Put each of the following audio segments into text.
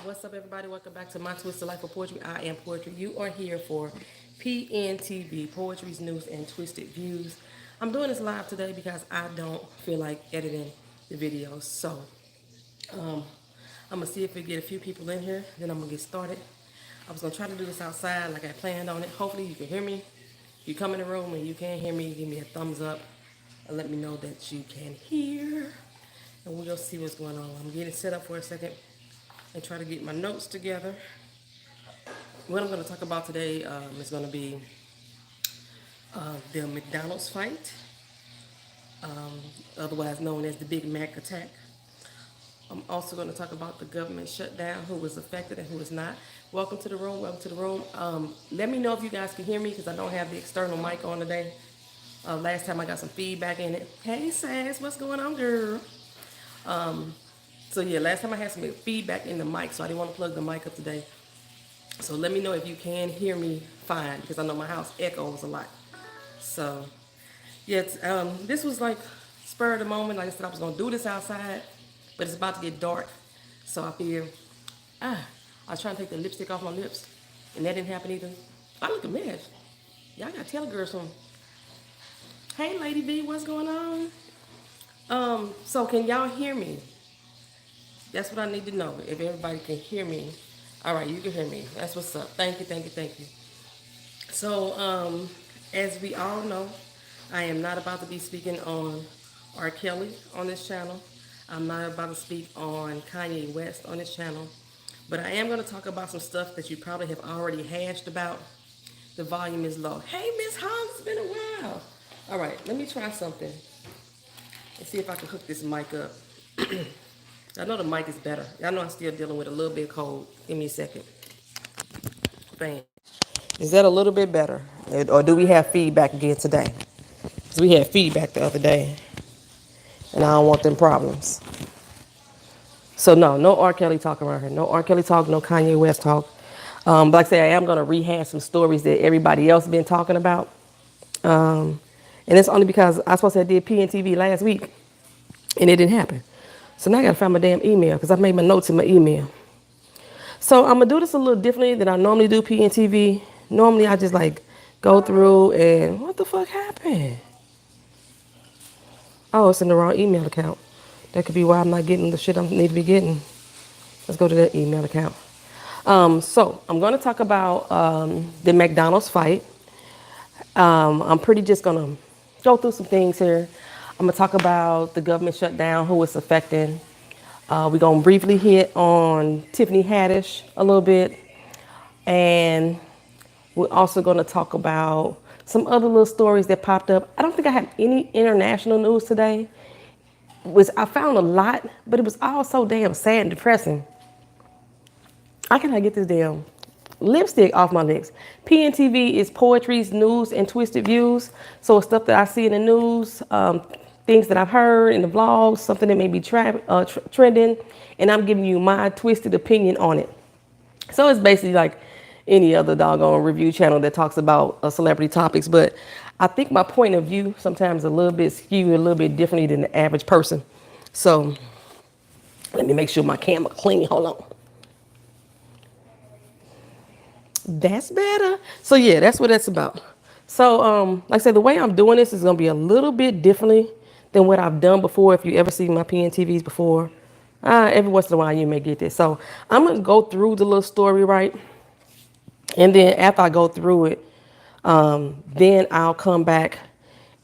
What's up, everybody? Welcome back to My Twisted Life of Poetry. I am Poetry. You are here for PNTV, Poetry's News and Twisted Views. I'm doing this live today because I don't feel like editing the videos. So, I'm going to see if we get a few people in here. Then I'm going to get started. I was going to try to do this outside like I planned on it. Hopefully you can hear me. If you come in the room and you can't hear me, give me a thumbs up and let me know that you can hear. And we'll see what's going on. I'm getting set up for a second and try to get my notes together. What I'm going to talk about today is going to be the McDonald's fight, otherwise known as the Big Mac attack. I'm also going to talk about the government shutdown, who was affected and who is not. Welcome to the room. Welcome to the room. Let me know if you guys can hear me because I don't have the external mic on today. Last time I got some feedback in it. Hey, Sass, what's going on, girl? So yeah, last time I had some feedback in the mic, so I didn't want to plug the mic up today. So let me know if you can hear me fine, because I know my house echoes a lot. So yeah, this was like spur of the moment. Like I said, I was gonna do this outside, but it's about to get dark. So I figured, I was trying to take the lipstick off my lips, and that didn't happen either. I look a mess. Y'all gotta tell a girl something. Hey, Lady B, what's going on? So can y'all hear me? That's what I need to know. If everybody can hear me. All right, you can hear me. That's what's up. Thank you, thank you, thank you. So, as we all know, I am not about to be speaking on R. Kelly on this channel. I'm not about to speak on Kanye West on this channel. But I am going to talk about some stuff that you probably have already hashed about. The volume is low. Hey, Miss Holmes, it's been a while. All right, let me try something. Let's see if I can hook this mic up. I know the mic is better. I know I'm still dealing with a little bit cold. Give me a second. Bam. Is that a little bit better? Or do we have feedback again today? Because we had feedback the other day. And I don't want them problems. So no R. Kelly talk around here. No R. Kelly talk, no Kanye West talk. But like I say, I am going to rehash some stories that everybody else been talking about. And it's only because I supposed to have did PNTV last week. And it didn't happen. So now I got to find my damn email because I made my notes in my email. So I'm going to do this a little differently than I normally do PNTV. Normally I just like go through and what the fuck happened? Oh, it's in the wrong email account. That could be why I'm not getting the shit I need to be getting. Let's go to that email account. So I'm going to talk about the McDonald's fight. I'm pretty just going to go through some things here. I'm going to talk about the government shutdown, who it's affecting. We're going to briefly hit on Tiffany Haddish a little bit. And we're also going to talk about some other little stories that popped up. I don't think I have any international news today. I found a lot, but it was all so damn sad and depressing. I cannot get this damn lipstick off my lips. PNTV is Poetry's News and Twisted Views. So it's stuff that I see in the news, things that I've heard in the vlogs, something that may be trending, and I'm giving you my twisted opinion on it. So it's basically like any other doggone review channel that talks about celebrity topics, but I think my point of view sometimes a little bit skewed, a little bit differently than the average person. So let me make sure my camera clean. Hold on. That's better. So yeah, that's what that's about. So like I said, the way I'm doing this is gonna be a little bit differently than what I've done before. If you ever see my PNTVs before, every once in a while you may get this. So I'm gonna go through the little story, right? And then after I go through it, then I'll come back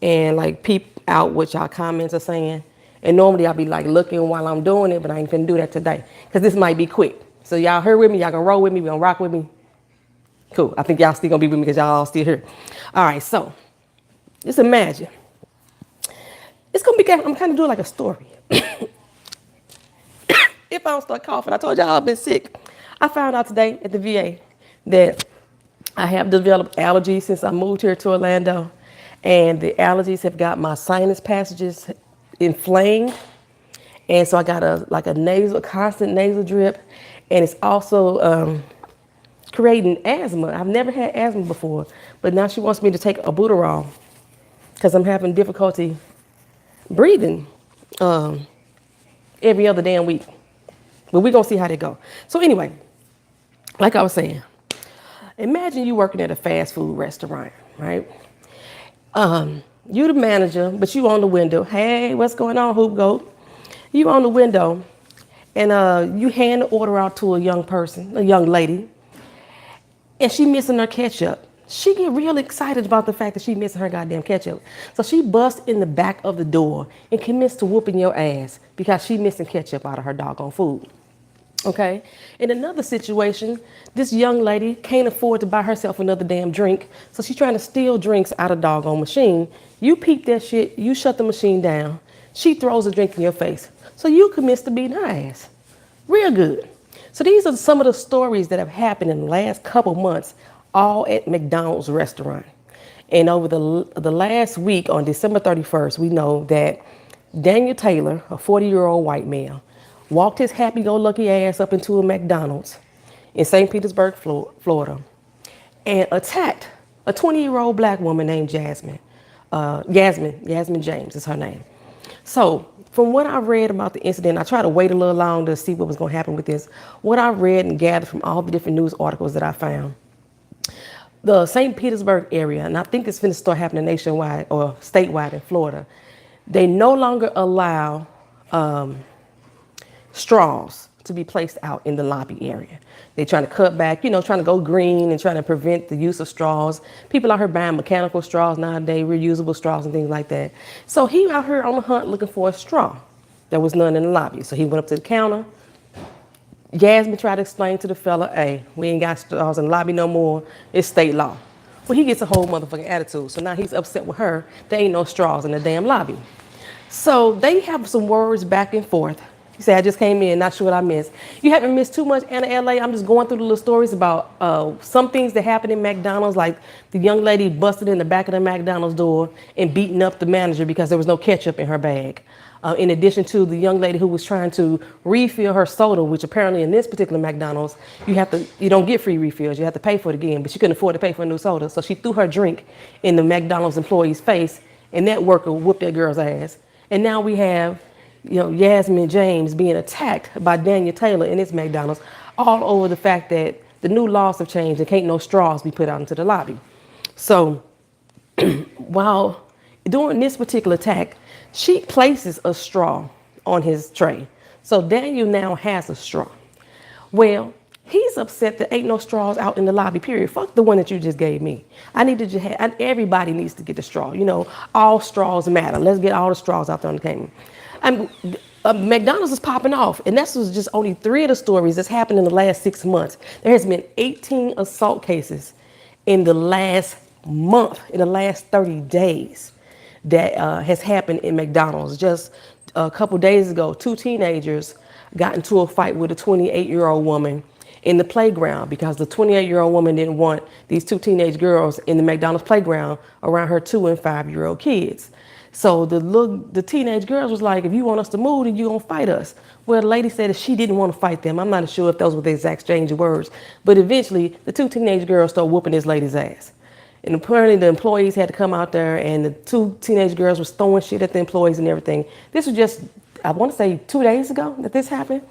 and like peep out what y'all comments are saying. And normally I'll be like looking while I'm doing it, but I ain't finna do that today because this might be quick. So y'all here with me, y'all gonna roll with me, we gonna rock with me. Cool. I think y'all still gonna be with me because y'all all still here. All right, so just imagine. It's gonna be, I'm kind of doing like a story. If I don't start coughing, I told y'all I've been sick. I found out today at the VA that I have developed allergies since I moved here to Orlando. And the allergies have got my sinus passages inflamed. And so I got a constant nasal drip. And it's also creating asthma. I've never had asthma before, but now she wants me to take albuterol because I'm having difficulty breathing every other damn week. But we're going to see how they go. So anyway, like I was saying, imagine you working at a fast food restaurant, right? You the manager, but you on the window. Hey, what's going on, Hoop Goat? You on the window, and you hand the order out to a young person, a young lady, and she missing her ketchup. She get real excited about the fact that she missing her goddamn ketchup. So she busts in the back of the door and commits to whooping your ass because she missing ketchup out of her doggone food. Okay? In another situation, this young lady can't afford to buy herself another damn drink, so she's trying to steal drinks out of doggone machine. You peep that shit, you shut the machine down, she throws a drink in your face. So you commits to beating her ass. Real good. So these are some of the stories that have happened in the last couple months, all at McDonald's restaurant. And over the last week, on December 31st, we know that Daniel Taylor, a 40-year-old white male, walked his happy-go-lucky ass up into a McDonald's in St. Petersburg, Florida, and attacked a 20-year-old black woman named Yasmin. Yasmin James is her name. So from what I read about the incident, I tried to wait a little longer to see what was going to happen with this. What I read and gathered from all the different news articles that I found, the St. Petersburg area, and I think it's going to start happening nationwide or statewide in Florida, they no longer allow straws to be placed out in the lobby area. They're trying to cut back, trying to go green and trying to prevent the use of straws. People out here buying mechanical straws nowadays, reusable straws and things like that. So he out here on the hunt looking for a straw. There was none in the lobby. So he went up to the counter. Yasmin tried to explain to the fella, hey, we ain't got straws in the lobby no more. It's state law. Well, he gets a whole motherfucking attitude. So now he's upset with her. There ain't no straws in the damn lobby. So they have some words back and forth. He said, I just came in, not sure what I missed. You haven't missed too much, Anna LA. I'm just going through the little stories about some things that happened in McDonald's, like the young lady busted in the back of the McDonald's door and beating up the manager because there was no ketchup in her bag. In addition to the young lady who was trying to refill her soda, which apparently in this particular McDonald's, you don't get free refills. You have to pay for it again, but she couldn't afford to pay for a new soda. So she threw her drink in the McDonald's employee's face, and that worker whooped that girl's ass. And now we have Yasmin James being attacked by Daniel Taylor in his McDonald's, all over the fact that the new laws have changed and can't no straws be put out into the lobby. So while during this particular attack, she places a straw on his tray. So Daniel now has a straw. Well, he's upset that ain't no straws out in the lobby, period. Fuck the one that you just gave me. Everybody needs to get the straw. All straws matter. Let's get all the straws out there on the table. McDonald's is popping off, and this was just only 3 of the stories that's happened in the last 6 months. There has been 18 assault cases in the last month, in the last 30 days that has happened in McDonald's. Just a couple days ago, 2 teenagers got into a fight with a 28-year-old woman in the playground because the 28-year-old woman didn't want these 2 teenage girls in the McDonald's playground around her 2- and 5-year-old kids. So the teenage girls was like, if you want us to move, then you gonna fight us. Well, the lady said that she didn't want to fight them. I'm not sure if those were the exact exchange of words, but eventually the 2 teenage girls started whooping this lady's ass. And apparently the employees had to come out there, and the 2 teenage girls was throwing shit at the employees and everything. This was just, I want to say 2 days ago that this happened.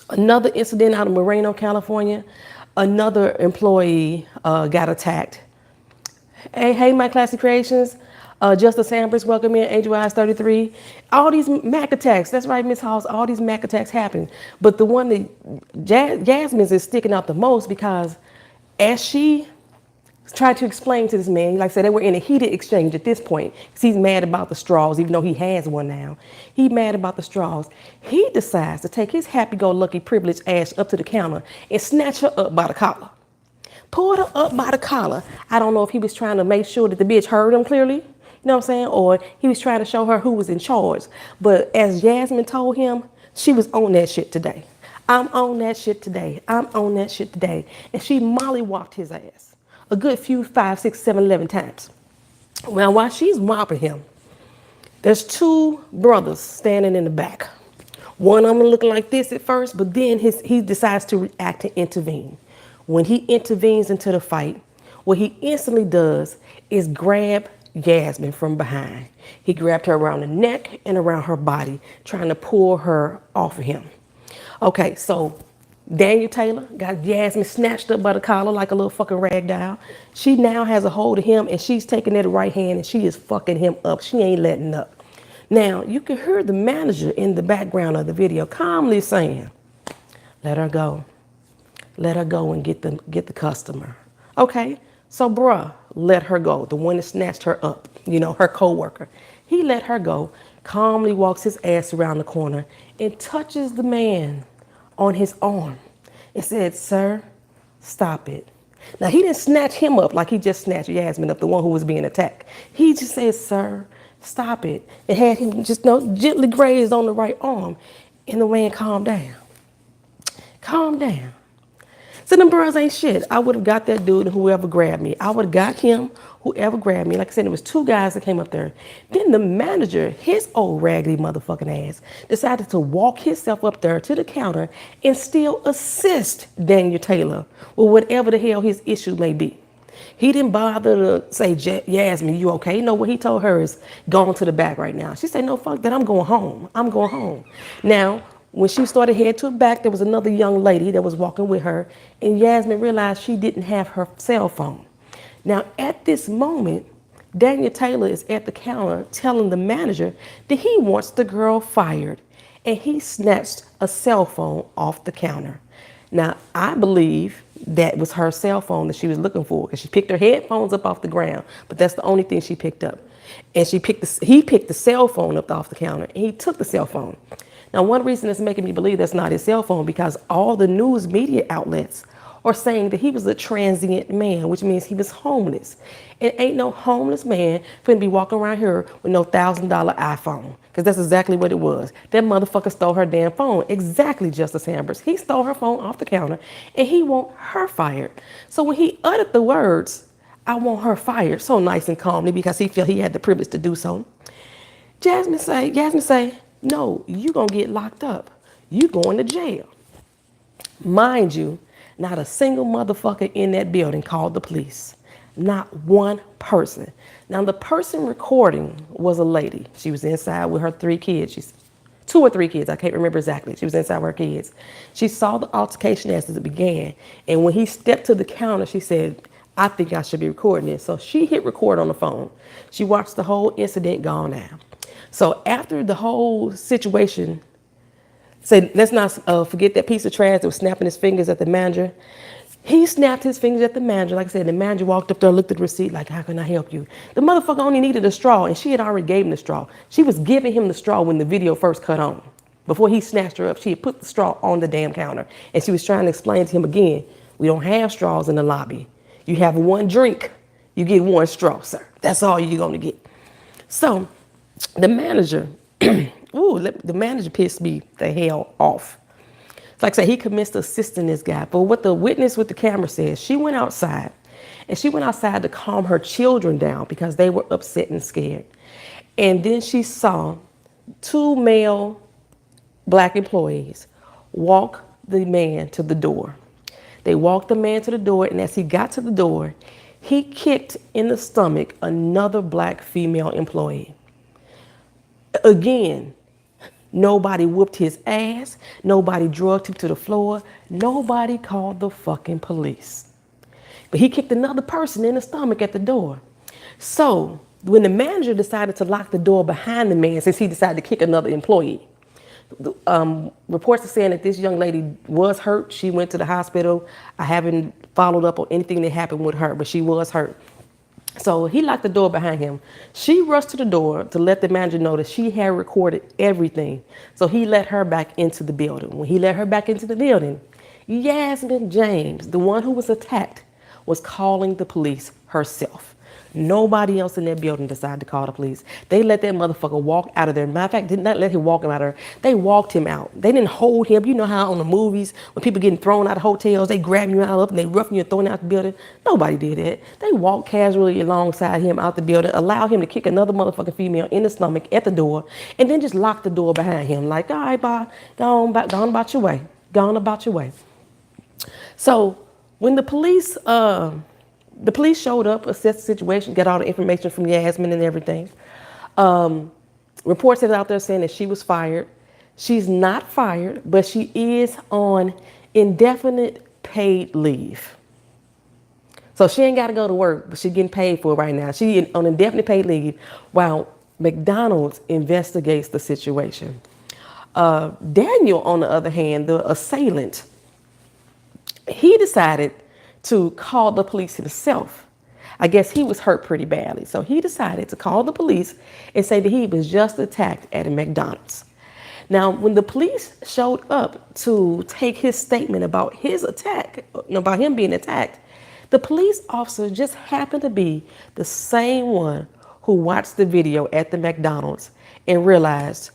Another incident out of Moreno, California, another employee got attacked. Hey, my classy creations. Justice Ambrose, welcome in, Angel Eyes 33. All these Mac attacks, that's right, Miss Halls, all these Mac attacks happen. But the one that Yasmin's is sticking out the most because as she tried to explain to this man, like I said, they were in a heated exchange at this point because he's mad about the straws, even though he has one now. He's mad about the straws. He decides to take his happy-go-lucky privileged ass up to the counter and snatch her up by the collar. Pulled her up by the collar. I don't know if he was trying to make sure that the bitch heard him clearly. You know what I'm saying? Or he was trying to show her who was in charge. But as Yasmin told him, she was on that shit today. I'm on that shit today. I'm on that shit today. And she mollywopped his ass a good few 5, 6, 7, 11 times. Well, while she's mopping him, there's 2 brothers standing in the back. One of them looking like this at first, but then he decides to react and intervene. When he intervenes into the fight, what he instantly does is grab Yasmin from behind. He grabbed her around the neck and around her body, trying to pull her off of him. Okay, so Daniel Taylor got Yasmin snatched up by the collar like a little fucking rag doll. She now has a hold of him and she's taking that right hand and she is fucking him up. She ain't letting up. Now, you can hear the manager in the background of the video calmly saying, let her go. Let her go and get the customer. Okay, so bruh, let her go. The one that snatched her up, you know, her co-worker. He let her go, calmly walks his ass around the corner and touches the man on his arm and said, sir, stop it. Now, he didn't snatch him up like he just snatched Yasmin up, the one who was being attacked. He just said, sir, stop it. And had him just gently grazed on the right arm. And the man calmed down. Calm down. So them bros ain't shit. I would have got that dude and whoever grabbed me. I would have got him, whoever grabbed me. Like I said, there was 2 guys that came up there. Then the manager, his old raggedy motherfucking ass, decided to walk himself up there to the counter and still assist Daniel Taylor with whatever the hell his issue may be. He didn't bother to say, Yasmin, you okay? No, what he told her is, go on to the back right now. She said, no, fuck that, I'm going home. I'm going home. Now, when she started heading to the back, there was another young lady that was walking with her, and Yasmin realized she didn't have her cell phone. Now, at this moment, Daniel Taylor is at the counter telling the manager that he wants the girl fired, and he snatched a cell phone off the counter. Now, I believe that was her cell phone that she was looking for, because she picked her headphones up off the ground, but that's the only thing she picked up. And he picked the cell phone up off the counter, and he took the cell phone. Now, one reason that's making me believe that's not his cell phone, because all the news media outlets are saying that he was a transient man, which means he was homeless. And ain't no homeless man finna be walking around here with no $1,000 iPhone, because that's exactly what it was. That motherfucker stole her damn phone. Exactly, Justice Ambers. He stole her phone off the counter, and he want her fired. So when he uttered the words, I want her fired, so nice and calmly, because he felt he had the privilege to do so, Yasmin say, no, you gonna get locked up. You going to jail. Mind you, not a single motherfucker in that building called the police. Not one person. Now, the person recording was a lady. She was inside with her 3 kids. She's 2 or 3 kids. I can't remember exactly. She was inside with her kids. She saw the altercation as it began. And when he stepped to the counter, she said, I think I should be recording this. So she hit record on the phone. She watched the whole incident go down. So after the whole situation, let's not forget that piece of trash that was snapping his fingers at the manager. He snapped his fingers at the manager. Like I said, the manager walked up there, looked at the receipt, like, how can I help you? The motherfucker only needed a straw, and she had already gave him the straw. She was giving him the straw when the video first cut on. Before he snatched her up, she had put the straw on the damn counter. And she was trying to explain to him again, we don't have straws in the lobby. You have 1 drink, you get 1 straw, sir. That's all you're gonna get. So the manager, the manager pissed me the hell off. Like I said, he commenced assisting this guy. But what the witness with the camera says, she went outside. And she went outside to calm her children down because they were upset and scared. And then she saw 2 male black employees walk the man to the door. They walked the man to the door, and as he got to the door, he kicked in the stomach another black female employee. Again, nobody whooped his ass. Nobody drugged him to the floor. Nobody called the fucking police. But he kicked another person in the stomach at the door. So when the manager decided to lock the door behind the man, since he decided to kick another employee, reports are saying that this young lady was hurt. She went to the hospital. I haven't followed up on anything that happened with her, but she was hurt. So he locked the door behind him. She rushed to the door to let the manager know that she had recorded everything. So he let her back into the building. When he let her back into the building, Yasmin James, the one who was attacked, was calling the police herself. Nobody else in that building decided to call the police. They let that motherfucker walk out of there. Matter of fact, did not let him walk him out of there. They walked him out. They didn't hold him. You know how on the movies, when people getting thrown out of hotels, they grab you out up and they roughing you and throwing you out the building. Nobody did that. They walked casually alongside him out the building, allowed him to kick another motherfucking female in the stomach at the door, and then just locked the door behind him. Like, all right, bye, go on about your way. Go on about your way. So when the police The police showed up, assessed the situation, got all the information from Yasmin and everything. Reports are out there saying that she was fired. She's not fired, but she is on indefinite paid leave. So she ain't got to go to work, but she's getting paid for it right now. She on indefinite paid leave while McDonald's investigates the situation. Daniel, on the other hand, the assailant, he decided to call the police himself. I guess he was hurt pretty badly. So he decided to call the police and say that he was just attacked at a McDonald's. Now, when the police showed up to take his statement about his attack, about him being attacked, the police officer just happened to be the same one who watched the video at the McDonald's and realized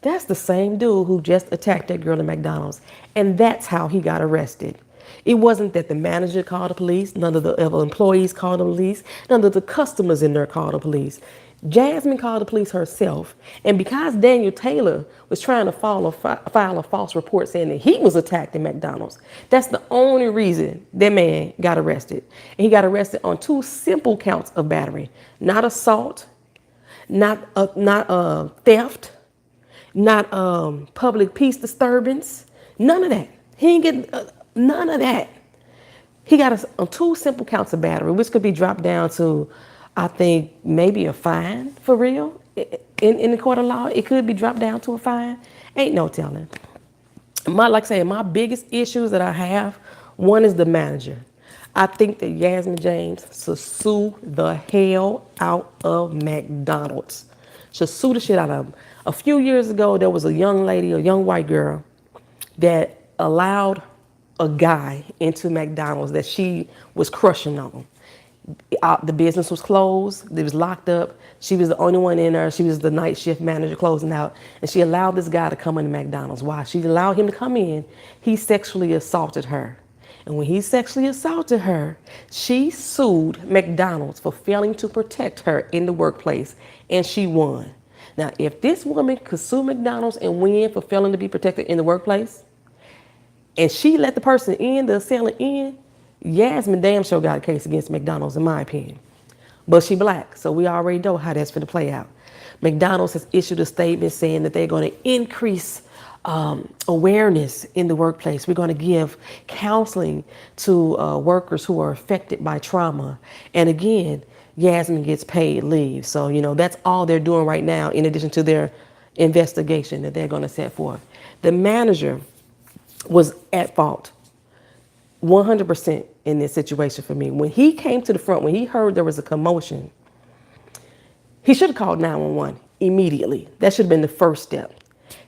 that's the same dude who just attacked that girl at McDonald's. And that's how he got arrested. It wasn't that the manager called the police, none of the other employees called the police, none of the customers in there called the police. Jasmine called the police herself, and because Daniel Taylor was trying to file a false report saying that he was attacked at McDonald's, that's the only reason that man got arrested. And he got arrested on 2 simple counts of battery, not assault, not theft, not public peace disturbance, none of that. He didn't get none of that. He got us on 2 simple counts of battery, which could be dropped down to, I think, maybe a fine for real. In the court of law, it could be dropped down to a fine. Ain't no telling. Like I say, my biggest issues that I have, one is the manager. I think that Yasmin James should sue the hell out of McDonald's. Should sue the shit out of them. A few years ago, there was a young lady, a young white girl, that allowed a guy into McDonald's that she was crushing on him. The business was closed. It was locked up. She was the only one in there. She was the night shift manager closing out. And she allowed this guy to come into McDonald's. Why? She allowed him to come in. He sexually assaulted her. And when he sexually assaulted her, she sued McDonald's for failing to protect her in the workplace. And she won. Now, if this woman could sue McDonald's and win for failing to be protected in the workplace, and she let the person in, the assailant in, Yasmin damn sure got a case against McDonald's, in my opinion. But she black, so we already know how that's going to play out. McDonald's has issued a statement saying that they're going to increase awareness in the workplace. We're going to give counseling to workers who are affected by trauma. And again, Yasmin gets paid leave. So, that's all they're doing right now in addition to their investigation that they're going to set forth. The manager was at fault 100% in this situation for me. When he came to the front, when he heard there was a commotion, he should have called 911 immediately. That should have been the first step.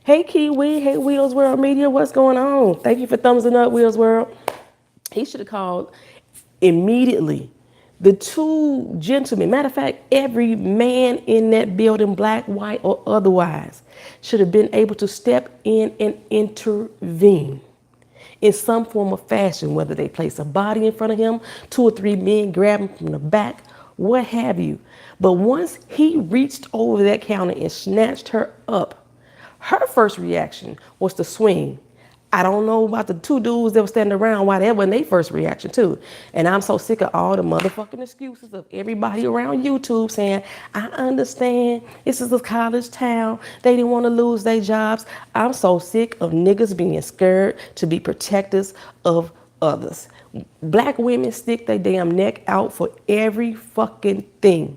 Hey, Kiwi. Hey, Wheels World Media. What's going on? Thank you for thumbsing up, Wheels World. He should have called immediately. The 2 gentlemen, matter of fact, every man in that building, black, white, or otherwise, should have been able to step in and intervene in some form of fashion, whether they place a body in front of him, 2 or 3 men grab him from the back, what have you. But once he reached over that counter and snatched her up, her first reaction was to swing. I don't know about the 2 dudes that were standing around, why that wasn't their first reaction too. And I'm so sick of all the motherfucking excuses of everybody around YouTube saying, I understand, this is a college town, they didn't want to lose their jobs. I'm so sick of niggas being scared to be protectors of others. Black women stick their damn neck out for every fucking thing.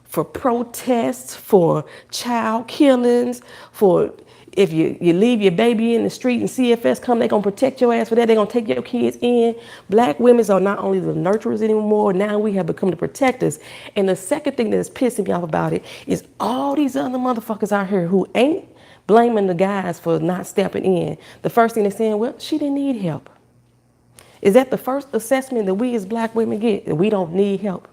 For protests, for child killings, for if you leave your baby in the street and CFS come, they're going to protect your ass for that. They're going to take your kids in. Black women are not only the nurturers anymore, now we have become the protectors. And the second thing that is pissing me off about it is all these other motherfuckers out here who ain't blaming the guys for not stepping in. The first thing they're saying, well, she didn't need help. Is that the first assessment that we as black women get, that we don't need help?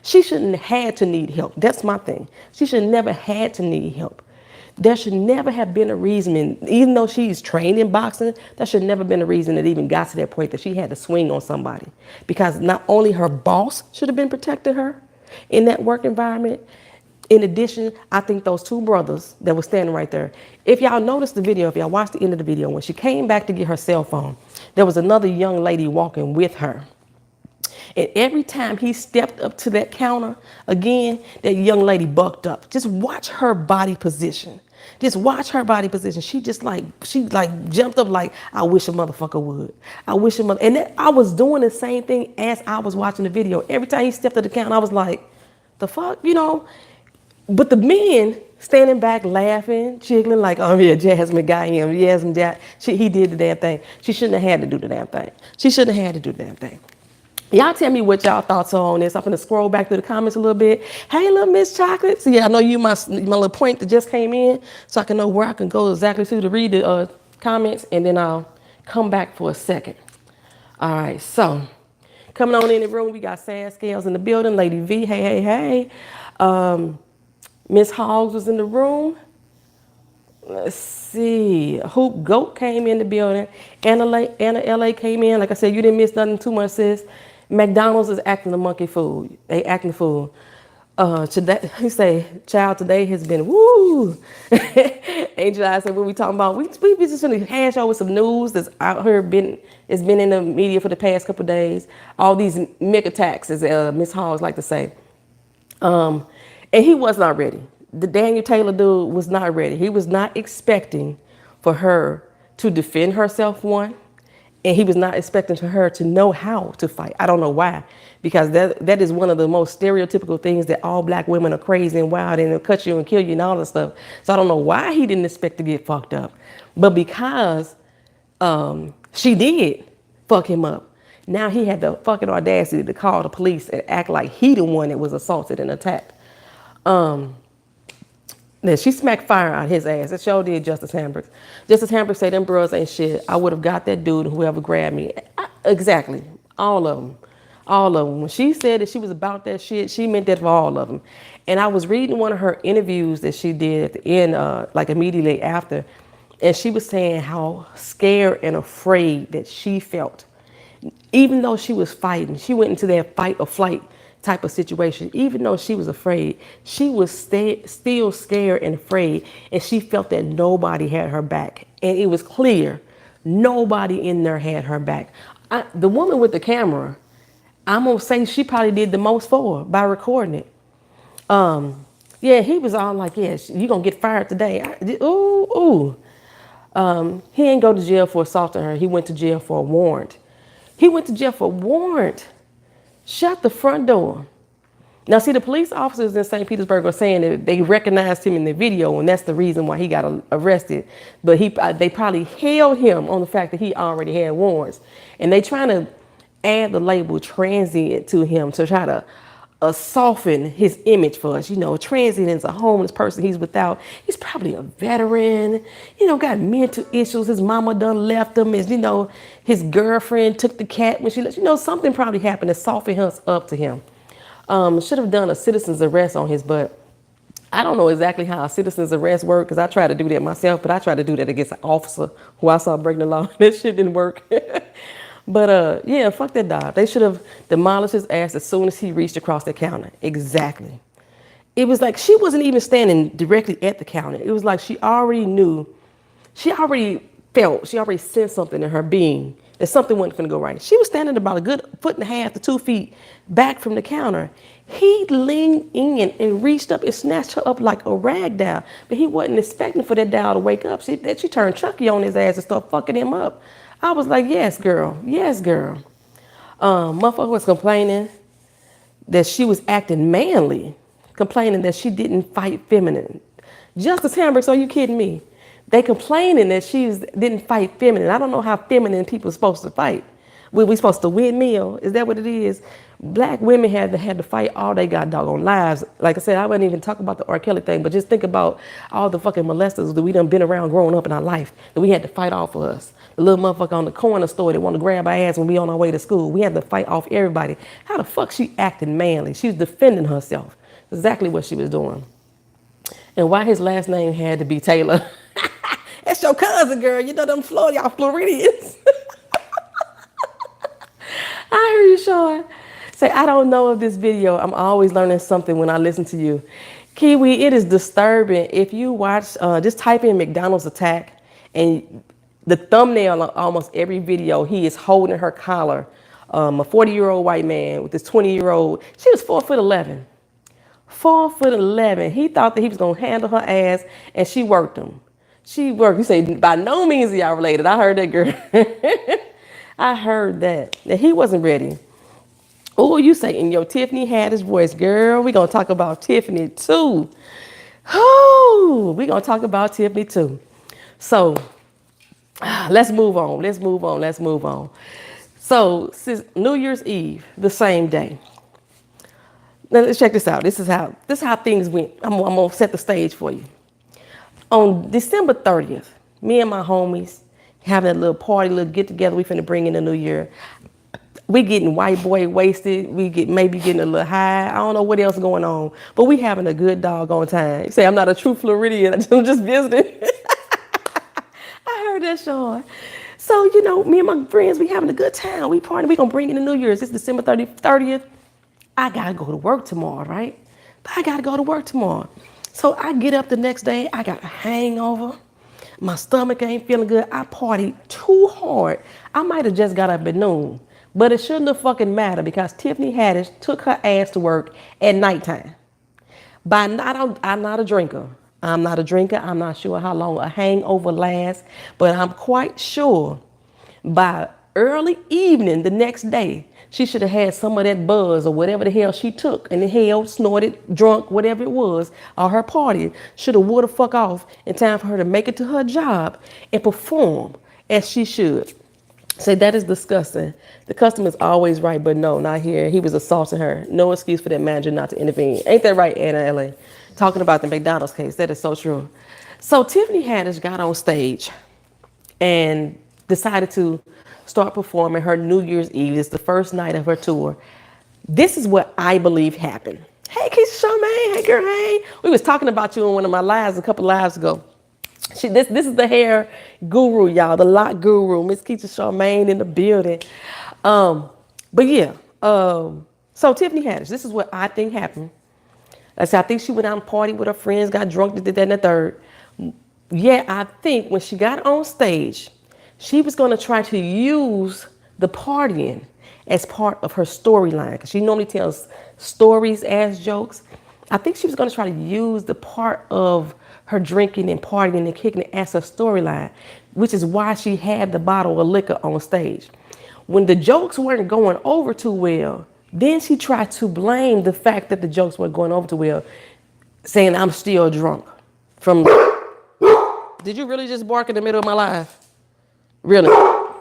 She shouldn't have had to need help. That's my thing. She should never had to need help. There should never have been a reason, even though she's trained in boxing, there should never been a reason that even got to that point that she had to swing on somebody. Because not only her boss should have been protecting her in that work environment, in addition, I think those 2 brothers that were standing right there, if y'all noticed the video, if y'all watched the end of the video, when she came back to get her cell phone, there was another young lady walking with her. And every time he stepped up to that counter again, that young lady bucked up. Just watch her body position. Just watch her body position. She like jumped up like, I wish a motherfucker would. I wish a mother. And then I was doing the same thing as I was watching the video. Every time he stepped to the counter, I was like, the fuck, you know? But the men standing back laughing, jiggling like, oh yeah, Jasmine got him. He did the damn thing. She shouldn't have had to do the damn thing. She shouldn't have had to do the damn thing. Y'all tell me what y'all thoughts are on this. I'm gonna scroll back through the comments a little bit. Hey, little Miss Chocolate. So yeah, I know you my little point that just came in, so I can know where I can go exactly to read the comments, and then I'll come back for a second. All right, so coming on in the room, we got Sad Scales in the building. Lady V, hey. Miss Hoggs was in the room. Let's see. Hoop Goat came in the building. Anna LA came in. Like I said, you didn't miss nothing too much, sis. McDonald's is acting the monkey fool. They acting the fool. Today, he say, child, today has been woo. Angel, I said, what we talking about? We just gonna hash over some news that's out here it's been in the media for the past couple of days. All these mega attacks, as Miss Halls like to say. And he was not ready. The Daniel Taylor dude was not ready. He was not expecting for her to defend herself, one. And he was not expecting for her to know how to fight. I don't know why. Because that is one of the most stereotypical things, that all black women are crazy and wild and they'll cut you and kill you and all that stuff. So I don't know why he didn't expect to get fucked up. But because she did fuck him up, now he had the fucking audacity to call the police and act like he the one that was assaulted and attacked. Then she smacked fire out his ass. It sure did, Justice Hamburg. Justice Hamburg said, them bros ain't shit. I would have got that dude and whoever grabbed me. Exactly. All of them. All of them. When she said that she was about that shit, she meant that for all of them. And I was reading one of her interviews that she did at the end, like immediately after. And she was saying how scared and afraid that she felt. Even though she was fighting, she went into that fight or flight type of situation. Even though she was afraid, she was still scared and afraid, and she felt that nobody had her back. And it was clear nobody in there had her back. The woman with the camera, I'm gonna say she probably did the most for her by recording it. Yeah, he was all like, yeah, you gonna get fired today. He ain't go to jail for assaulting her. He went to jail for a warrant. He went to jail for a warrant. Shut the front door. Now, see, the police officers in St. Petersburg are saying that they recognized him in the video, and that's the reason why he got arrested. But they probably held him on the fact that he already had warrants. And they trying to add the label transient to him to try to soften his image for us. You know, transient is a homeless person. He's probably a veteran, got mental issues. His mama done left him. His girlfriend took the cat when she left. Something probably happened to soften us up to him. Should have done a citizen's arrest on his butt. I don't know exactly how a citizen's arrest works, because I tried to do that myself, but I tried to do that against an officer who I saw breaking the law. That shit didn't work. But yeah, fuck that dog. They should have demolished his ass as soon as he reached across the counter. Exactly. It was like she wasn't even standing directly at the counter. It was like she already knew, she already felt, she already sensed something in her being that something wasn't going to go right. She was standing about a good 1.5 to 2 feet back from the counter. He leaned in and reached up and snatched her up like a rag doll. But he wasn't expecting for that doll to wake up. She turned Chucky on his ass and started fucking him up. I was like, yes, girl. Yes, girl. Motherfucker was complaining that she was acting manly, complaining that she didn't fight feminine. Justice Hamburg, are you kidding me? They complaining that she didn't fight feminine. I don't know how feminine people are supposed to fight. We supposed to windmill? Is that what it is? Black women had to fight all they got doggone lives. Like I said, I wouldn't even talk about the R. Kelly thing, but just think about all the fucking molesters that we done been around growing up in our life that we had to fight off of us. The little motherfucker on the corner store that want to grab our ass when we on our way to school. We had to fight off everybody. How the fuck she acting manly? She was defending herself. Exactly what she was doing. And why his last name had to be Taylor? That's your cousin, girl. You know them y'all Floridians. I hear you, Sean. Say, I don't know of this video. I'm always learning something when I listen to you. Kiwi, it is disturbing. If you watch, just type in McDonald's attack, and the thumbnail on almost every video, he is holding her collar A 40-year-old white man with this 20-year-old. She was 4'11". 4'11". He thought that he was gonna handle her ass, and she worked him. She worked. You say by no means are y'all related. I heard that, girl. I heard that. And he wasn't ready. Oh, you say in your Tiffany Haddish voice, girl. We gonna talk about Tiffany too. Oh, we gonna talk about Tiffany too. So let's move on. Let's move on. Let's move on. So since New Year's Eve, the same day. Now let's check this out. This is how things went. I'm gonna set the stage for you. On December 30th, me and my homies having a little party, little get together. We finna bring in the new year. We getting white boy wasted. Maybe getting a little high. I don't know what else going on, but we having a good doggone time. You say I'm not a true Floridian. I'm just visiting. I heard that, Sean. So, you know, me and my friends, we having a good time. We partying. We gonna bring in the New Year's. It's December 30th. I gotta go to work tomorrow, right? But I gotta go to work tomorrow. So I get up the next day. I got a hangover. My stomach ain't feeling good. I partied too hard. I might have just got up at noon. But it shouldn't have fucking mattered because Tiffany Haddish took her ass to work at nighttime. I'm not a drinker. I'm not a drinker. I'm not sure how long a hangover lasts, but I'm quite sure by early evening the next day, she should have had some of that buzz or whatever the hell she took and the hell snorted, drunk, whatever it was, or her party should have wore the fuck off in time for her to make it to her job and perform as she should. Say that is disgusting. The customer's always right, but no, not here. He was assaulting her. No excuse for that manager not to intervene. Ain't that right, Anna LA? Talking about the McDonald's case. That is so true. So Tiffany Haddish got on stage and decided to start performing her New Year's Eve. It's the first night of her tour. This is what I believe happened. Hey, Keisha Charmaine. Hey, girl. Hey. We was talking about you in one of my lives a couple lives ago. This is the hair guru, y'all, the lock guru, Miss Keisha Charmaine in the building. But yeah, so Tiffany Haddish, this is what I think happened. I think she went out and partied with her friends, got drunk, did that and the third. Yeah, I think when she got on stage, she was going to try to use the partying as part of her storyline, because she normally tells stories as jokes. I think she was going to try to use the part of her drinking and partying and kicking it as her storyline, which is why she had the bottle of liquor on stage. When the jokes weren't going over too well, then she tried to blame the fact that the jokes weren't going over too well, saying I'm still drunk. Did you really just bark in the middle of my live? Really?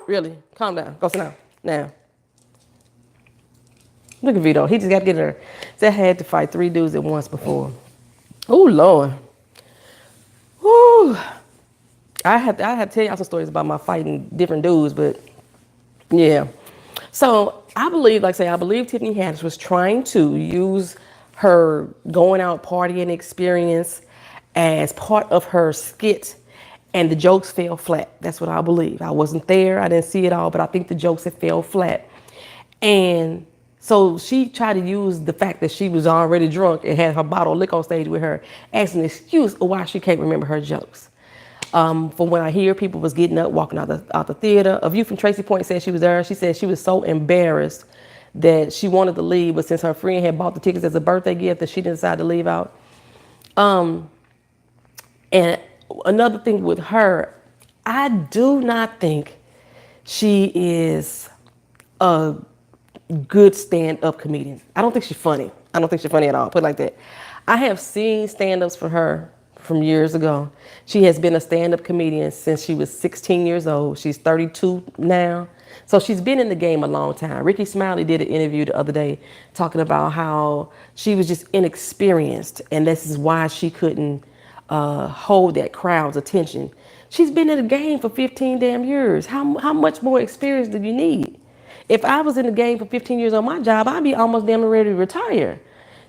Really? Calm down. Go sit down. Now. Look at Vito. He just got to get her. That had to fight 3 dudes at once before. Oh, Lord. Woo. I had to tell y'all some stories about my fighting different dudes, but yeah. So I believe Tiffany Haddish was trying to use her going out partying experience as part of her skit, and the jokes fell flat. That's what I believe. I wasn't there. I didn't see it all, but I think the jokes had fell flat. And so she tried to use the fact that she was already drunk and had her bottle of liquor on stage with her as an excuse of why she can't remember her jokes. From when I hear people was getting up, walking out the theater. A view from Tracy Point said she was there. She said she was so embarrassed that she wanted to leave, but since her friend had bought the tickets as a birthday gift, that she didn't decide to leave out. And another thing with her, I do not think she is a good stand-up comedian. I don't think she's funny. I don't think she's funny at all. Put it like that. I have seen stand-ups for her from years ago. She has been a stand-up comedian since she was 16 years old. She's 32 now. So she's been in the game a long time. Ricky Smiley did an interview the other day talking about how she was just inexperienced, and this is why she couldn't hold that crowd's attention. She's been in the game for 15 damn years. How much more experience do you need? If I was in the game for 15 years on my job, I'd be almost damn ready to retire.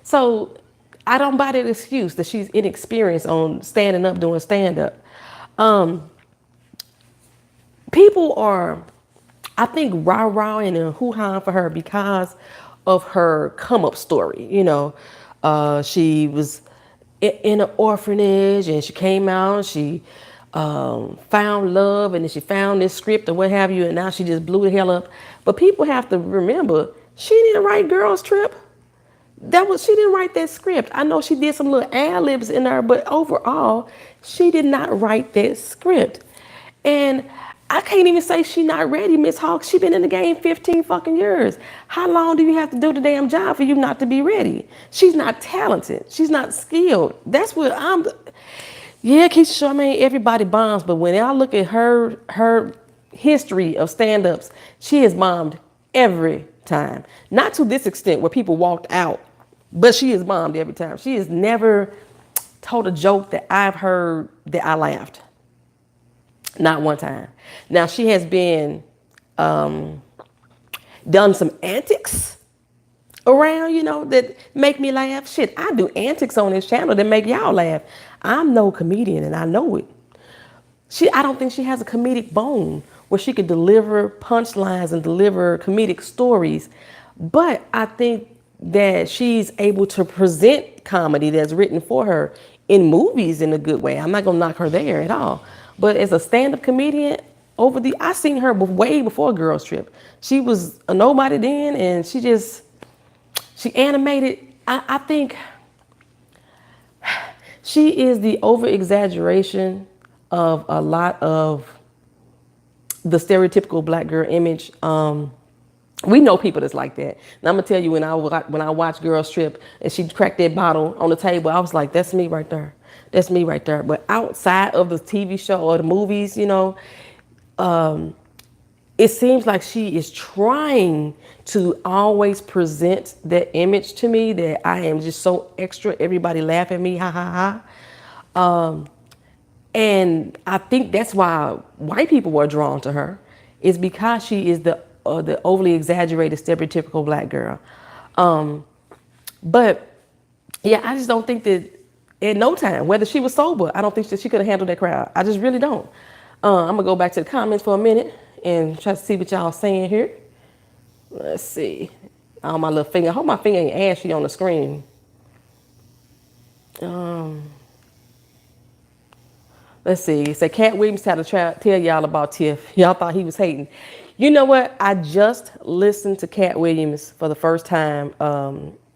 So I don't buy that excuse that she's inexperienced on standing up, doing stand-up. People are, I think, rah-rahing and hoo-hahing for her because of her come-up story. You know, she was in an orphanage and she came out, she found love, and then she found this script or what have you, and now she just blew the hell up. But people have to remember, she didn't write Girls Trip. She didn't write that script. I know she did some little ad libs in there, but overall, she did not write that script. And I can't even say she not ready, Miss Hawks. She been in the game 15 fucking years. How long do you have to do the damn job for you not to be ready? She's not talented. She's not skilled. That's what yeah, Keisha Charmaine, everybody bombs, but when I look at her history of stand-ups, she has bombed every time. Not to this extent where people walked out, but she has bombed every time. She has never told a joke that I've heard that I laughed. Not one time. Now, she has been done some antics around, that make me laugh. Shit, I do antics on this channel that make y'all laugh. I'm no comedian, and I know it. I don't think she has a comedic bone where she could deliver punchlines and deliver comedic stories. But I think that she's able to present comedy that's written for her in movies in a good way. I'm not gonna knock her there at all. But as a stand-up comedian, I seen her way before Girls Trip. She was a nobody then, and she animated. I think she is the over-exaggeration of a lot of the stereotypical black girl image. We know people that's like that. And I'm gonna tell you, when I watched Girls Trip and she cracked that bottle on the table, I was like, that's me right there. That's me right there. But outside of the TV show or the movies, it seems like she is trying to always present that image to me that I am just so extra. Everybody laugh at me, ha ha ha. And I think that's why white people were drawn to her, is because she is the overly exaggerated, stereotypical black girl. But yeah, I just don't think that at no time, whether she was sober, I don't think that she could have handled that crowd. I just really don't. I'm gonna go back to the comments for a minute and try to see what y'all saying here. Let's see. Oh, my little finger. I hope my finger ain't ashy on the screen. Let's see. Say Cat Williams had to tell y'all about Tiff. Y'all thought he was hating. You know what? I just listened to Cat Williams for the first time,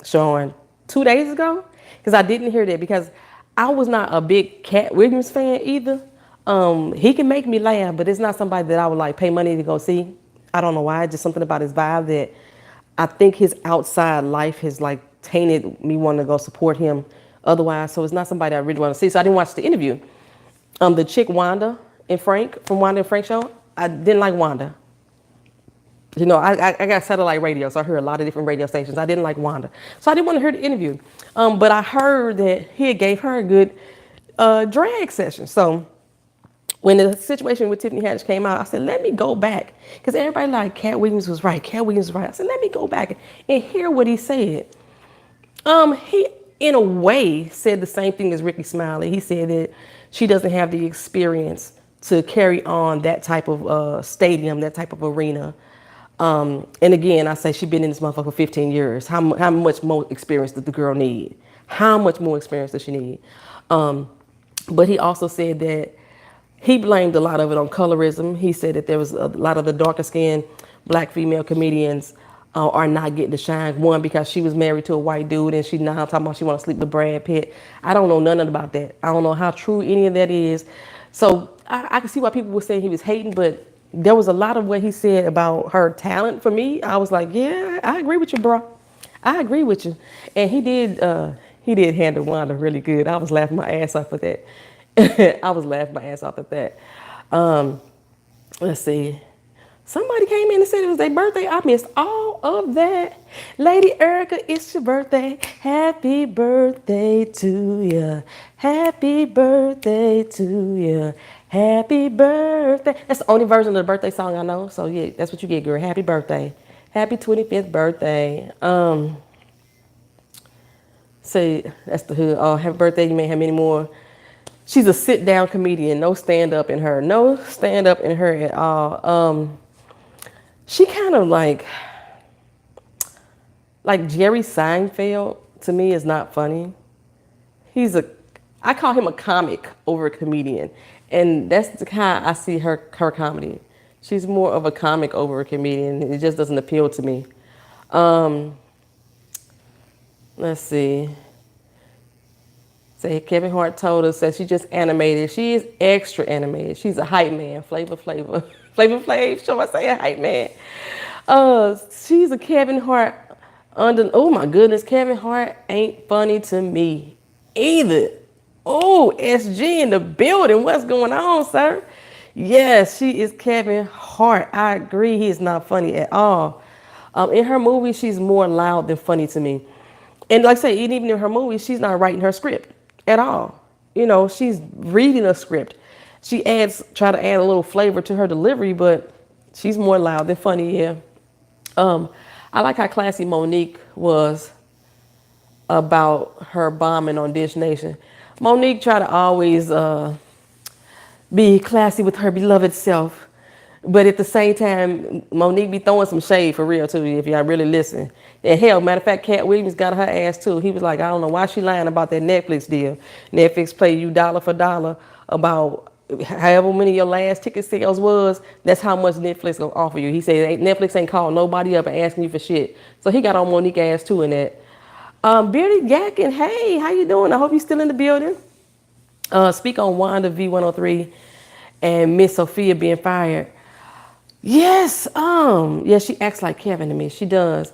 showing 2 days ago, because I didn't hear that, because I was not a big Cat Williams fan either. He can make me laugh, but it's not somebody that I would like pay money to go see. I don't know why. Just something about his vibe that I think his outside life has like tainted me wanting to go support him otherwise. So it's not somebody I really want to see. So I didn't watch the interview. The chick Wanda and Frank from Wanda and Frank show, I didn't like Wanda. I got satellite radio, so I heard a lot of different radio stations. I didn't like Wanda. So I didn't want to hear the interview. But I heard that he gave her a good drag session. So when the situation with Tiffany Haddish came out, I said, let me go back. Because everybody like, Cat Williams was right. Cat Williams was right. I said, let me go back and hear what he said. He, in a way, said the same thing as Ricky Smiley. He said that she doesn't have the experience to carry on that type of stadium, that type of arena. And again, I say she's been in this motherfucker for 15 years. How much more experience does the girl need? How much more experience does she need? But he also said that he blamed a lot of it on colorism. He said that there was a lot of the darker skinned black female comedians are not getting to shine. One, because she was married to a white dude and she now talking about she want to sleep with Brad Pitt. I don't know nothing about that. I don't know how true any of that is. So I can see why people were saying he was hating, but there was a lot of what he said about her talent for me. I was like, yeah, I agree with you, bro. I agree with you. And he did handle Wanda really good. I was laughing my ass off at that. I was laughing my ass off at that. Let's see. Somebody came in and said it was their birthday. I missed all of that. Lady Erica, it's your birthday. Happy birthday to you. Happy birthday to you. Happy birthday. That's the only version of the birthday song I know. So yeah, that's what you get, girl. Happy birthday. Happy 25th birthday. Say that's the hood. Oh, happy birthday. You may have many more. She's a sit-down comedian. No stand-up in her. No stand-up in her at all. She kind of like Jerry Seinfeld to me is not funny. I call him a comic over a comedian. And that's how I see her comedy. She's more of a comic over a comedian. It just doesn't appeal to me. Um, let's see. Say Kevin Hart told us that she just animated. She is extra animated. She's a hype man. Flavor Flav. Should I say a hype man? She's a Kevin Hart under. Oh my goodness, Kevin Hart ain't funny to me either. Oh, SG in the building. What's going on, sir? Yes, she is Kevin Hart. I agree. He is not funny at all. In her movies, she's more loud than funny to me. And like I say, even in her movies, she's not writing her script at all. You know, she's reading a script. She try to add a little flavor to her delivery, but she's more loud than funny, yeah. I like how classy Monique was about her bombing on Dish Nation. Monique tried to always be classy with her beloved self. But at the same time, Monique be throwing some shade for real too, if y'all really listen. And hell, matter of fact, Cat Williams got her ass too. He was like, I don't know why she lying about that Netflix deal. Netflix pay you dollar for dollar about however many your last ticket sales was. That's how much Netflix gonna offer you. He said Netflix ain't calling nobody up and asking you for shit. So he got on Monique ass too in that. Bearded Yakin, hey, how you doing? I hope you're still in the building. Speak on Wanda V103 and Miss Sophia being fired. Yes, yeah, she acts like Kevin to me. She does.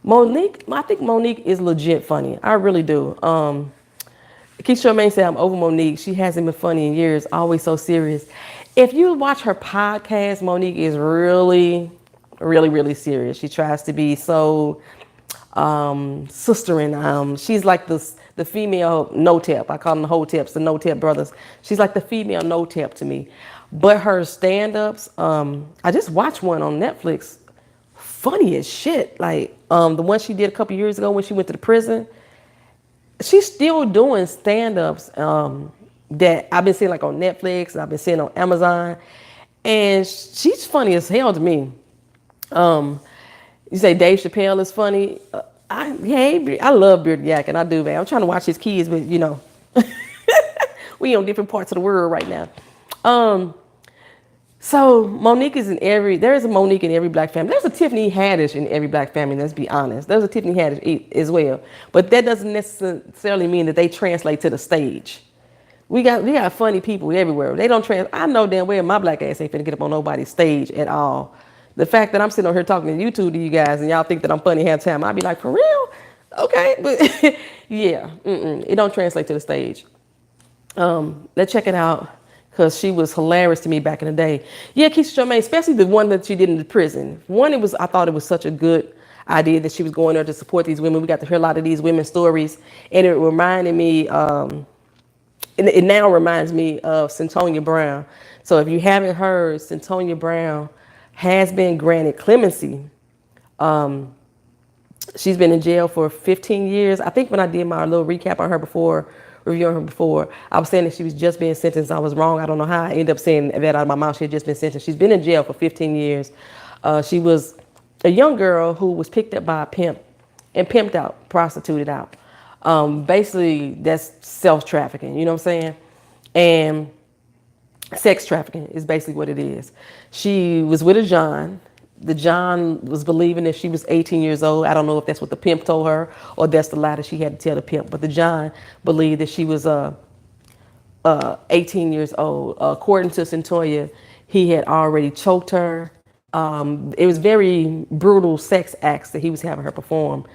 Monique, I think Monique is legit funny. I really do. Keisha Charmaine said I'm over Monique. She hasn't been funny in years, always so serious. If you watch her podcast, Monique is really, really, really serious. She tries to be so sistering. She's like the female no-tep. I call them the ho-teps, the no-tep brothers. She's like the female no-tep to me. But her stand-ups, I just watched one on Netflix. Funny as shit. Like the one she did a couple years ago when she went to the prison. She's still doing stand-ups that I've been seeing like on Netflix and I've been seeing on Amazon. And she's funny as hell to me. You say Dave Chappelle is funny. I love Bearded Yak, and I do, man. I'm trying to watch his kids, but you know, we on different parts of the world right now. So Monique is there is a Monique in every black family. There's a Tiffany Haddish in every black family, let's be honest. There's a Tiffany Haddish as well. But that doesn't necessarily mean that they translate to the stage. We got funny people everywhere. They don't I know damn well my black ass ain't finna get up on nobody's stage at all. The fact that I'm sitting on here talking to YouTube to you guys and y'all think that I'm funny half the time, I'd be like, for real? Okay, but yeah, it don't translate to the stage. Let's check it out, because she was hilarious to me back in the day. Yeah, Keisha Charmaine, especially the one that she did in the prison. I thought it was such a good idea that she was going there to support these women. We got to hear a lot of these women's stories, and it reminded me, it now reminds me of Centonia Brown. So if you haven't heard, Centonia Brown has been granted clemency. She's been in jail for 15 years. I think when I did my little recap on her before, reviewing her before, I was saying that she was just being sentenced. I was wrong. I don't know how I ended up saying that out of my mouth. She had just been sentenced. She's been in jail for 15 years. She was a young girl who was picked up by a pimp and pimped out, prostituted out. Basically, that's self-trafficking, you know what I'm saying? And sex trafficking is basically what it is. She was with a John. The John was believing that she was 18 years old. I don't know if that's what the pimp told her or that's the lie that she had to tell the pimp. But the John believed that she was 18 years old. According to Centonia, he had already choked her. It was very brutal sex acts that he was having her perform.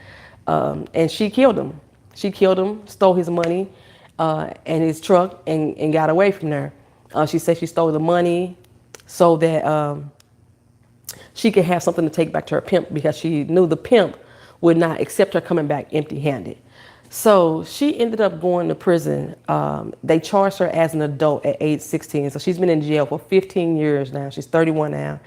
And she killed him. She killed him, stole his money and his truck and got away from there. She said she stole the money so that she could have something to take back to her pimp, because she knew the pimp would not accept her coming back empty-handed. So she ended up going to prison. They charged her as an adult at age 16. So she's been in jail for 15 years now. She's 31 now.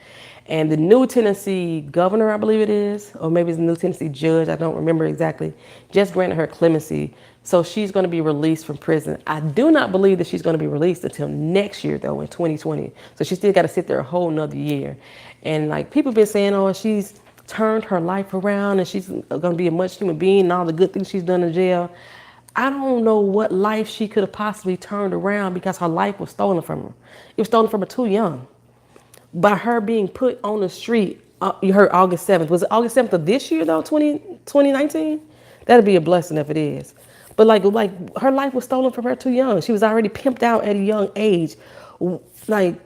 And the New Tennessee governor, I believe it is, or maybe it's the New Tennessee judge, I don't remember exactly, just granted her clemency. So she's going to be released from prison. I do not believe that she's going to be released until next year, though, in 2020. So she still got to sit there a whole nother year. And like people have been saying, oh, she's turned her life around and she's going to be a much human being and all the good things she's done in jail. I don't know what life she could have possibly turned around because her life was stolen from her. It was stolen from her too young. By her being put on the street, you heard August 7th. Was it August 7th of this year though, 2019? That'd be a blessing if it is. But like her life was stolen from her too young. She was already pimped out at a young age. Like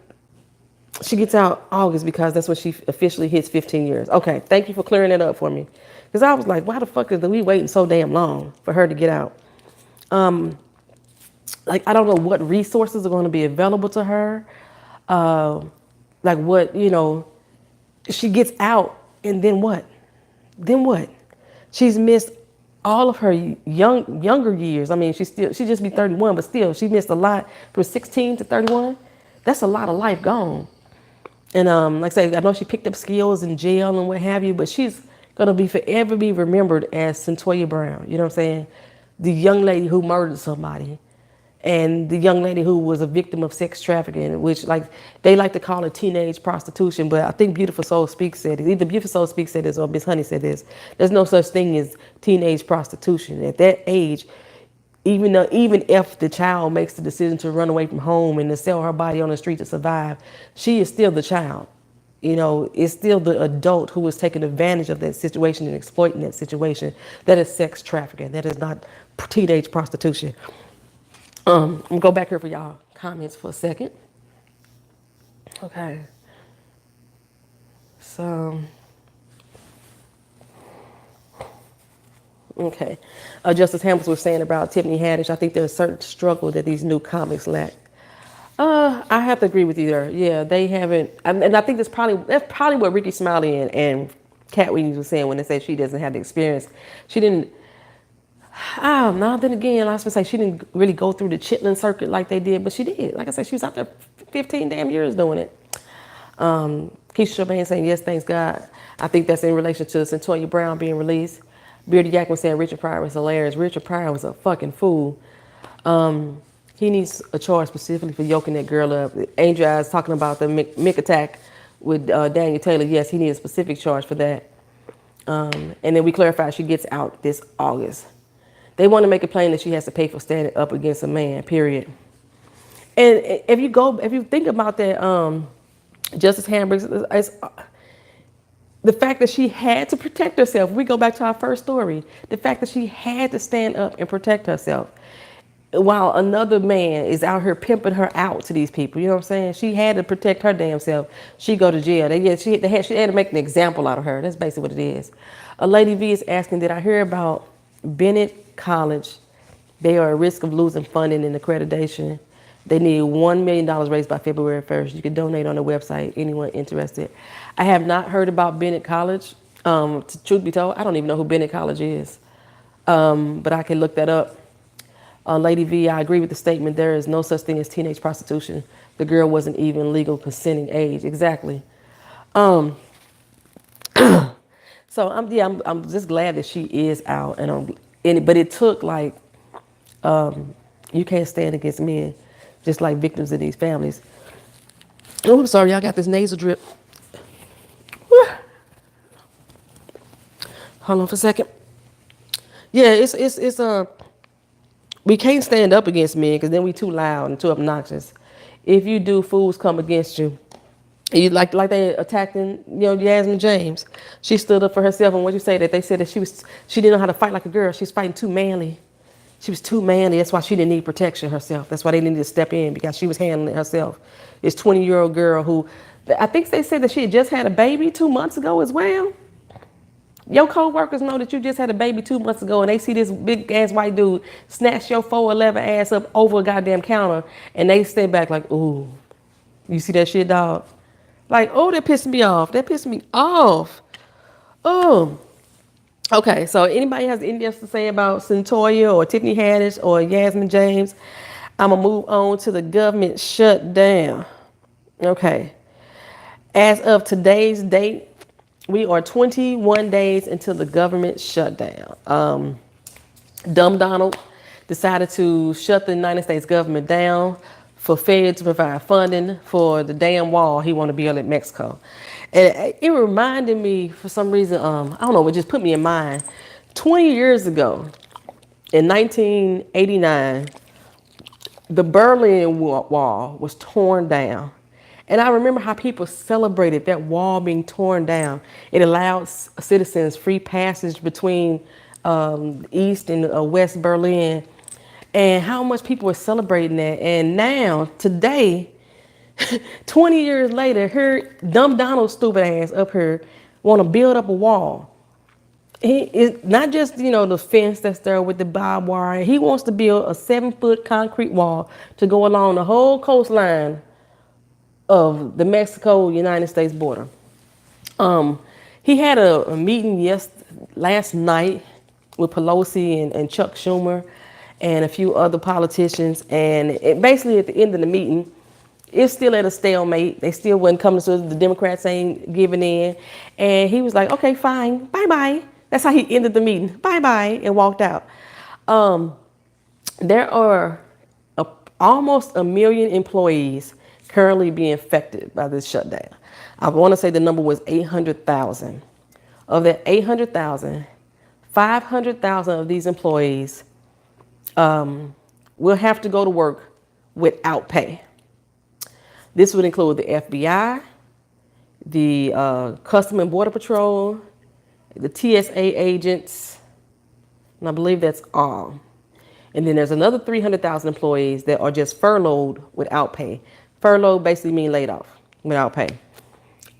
she gets out August because that's when she officially hits 15 years. Okay, thank you for clearing that up for me. Because I was like, why the fuck is we waiting so damn long for her to get out? Like, I don't know what resources are going to be available to her. Like what, she gets out and then what? Then what? She's missed all of her younger years. I mean, she just be 31, but still, she missed a lot from 16 to 31. That's a lot of life gone. And like I say, I know she picked up skills in jail and what have you, but she's gonna be forever be remembered as Centoya Brown. You know what I'm saying? The young lady who murdered somebody, and the young lady who was a victim of sex trafficking, which they like to call it teenage prostitution, but I think Beautiful Soul Speaks said it. Either Beautiful Soul Speaks said this or Miss Honey said this. There's no such thing as teenage prostitution. At that age, even if the child makes the decision to run away from home and to sell her body on the street to survive, she is still the child. It's still the adult who is taking advantage of that situation and exploiting that situation. That is sex trafficking. That is not teenage prostitution. I'm gonna go back here for y'all comments for a second. Okay. So, okay. Justice Hamilton was saying about Tiffany Haddish, I think there's a certain struggle that these new comics lack. I have to agree with you there. Yeah, they haven't, and I think that's probably what Ricky Smiley and Cat Williams was saying when they said she doesn't have the experience. She didn't. No, then again, I was gonna say she didn't really go through the Chitlin circuit like they did, but she did. Like I said, she was out there 15 damn years doing it. Keisha Sherman saying, yes, thanks God. I think that's in relation to Centoya Brown being released. Beardy Yakman saying Richard Pryor was hilarious. Richard Pryor was a fucking fool. He needs a charge specifically for yoking that girl up. Angel Eyes talking about the Mick attack with Daniel Taylor. Yes, he needs a specific charge for that. And then we clarify she gets out this August. They want to make it plain that she has to pay for standing up against a man, period. And if you think about that, Justice Hamburg, the fact that she had to protect herself. We go back to our first story. The fact that she had to stand up and protect herself while another man is out here pimping her out to these people. You know what I'm saying? She had to protect her damn self. She go to jail. She had to make an example out of her. That's basically what it is. A Lady V is asking, did I hear about Bennett College? They are at risk of losing funding and accreditation. They need $1 million raised by February 1st. You can donate on the website, anyone interested. I have not heard about Bennett College. Truth be told, I don't even know who Bennett College is. But I can look that up. Lady V, I agree with the statement. There is no such thing as teenage prostitution. The girl wasn't even legal consenting age. Exactly. So I'm just glad that she is out, but it took you can't stand against men, just like victims in these families. Oh, I'm sorry, y'all got this nasal drip. Hold on for a second. Yeah, it's we can't stand up against men because then we too loud and too obnoxious. If you do, fools come against you. You like they attacking, Yasmin James. She stood up for herself, and what you say that they said that she didn't know how to fight like a girl. She's fighting too manly. She was too manly. That's why she didn't need protection herself. That's why they needed to step in, because she was handling it herself. This 20-year-old girl who, I think they said that she had just had a baby 2 months ago as well. Your co-workers know that you just had a baby 2 months ago, and they see this big ass white dude snatch your 4'11" ass up over a goddamn counter, and they stay back like, ooh, you see that shit, dog? Like, oh, that pissed me off. That pissed me off. Oh. Okay, so anybody has anything else to say about Centoya or Tiffany Haddish or Yasmin James? I'm going to move on to the government shutdown. Okay. As of today's date, we are 21 days into the government shutdown. Dumb Donald decided to shut the United States government down for failure to provide funding for the damn wall he wanted to build at Mexico. And it reminded me, for some reason, I don't know, it just put me in mind. 20 years ago, In 1989, the Berlin Wall was torn down. And I remember how people celebrated that wall being torn down. It allowed citizens free passage between East and West Berlin, and how much people were celebrating that. And now, today, 20 years later, here, dumb Donald stupid ass up here want to build up a wall. He is not just, the fence that's there with the barbed wire. He wants to build a 7-foot concrete wall to go along the whole coastline of the Mexico-United States border. He had a meeting last night with Pelosi and Chuck Schumer and a few other politicians. And basically at the end of the meeting, it's still at a stalemate. They still wasn't coming to the Democrats ain't giving in. And he was like, okay, fine, bye-bye. That's how he ended the meeting. Bye-bye, and walked out. There are almost 1 million employees currently being affected by this shutdown. I want to say the number was 800,000. Of that 800,000, 500,000 of these employees will have to go to work without pay. This would include the FBI, the Custom and Border Patrol, the TSA agents, and I believe that's all. And then there's another 300,000 employees that are just furloughed without pay. Furloughed basically means laid off without pay.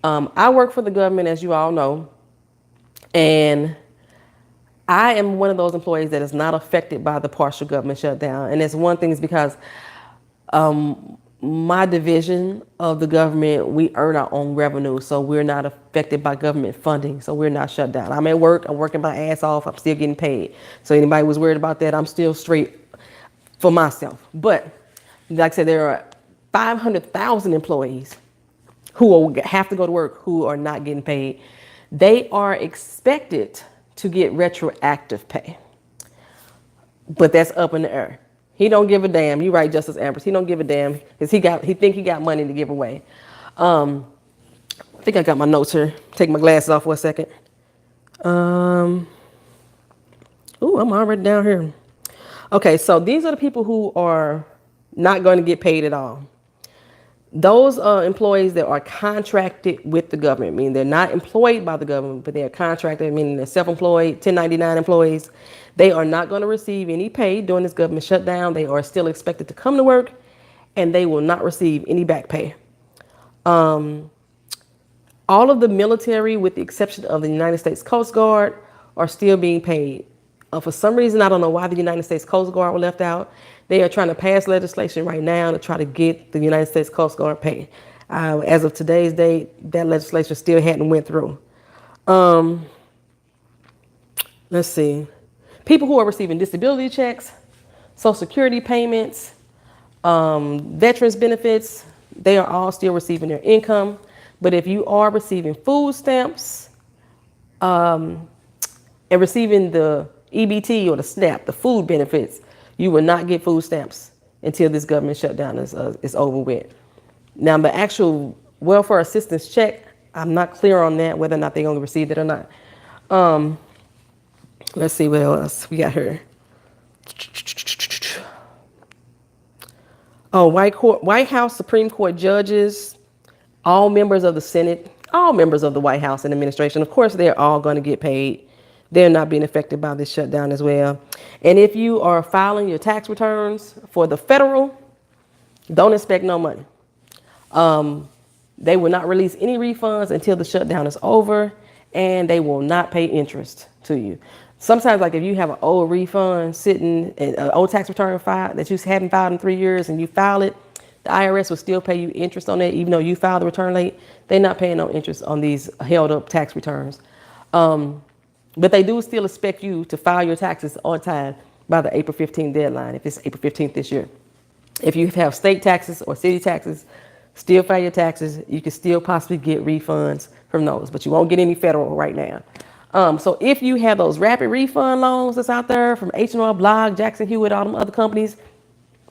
I work for the government, as you all know, and I am one of those employees that is not affected by the partial government shutdown. And it's one thing is because my division of the government, we earn our own revenue, so we're not affected by government funding, so we're not shut down. I'm at work, I'm working my ass off, I'm still getting paid. So anybody was worried about that, I'm still straight for myself. But like I said, there are 500,000 employees who will have to go to work who are not getting paid. They are expected to get retroactive pay, but that's up in the air. He don't give a damn. You right, Justice Ambrose. He don't give a damn because he think he got money to give away. I think I got my notes here. Take my glasses off for a second. I'm already down here. Okay, so these are the people who are not going to get paid at all. Those employees that are contracted with the government, meaning they're not employed by the government, but they're contracted, meaning they're self-employed, 1099 employees. They are not going to receive any pay during this government shutdown. They are still expected to come to work, and they will not receive any back pay. All of the military, with the exception of the United States Coast Guard, are still being paid. For some reason, I don't know why the United States Coast Guard were left out. They are trying to pass legislation right now to try to get the United States Coast Guard paid. As of today's date, that legislation still hadn't went through. Let's see. People who are receiving disability checks, Social Security payments, veterans benefits, they are all still receiving their income. But if you are receiving food stamps and receiving the EBT or the SNAP, the food benefits, you will not get food stamps until this government shutdown is over with. Now, the actual welfare assistance check, I'm not clear on that, whether or not they're going to receive it or not. Let's see what else we got here. Oh, White House Supreme Court judges, all members of the Senate, all members of the White House and administration, of course, they're all going to get paid. They're not being affected by this shutdown as well. And if you are filing your tax returns for the federal, don't expect no money. They will not release any refunds until the shutdown is over, and they will not pay interest to you. Sometimes, like if you have an old refund sitting, an old tax return filed that you haven't filed in 3 years and you file it, the IRS will still pay you interest on that, even though you filed the return late. They're not paying no interest on these held up tax returns. But they do still expect you to file your taxes on time by the April 15th deadline, if it's April 15th this year. If you have state taxes or city taxes, still file your taxes. You can still possibly get refunds from those, but you won't get any federal right now. So if you have those rapid refund loans that's out there from H&R Block, Jackson Hewitt, all them other companies,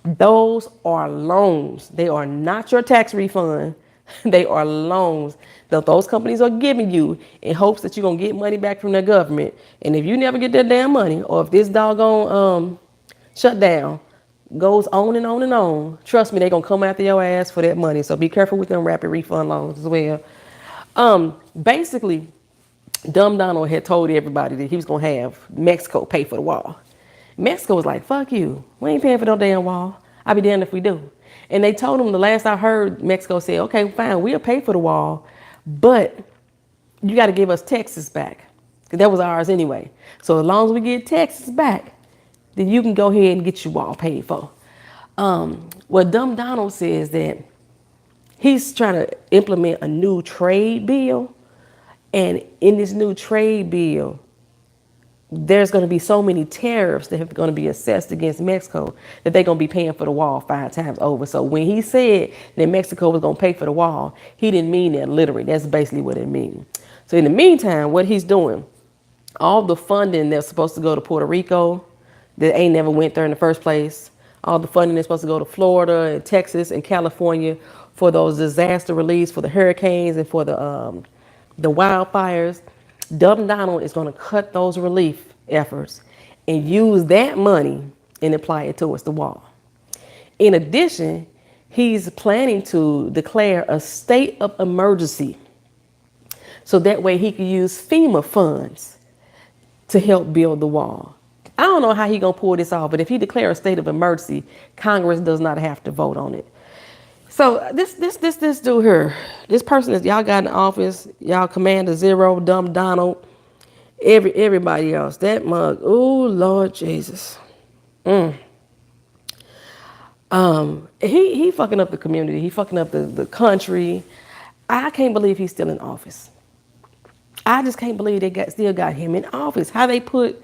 those are loans. They are not your tax refund. They are loans that those companies are giving you in hopes that you're going to get money back from their government. And if you never get that damn money, or if this doggone shutdown goes on and on and on, trust me, they're going to come after your ass for that money. So be careful with them rapid refund loans as well. Basically, Dumb Donald had told everybody that he was going to have Mexico pay for the wall. Mexico was like, fuck you. We ain't paying for no damn wall. I'll be damned if we do. And they told him, the last I heard, Mexico said, okay, fine, we'll pay for the wall, but you got to give us Texas back. Because that was ours anyway. So as long as we get Texas back, then you can go ahead and get your wall paid for. Well, Dumb Donald says that he's trying to implement a new trade bill. And in this new trade bill, there's going to be so many tariffs that are going to be assessed against Mexico that they're going to be paying for the wall 5 times over. So when he said that Mexico was going to pay for the wall, he didn't mean that literally. That's basically what it means. So in the meantime, what he's doing, all the funding that's supposed to go to Puerto Rico that ain't never went there in the first place, all the funding that's supposed to go to Florida and Texas and California for those disaster reliefs, for the hurricanes and for the wildfires, Dumb Donald is going to cut those relief efforts and use that money and apply it towards the wall. In addition, he's planning to declare a state of emergency so that way he can use FEMA funds to help build the wall. I don't know how he's going to pull this off, but if he declares a state of emergency, Congress does not have to vote on it. So this dude here, this person that y'all got in office, y'all Commander Zero, Dumb Donald, everybody else, that mug, oh Lord Jesus. He fucking up the community. He fucking up the country. I can't believe he's still in office. I just can't believe they still got him in office. How they put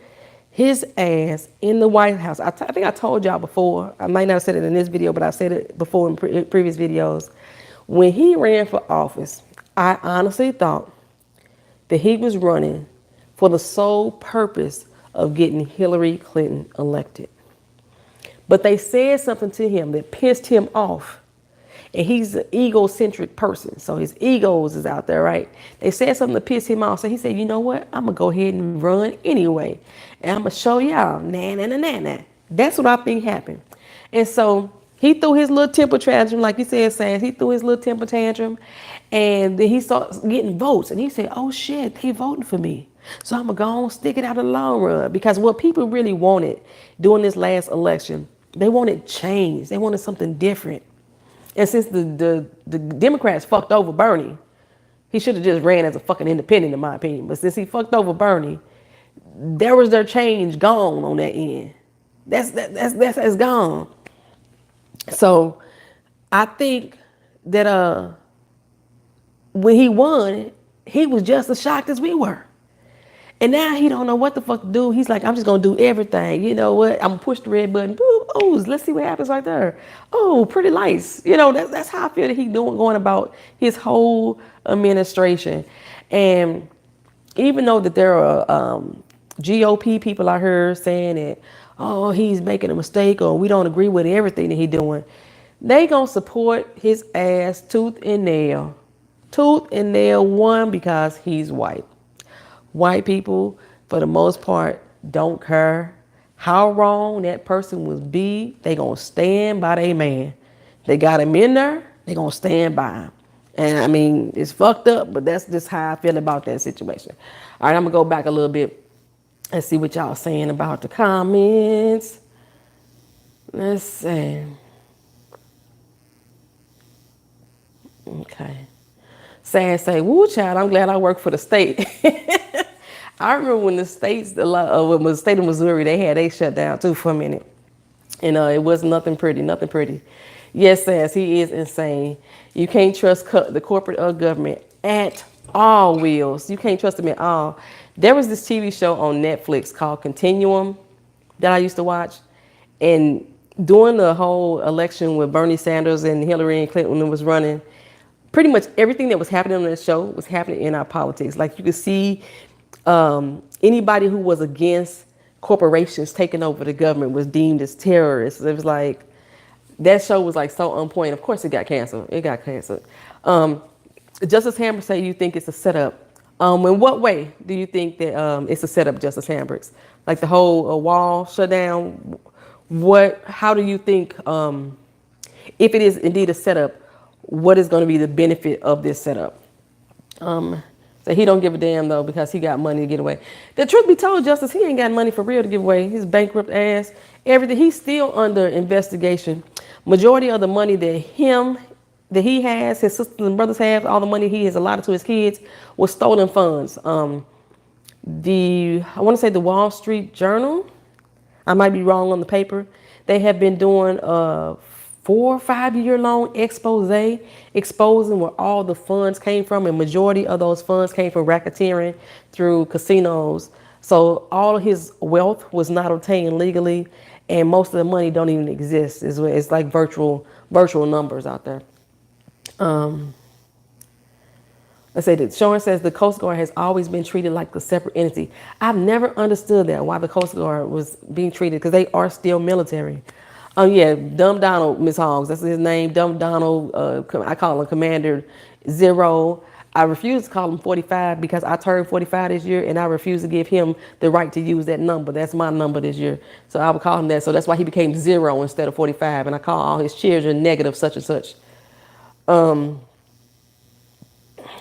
his ass in the White House. I think I told y'all before. I might not have said it in this video, but I said it before in previous videos. When he ran for office, I honestly thought that he was running for the sole purpose of getting Hillary Clinton elected. But they said something to him that pissed him off. And he's an egocentric person, so his egos is out there, right? They said something to piss him off, so he said, you know what? I'm going to go ahead and run anyway. And I'm going to show y'all, nah. That's what I think happened. And so he threw his little temper tantrum, like you said, Sans. He threw his little temper tantrum, and then he started getting votes. And he said, oh, shit, they voting for me. So I'm going to go on, stick it out in the long run. Because what people really wanted during this last election, they wanted change. They wanted something different. And since the Democrats fucked over Bernie, he should have just ran as a fucking independent, in my opinion. But since he fucked over Bernie, there was their change gone on that end. That's gone. So I think that when he won, he was just as shocked as we were. And now he don't know what the fuck to do. He's like, I'm just going to do everything. You know what? I'm going to push the red button. Boop. Oh, let's see what happens right there. Oh, pretty lights. You know, that's how I feel that he's going about his whole administration. And even though that there are GOP people out here saying that, oh, he's making a mistake or we don't agree with everything that he's doing, they going to support his ass tooth and nail. Tooth and nail, one, because he's white. White people, for the most part, don't care how wrong that person would be. They gonna stand by their man. They got him in there, they gonna stand by him. And I mean, it's fucked up, but that's just how I feel about that situation. All right, I'm gonna go back a little bit and see what y'all saying about the comments. Let's see. Okay. Say, woo, child, I'm glad I work for the state. I remember when when the state of Missouri, they shut down too for a minute. And it was nothing pretty. Yes, Sass, he is insane. You can't trust the corporate or government at all, Wills. You can't trust them at all. There was this TV show on Netflix called Continuum that I used to watch. And during the whole election with Bernie Sanders and Hillary and Clinton was running, pretty much everything that was happening on that show was happening in our politics. Like you could see anybody who was against corporations taking over the government was deemed as terrorists. It was like, that show was like so on point. Of course it got canceled. Justice Hamburg say you think it's a setup. In what way do you think that it's a setup, Justice Hamburg? Like the whole wall shutdown. How do you think, if it is indeed a setup, what is going to be the benefit of this setup? So he don't give a damn though because he got money to get away. The truth be told, Justice, he ain't got money for real to give away. His bankrupt ass, everything. He's still under investigation. Majority of the money that he has, his sisters and brothers have, all the money he has allotted to his kids was stolen funds. I want to say the Wall Street Journal, I might be wrong on the paper. They have been doing 4 or 5 year long expose exposing where all the funds came from, and majority of those funds came from racketeering through casinos. So all of his wealth was not obtained legally, and most of the money don't even exist. It's like virtual numbers out there. Let's say that Sean says the Coast Guard has always been treated like a separate entity. I've never understood that, why the Coast Guard was being treated, because they are still military. Oh yeah, Dumb Donald, Miss Hoggs, that's his name. Dumb Donald, I call him Commander Zero. I refuse to call him 45 because I turned 45 this year, and I refuse to give him the right to use that number. That's my number this year. So I would call him that. So that's why he became 0 instead of 45. And I call all his children negative such and such.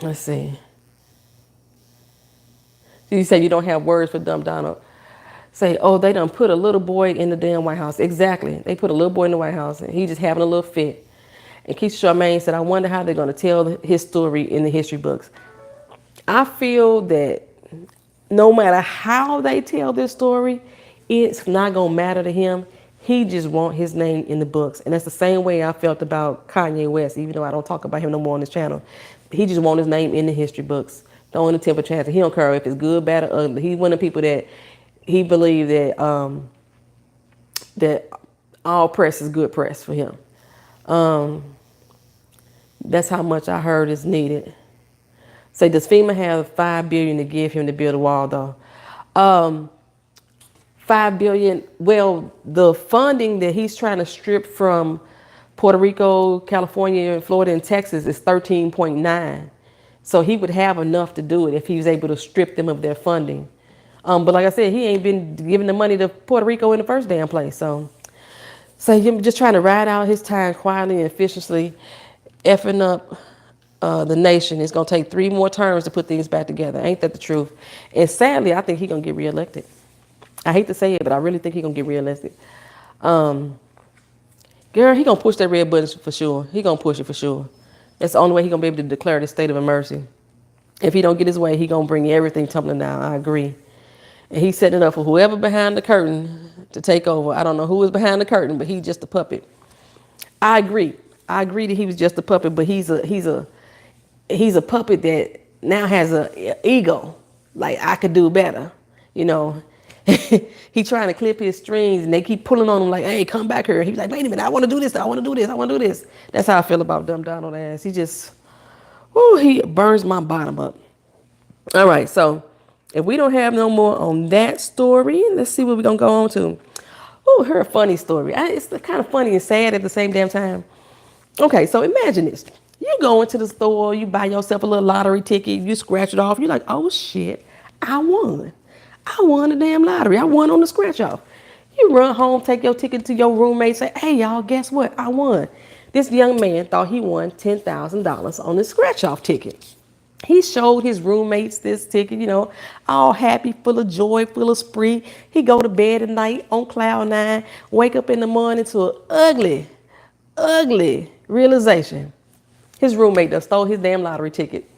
Let's see. You say you don't have words for Dumb Donald. Say, oh, they done put a little boy in the damn White House. Exactly. They put a little boy in the White House, and he just having a little fit. And Keisha Charmaine said, I wonder how they're going to tell his story in the history books. I feel that no matter how they tell this story, it's not going to matter to him. He just want his name in the books. And that's the same way I felt about Kanye West, even though I don't talk about him no more on this channel. He just want his name in the history books. Throwing the temper chance. He don't care if it's good, bad, or ugly. He's one of the people that he believed that that all press is good press for him. That's how much I heard is needed. Say, does FEMA have $5 billion to give him to build a wall, though? $5 billion. Well, the funding that he's trying to strip from Puerto Rico, California, Florida, and Texas is 13.9. So he would have enough to do it if he was able to strip them of their funding. But like I said, he ain't been giving the money to Puerto Rico in the first damn place. So him just trying to ride out his time quietly and efficiently, effing up the nation. It's going to take 3 more terms to put things back together. Ain't that the truth? And sadly, I think he's going to get reelected. I hate to say it, but I really think he's going to get reelected. Girl, he going to push that red button for sure. He going to push it for sure. That's the only way he's going to be able to declare the state of emergency. If he don't get his way, he going to bring everything tumbling down. I agree. And he's setting it up for whoever behind the curtain to take over. I don't know who is behind the curtain, but he's just a puppet. I agree. I agree that he was just a puppet, but he's a puppet that now has a ego. Like, I could do better. You know, he trying to clip his strings, and they keep pulling on him like, hey, come back here. He's like, wait a minute, I want to do this. I want to do this. I want to do this. That's how I feel about Dumb Donald ass. He just, he burns my bottom up. All right, so if we don't have no more on that story, let's see what we're going to go on to. Oh, here's a funny story. It's kind of funny and sad at the same damn time. Okay, so imagine this. You go into the store, you buy yourself a little lottery ticket, you scratch it off. You're like, oh, shit, I won. I won the damn lottery. I won on the scratch off. You run home, take your ticket to your roommate, say, hey, y'all, guess what? I won. This young man thought he won $10,000 on the scratch off ticket. He showed his roommates this ticket, you know, all happy, full of joy, full of spree. He go to bed at night on cloud 9, wake up in the morning to an ugly, ugly realization. His roommate done stole his damn lottery ticket.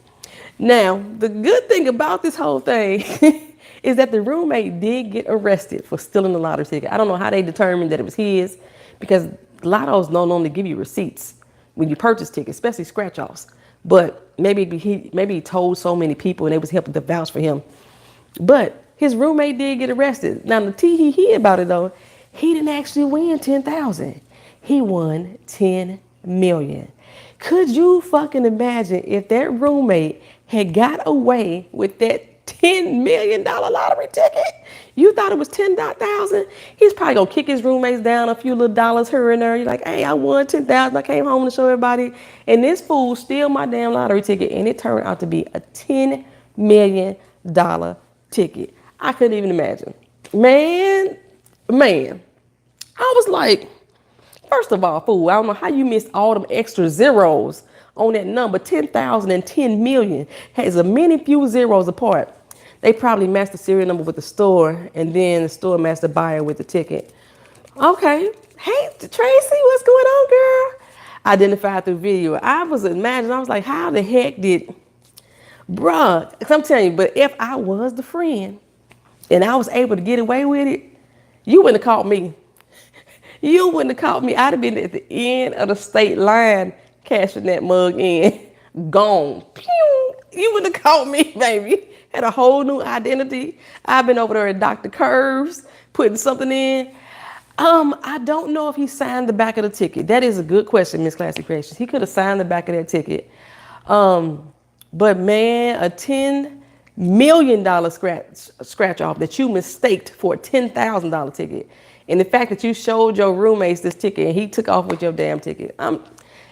Now, the good thing about this whole thing is that the roommate did get arrested for stealing the lottery ticket. I don't know how they determined that it was his, because lottos don't normally give you receipts when you purchase tickets, especially scratch-offs. But maybe he told so many people and they was helping to vouch for him. But his roommate did get arrested. Now the tee-hee-hee about it though, he didn't actually win 10,000. He won 10 million. Could you fucking imagine if that roommate had got away with that $10 million lottery ticket. You thought it was 10,000? He's probably gonna kick his roommates down a few little dollars here and there. You're like, hey, I won 10,000. I came home to show everybody. And this fool steal my damn lottery ticket. And it turned out to be a $10 million ticket. I couldn't even imagine. Man. I was like, first of all, fool, I don't know how you missed all them extra zeros on that number. 10,000 and 10 million has a many few zeros apart. They probably matched the serial number with the store, and then the store matched the buyer with the ticket. Okay. Hey, Tracy, what's going on, girl? Identified through video. I was like, how the heck did, bruh, because I'm telling you, but if I was the friend and I was able to get away with it, you wouldn't have caught me. You wouldn't have caught me. I'd have been at the end of the state line cashing that mug in. Gone. Pew! You wouldn't have caught me, baby. Had a whole new identity. I've been over there at Dr. Curves, putting something in. I don't know if he signed the back of the ticket. That is a good question, Miss Classy Creations. He could have signed the back of that ticket. But man, a $10 million scratch off that you mistaked for a $10,000 ticket. And the fact that you showed your roommates this ticket and he took off with your damn ticket.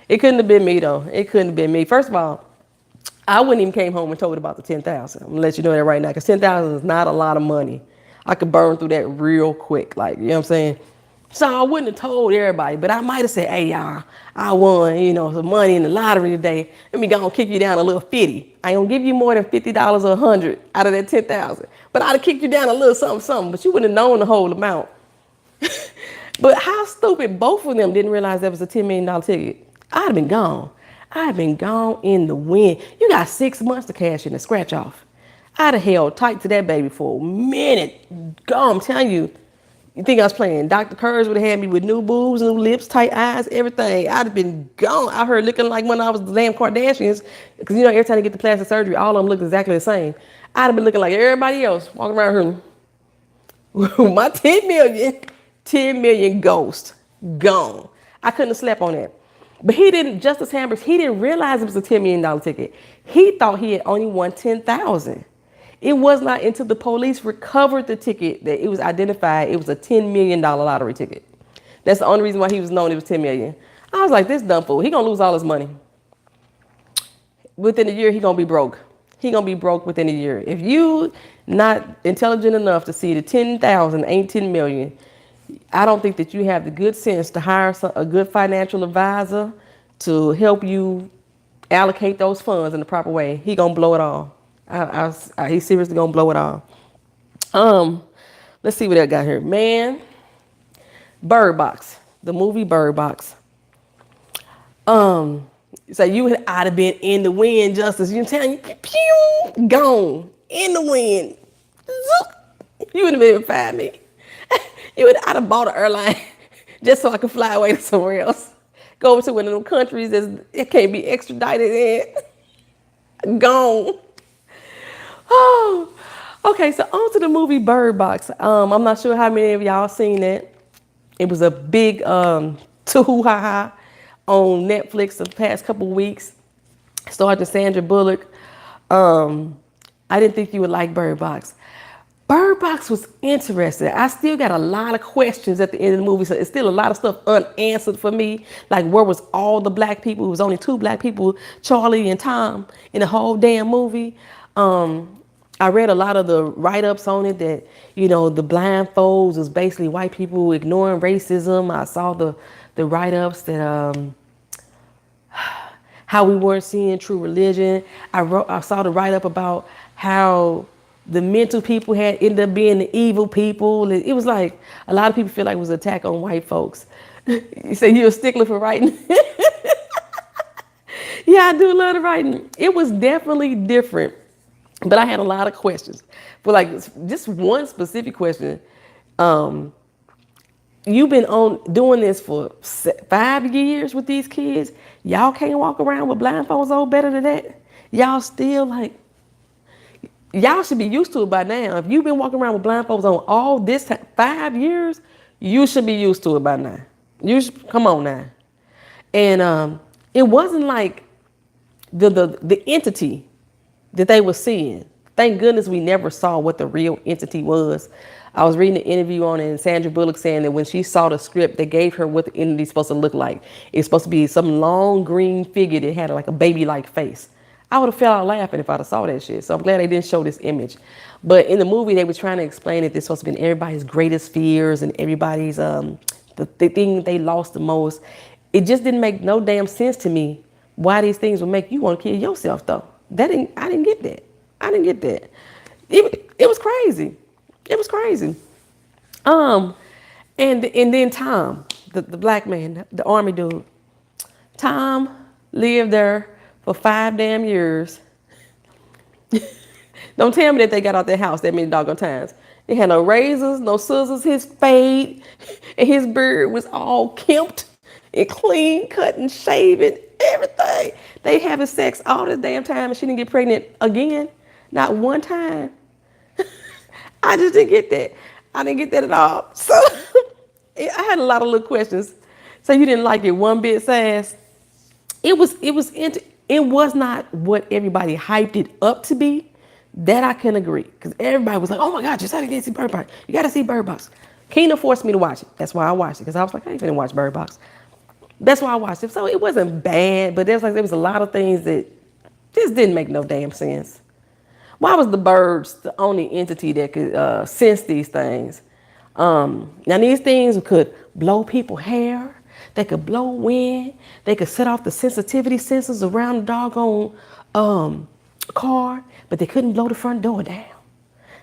It couldn't have been me though. It couldn't have been me. First of all, I wouldn't even came home and told about the 10,000. I'm gonna let you know that right now, because 10,000 is not a lot of money. I could burn through that real quick, like, you know what I'm saying? So I wouldn't have told everybody, but I might have said, hey y'all, I won, some money in the lottery today. Let me go and kick you down a little 50. I ain't gonna give you more than $50 or 100 out of that 10,000. But I'd have kicked you down a little something, but you wouldn't have known the whole amount. But how stupid both of them didn't realize that was a $10 million ticket. I'd have been gone. I'd have been gone in the wind. You got 6 months to cash in and scratch off. I'd have held tight to that baby for a minute. Gone, I'm telling you. You think I was playing? Dr. Curves would have had me with new boobs, new lips, tight eyes, everything. I'd have been gone. I heard looking like when I was the damn Kardashians. Because every time they get the plastic surgery, all of them look exactly the same. I'd have been looking like everybody else, walking around here. My 10 million ghost, gone. I couldn't have slept on that. But Justice Hambers, he didn't realize it was a $10 million ticket. He thought he had only won 10,000. It was not until the police recovered the ticket that it was identified it was a $10 million lottery ticket. That's the only reason why he was known it was 10 million. I was like, this dumb fool, he gonna lose all his money. Within a year, he gonna be broke. He gonna be broke within a year. If you not intelligent enough to see the 10,000 ain't 10 million, I don't think that you have the good sense to hire a good financial advisor to help you allocate those funds in the proper way. He gonna blow it all. He's seriously gonna blow it all. Let's see what I got here. Man, Bird Box, the movie Bird Box. So I'd have been in the wind, Justice. You know what I'm telling you? Pew, gone in the wind. You wouldn't have been able to find me. I'd have bought an airline just so I could fly away to somewhere else. Go over to one of them countries that it can't be extradited in. Gone. Oh, okay. So on to the movie Bird Box. I'm not sure how many of y'all seen it. It was a big too-hoo-ha-ha on Netflix the past couple weeks. Starring Sandra Bullock. I didn't think you would like Bird Box. Bird Box was interesting. I still got a lot of questions at the end of the movie, so it's still a lot of stuff unanswered for me. Like, where was all the black people? It was only 2 black people, Charlie and Tom, in the whole damn movie. I read a lot of the write-ups on it that, the blindfolds was basically white people ignoring racism. I saw the write-ups that how we weren't seeing true religion. I saw the write-up about how the mental people had ended up being the evil people. It was like a lot of people feel like it was an attack on white folks. You say you're a stickler for writing? Yeah, I do love the writing. It was definitely different, but I had a lot of questions. But like just one specific question. You've been doing this for 5 years with these kids. Y'all can't walk around with blindfolds on better than that. Y'all still like, y'all should be used to it by now. If you've been walking around with blindfolds on all this time, 5 years, you should be used to it by now. Come on now. And it wasn't like the entity that they were seeing. Thank goodness we never saw what the real entity was. I was reading an interview on it, and Sandra Bullock saying that when she saw the script, they gave her what the entity's supposed to look like. It's supposed to be some long green figure that had like a baby-like face. I would have fell out laughing if I'd have saw that shit. So I'm glad they didn't show this image. But in the movie, they were trying to explain that this supposed to be everybody's greatest fears and everybody's the thing they lost the most. It just didn't make no damn sense to me why these things would make you want to kill yourself though. I didn't get that. I didn't get that. It was crazy. It was crazy. And then Tom, the black man, the army dude. Tom lived there for 5 damn years. Don't tell me that they got out their house that many doggone times. They had no razors, no scissors. His fade and his beard was all kempt and clean, cut and shaven, everything. They having sex all this damn time and she didn't get pregnant again. Not one time. I just didn't get that. I didn't get that at all. So I had a lot of little questions. So you didn't like it one bit, Sass? It was not what everybody hyped it up to be. That I can agree. Because everybody was like, oh my God, you said you didn't see Bird Box. You got to see Bird Box. Keena forced me to watch it. That's why I watched it. Because I was like, I ain't finna watch Bird Box. That's why I watched it. So it wasn't bad, but there was a lot of things that just didn't make no damn sense. Why was the birds the only entity that could sense these things? Now these things could blow people's hair. They could blow wind. They could set off the sensitivity sensors around the doggone car, but they couldn't blow the front door down.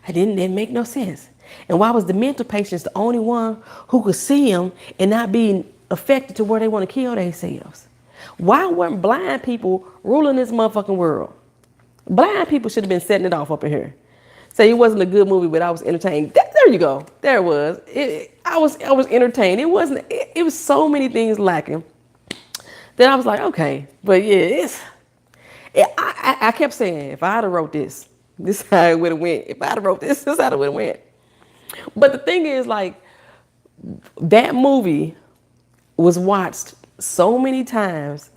It didn't make no sense. And why was the mental patients the only one who could see them and not be affected to where they want to kill themselves? Why weren't blind people ruling this motherfucking world? Blind people should have been setting it off up in here. So it wasn't a good movie, but I was entertained. There you go. There it was. I was entertained. It was so many things lacking that I was like, okay. But yeah, I kept saying, if I'd have wrote this is how it would have went. If I'd have wrote this is how it would have went. But the thing is, like, that movie was watched so many times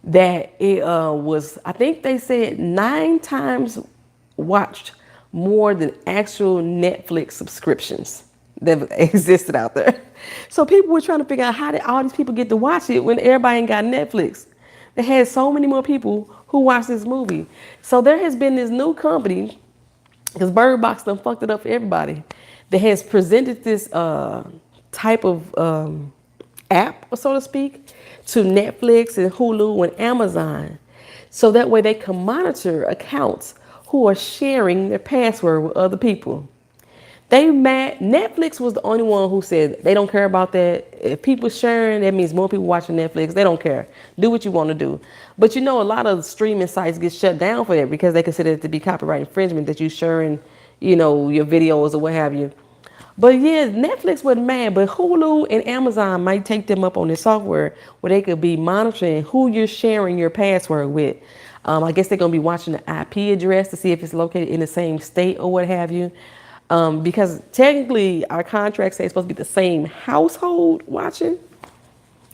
that it was, I think they said 9 times watched more than actual Netflix subscriptions that existed out there. So people were trying to figure out how did all these people get to watch it when everybody ain't got Netflix. They had so many more people who watched this movie. So there has been this new company, because Bird Box done fucked it up for everybody, that has presented this type of app, so to speak, to Netflix and Hulu and Amazon. So that way they can monitor accounts who are sharing their password with other people. Netflix was the only one who said they don't care about that. If people sharing, that means more people watching Netflix. They don't care. Do what you want to do. But you know, a lot of streaming sites get shut down for that because they consider it to be copyright infringement that you sharing, you know, your videos or what have you. But yeah, Netflix wasn't mad, but Hulu and Amazon might take them up on this software where they could be monitoring who you're sharing your password with. I guess they're going to be watching the IP address to see if it's located in the same state or what have you. Because technically our contract says it's supposed to be the same household watching.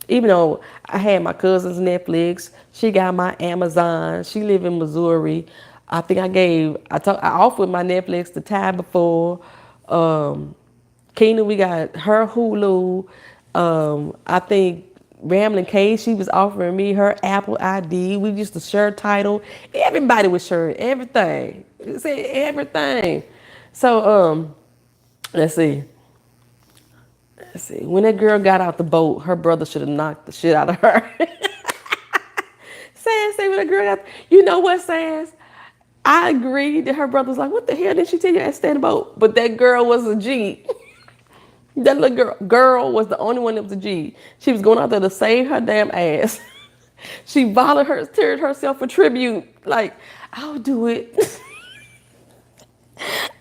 Even though I had my cousin's Netflix, she got my Amazon, she live in Missouri. I think I offered my Netflix the time before. Keena, we got her Hulu. I think Ramblin' K, she was offering me her Apple ID. We used to share title. Everybody was sharing everything. Say everything. So let's see. When that girl got out the boat, her brother should have knocked the shit out of her. Sass, when that girl got, you know what, Sass? I agreed that her brother was like, what the hell did she tell you to stay in the boat? But that girl was a G. That little girl was the only one that was a G. She was going out there to save her damn ass. She volunteered herself for tribute. Like, I'll do it.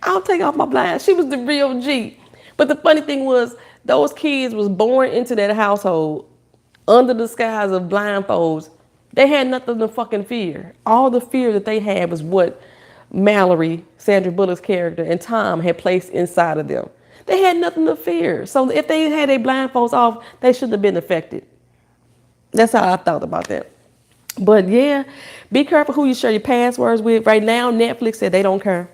I'll take off my blinds. She was the real G. But the funny thing was, those kids was born into that household under the skies of blindfolds. They had nothing to fucking fear. All the fear that they had was what Mallory, Sandra Bullock's character, and Tom had placed inside of them. They had nothing to fear. So if they had their blindfolds off, they shouldn't have been affected. That's how I thought about that. But yeah, be careful who you share your passwords with. Right now, Netflix said they don't care.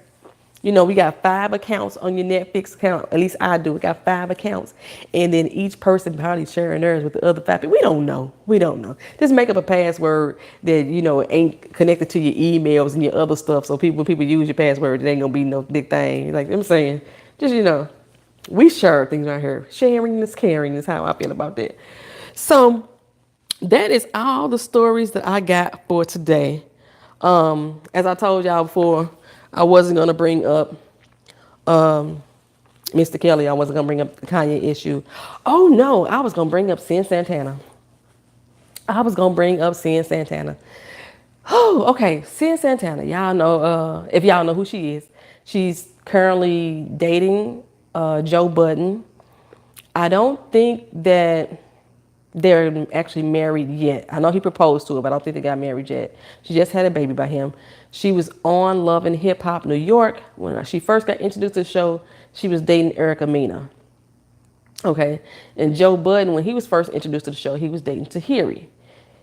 You know, we got 5 accounts on your Netflix account. At least I do. We got 5 accounts. And then each person probably sharing theirs with the other 5 people. We don't know. We don't know. Just make up a password that, you know, ain't connected to your emails and your other stuff. So when people use your password, it ain't going to be no big thing. Like I'm saying, just, you know, we share things right here. Sharing is caring is how I feel about that. So that is all the stories that I got for today. As I told y'all before, I wasn't going to bring up Mr. Kelly. I wasn't going to bring up the Kanye issue. Oh, no. I was going to bring up Cyn Santana. I was going to bring up Cyn Santana. Oh, okay. Cyn Santana. Y'all know, if y'all know who she is, she's currently dating Joe Budden. I don't think that they're actually married yet. I know he proposed to her, but I don't think they got married yet. She just had a baby by him. She was on Love and Hip Hop New York. When she first got introduced to the show, she was dating Erica Mena. Okay. And Joe Budden, when he was first introduced to the show, he was dating Tahiri.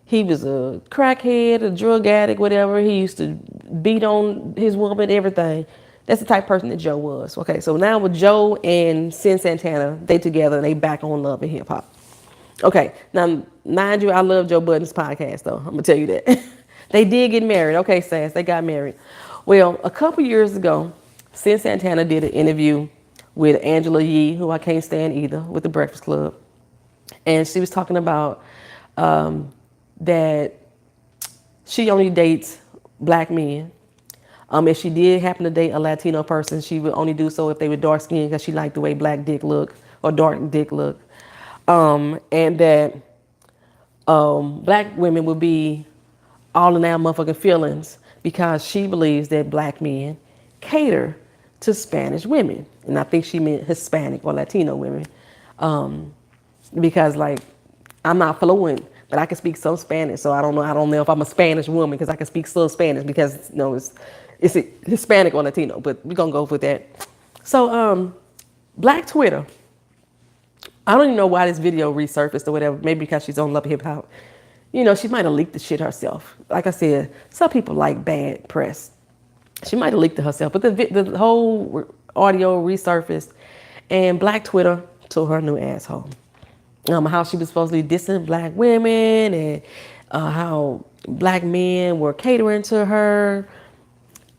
He was a crackhead, a drug addict, whatever. He used to beat on his woman, everything. That's the type of person that Joe was. Okay, so now with Joe and Cyn Santana, they together and they back on Love and Hip Hop. Okay, now, mind you, I love Joe Budden's podcast, though. I'm going to tell you that. They did get married. Okay, Sass, they got married. Well, a couple years ago, Cyn Santana did an interview with Angela Yee, who I can't stand either, with the Breakfast Club. And she was talking about that she only dates black men. If she did happen to date a Latino person, she would only do so if they were dark skinned because she liked the way black dick look or dark dick look. And that black women would be all in our motherfucking feelings because she believes that black men cater to Spanish women. And I think she meant Hispanic or Latino women. Because like, I'm not fluent, but I can speak some Spanish. So I don't know if I'm a Spanish woman because I can speak some Spanish because, you know, it's Hispanic or Latino, but we're going to go with that. So, Black Twitter. I don't even know why this video resurfaced or whatever. Maybe because she's on Love and Hip Hop. You know, she might have leaked the shit herself. Like I said, some people like bad press. She might have leaked it herself, but the whole audio resurfaced, and Black Twitter told her new asshole. How she was supposedly dissing black women and how black men were catering to her.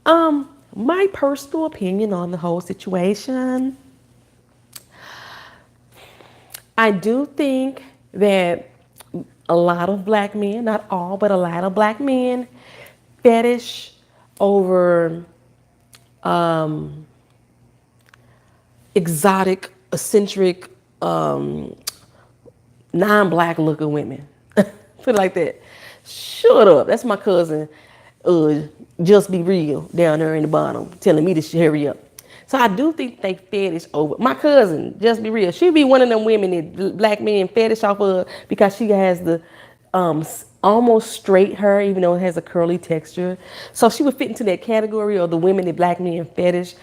My personal opinion on the whole situation. I do think that a lot of black men, not all, but a lot of black men fetish over exotic, eccentric, non-black looking women. Put it like that. Shut up. That's my cousin, Just Be Real, down there in the bottom, telling me to hurry up. So I do think they fetish over. My cousin, Just Be Real, she be one of them women that black men fetish off of because she has the almost straight hair, even though it has a curly texture. So she would fit into that category of the women that black men fetish.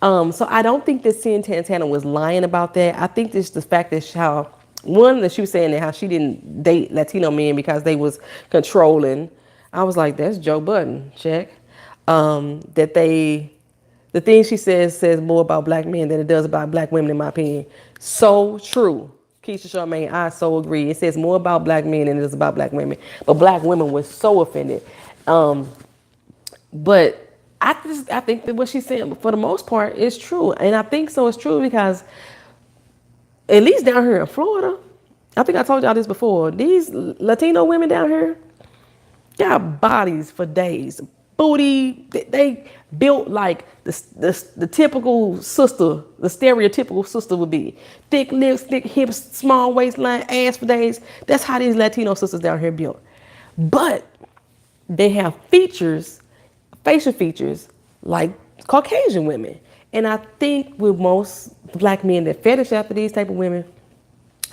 So I don't think that Cyn Santana was lying about that. I think it's the fact that that she was saying that how she didn't date Latino men because they was controlling. I was like, that's Joe Budden, check. The thing she says more about black men than it does about black women, in my opinion. So true. Keisha Charmaine, I so agree. It says more about black men than it does about black women. But black women were so offended. But I think that what she's saying, for the most part, is true. And I think so it's true because, at least down here in Florida, I think I told y'all this before, these Latino women down here got bodies for days. Booty, they built like the typical sister, the stereotypical sister would be. Thick lips, thick hips, small waistline, ass for days. That's how these Latino sisters down here built. But they have features, facial features, like Caucasian women. And I think with most black men that fetish after these type of women,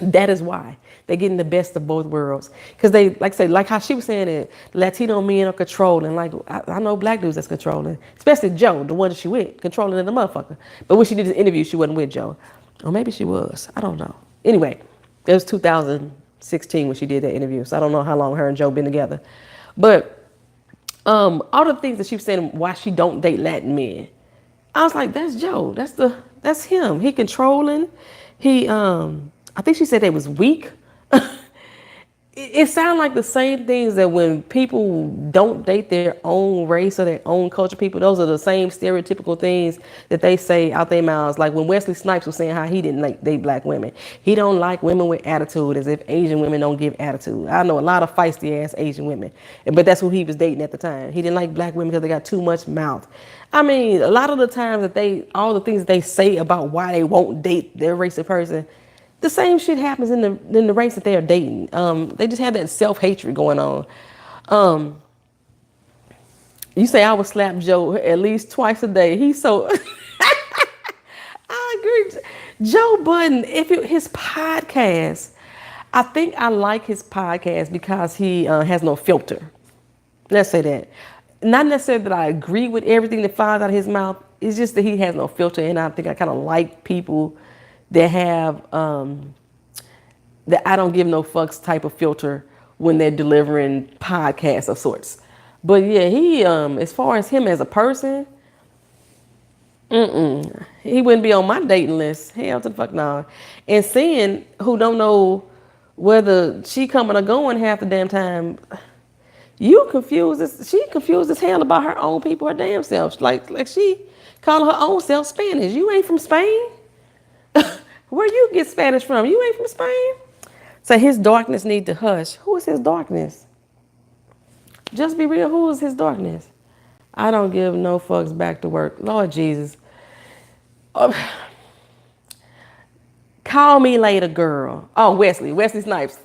that is why they're getting the best of both worlds. Because they, like how she was saying that Latino men are controlling. Like, I know black dudes that's controlling. Especially Joe, the one that she with, controlling the motherfucker. But when she did this interview, she wasn't with Joe. Or maybe she was. I don't know. Anyway, it was 2016 when she did that interview. So I don't know how long her and Joe been together. But all the things that she was saying why she don't date Latin men. I was like, that's Joe. That's him. He controlling. He I think she said they was weak. It sounds like the same things that when people don't date their own race or their own culture people, those are the same stereotypical things that they say out their mouths. Like when Wesley Snipes was saying how he didn't like date black women. He don't like women with attitude, as if Asian women don't give attitude. I know a lot of feisty ass Asian women, but that's who he was dating at the time. He didn't like black women because they got too much mouth. I mean, a lot of the times that all the things that they say about why they won't date their race of person, the same shit happens in the race that they are dating. They just have that self-hatred going on. You say I would slap Joe at least twice a day. He's so I agree. Joe Budden, his podcast, I think I like his podcast because he has no filter. Let's say that. Not necessarily that I agree with everything that flies out of his mouth. It's just that he has no filter, and I think I kind of like people that have that I don't give no fucks type of filter when they're delivering podcasts of sorts. But yeah, he as far as him as a person, he wouldn't be on my dating list. Hell to the fuck no. And Cyn, who don't know whether she coming or going half the damn time, she confused as hell about her own people, her damn self. Like she calling her own self Spanish. You ain't from Spain? Where you get Spanish from? You ain't from Spain? So his darkness need to hush. Who is his darkness? Just be real, who is his darkness? I don't give no fucks back to work. Lord Jesus. Call me later, girl. Oh, Wesley Snipes.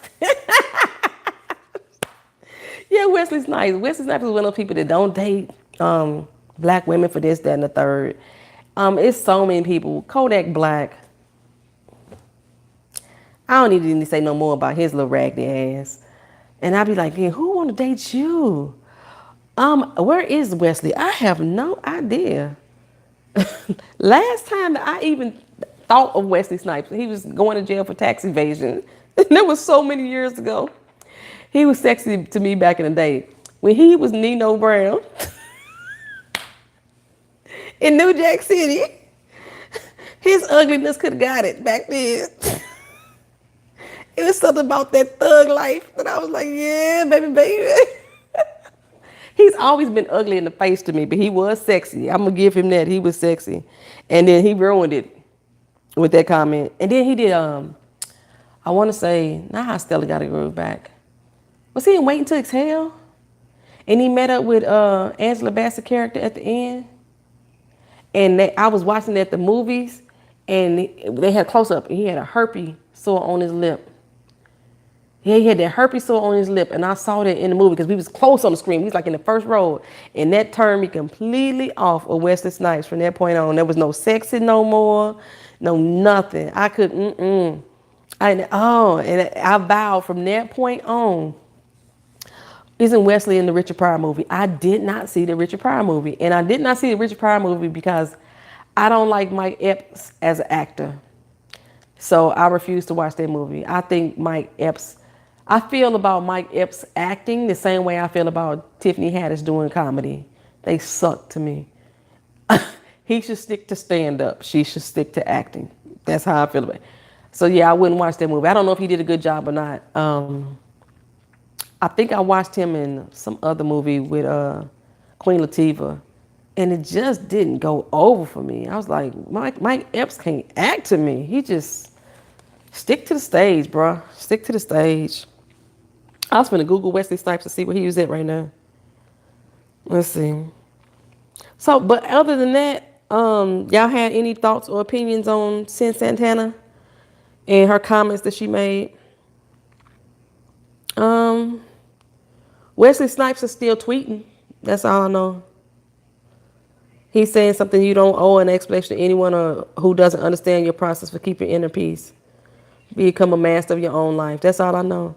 Yeah, Wesley Snipes. Wesley Snipes is one of those people that don't date black women for this, that, and the third. It's so many people. Kodak Black. I don't need to say no more about his little raggedy ass. And I'd be like, yeah, who want to date you? Where is Wesley? I have no idea. Last time that I even thought of Wesley Snipes, he was going to jail for tax evasion. That was so many years ago. He was sexy to me back in the day. When he was Nino Brown in New Jack City, his ugliness could have got it back then. It was something about that thug life that I was like, yeah, baby. He's always been ugly in the face to me, but he was sexy. I'm going to give him that. He was sexy. And then he ruined it with that comment. And then he did, I want to say, not how Stella got a groove back. Was he in Waiting to Exhale? And he met up with Angela Bassett character at the end. And I was watching it at the movies, and they had a close-up. He had a herpes sore on his lip. Yeah, he had that herpes sore on his lip, and I saw that in the movie because we was close on the screen. We was like in the first row, and that turned me completely off of Wesley Snipes from that point on. There was no sexy no more, no nothing. I could, and I vowed from that point on, isn't Wesley in the Richard Pryor movie? I did not see the Richard Pryor movie, and I did not see the Richard Pryor movie because I don't like Mike Epps as an actor. So I refuse to watch that movie. I think I feel about Mike Epps acting the same way I feel about Tiffany Haddish doing comedy. They suck to me. He should stick to stand-up. She should stick to acting. That's how I feel about it. So yeah, I wouldn't watch that movie. I don't know if he did a good job or not. I think I watched him in some other movie with Queen Latifah, and it just didn't go over for me. I was like, Mike Epps can't act to me. He just stick to the stage, bro. Stick to the stage. I was gonna Google Wesley Snipes to see where he was at right now. Let's see. So, but other than that, y'all had any thoughts or opinions on Cyn Santana and her comments that she made? Wesley Snipes is still tweeting. That's all I know. He's saying something you don't owe an explanation to anyone or who doesn't understand your process for keeping inner peace. Become a master of your own life. That's all I know.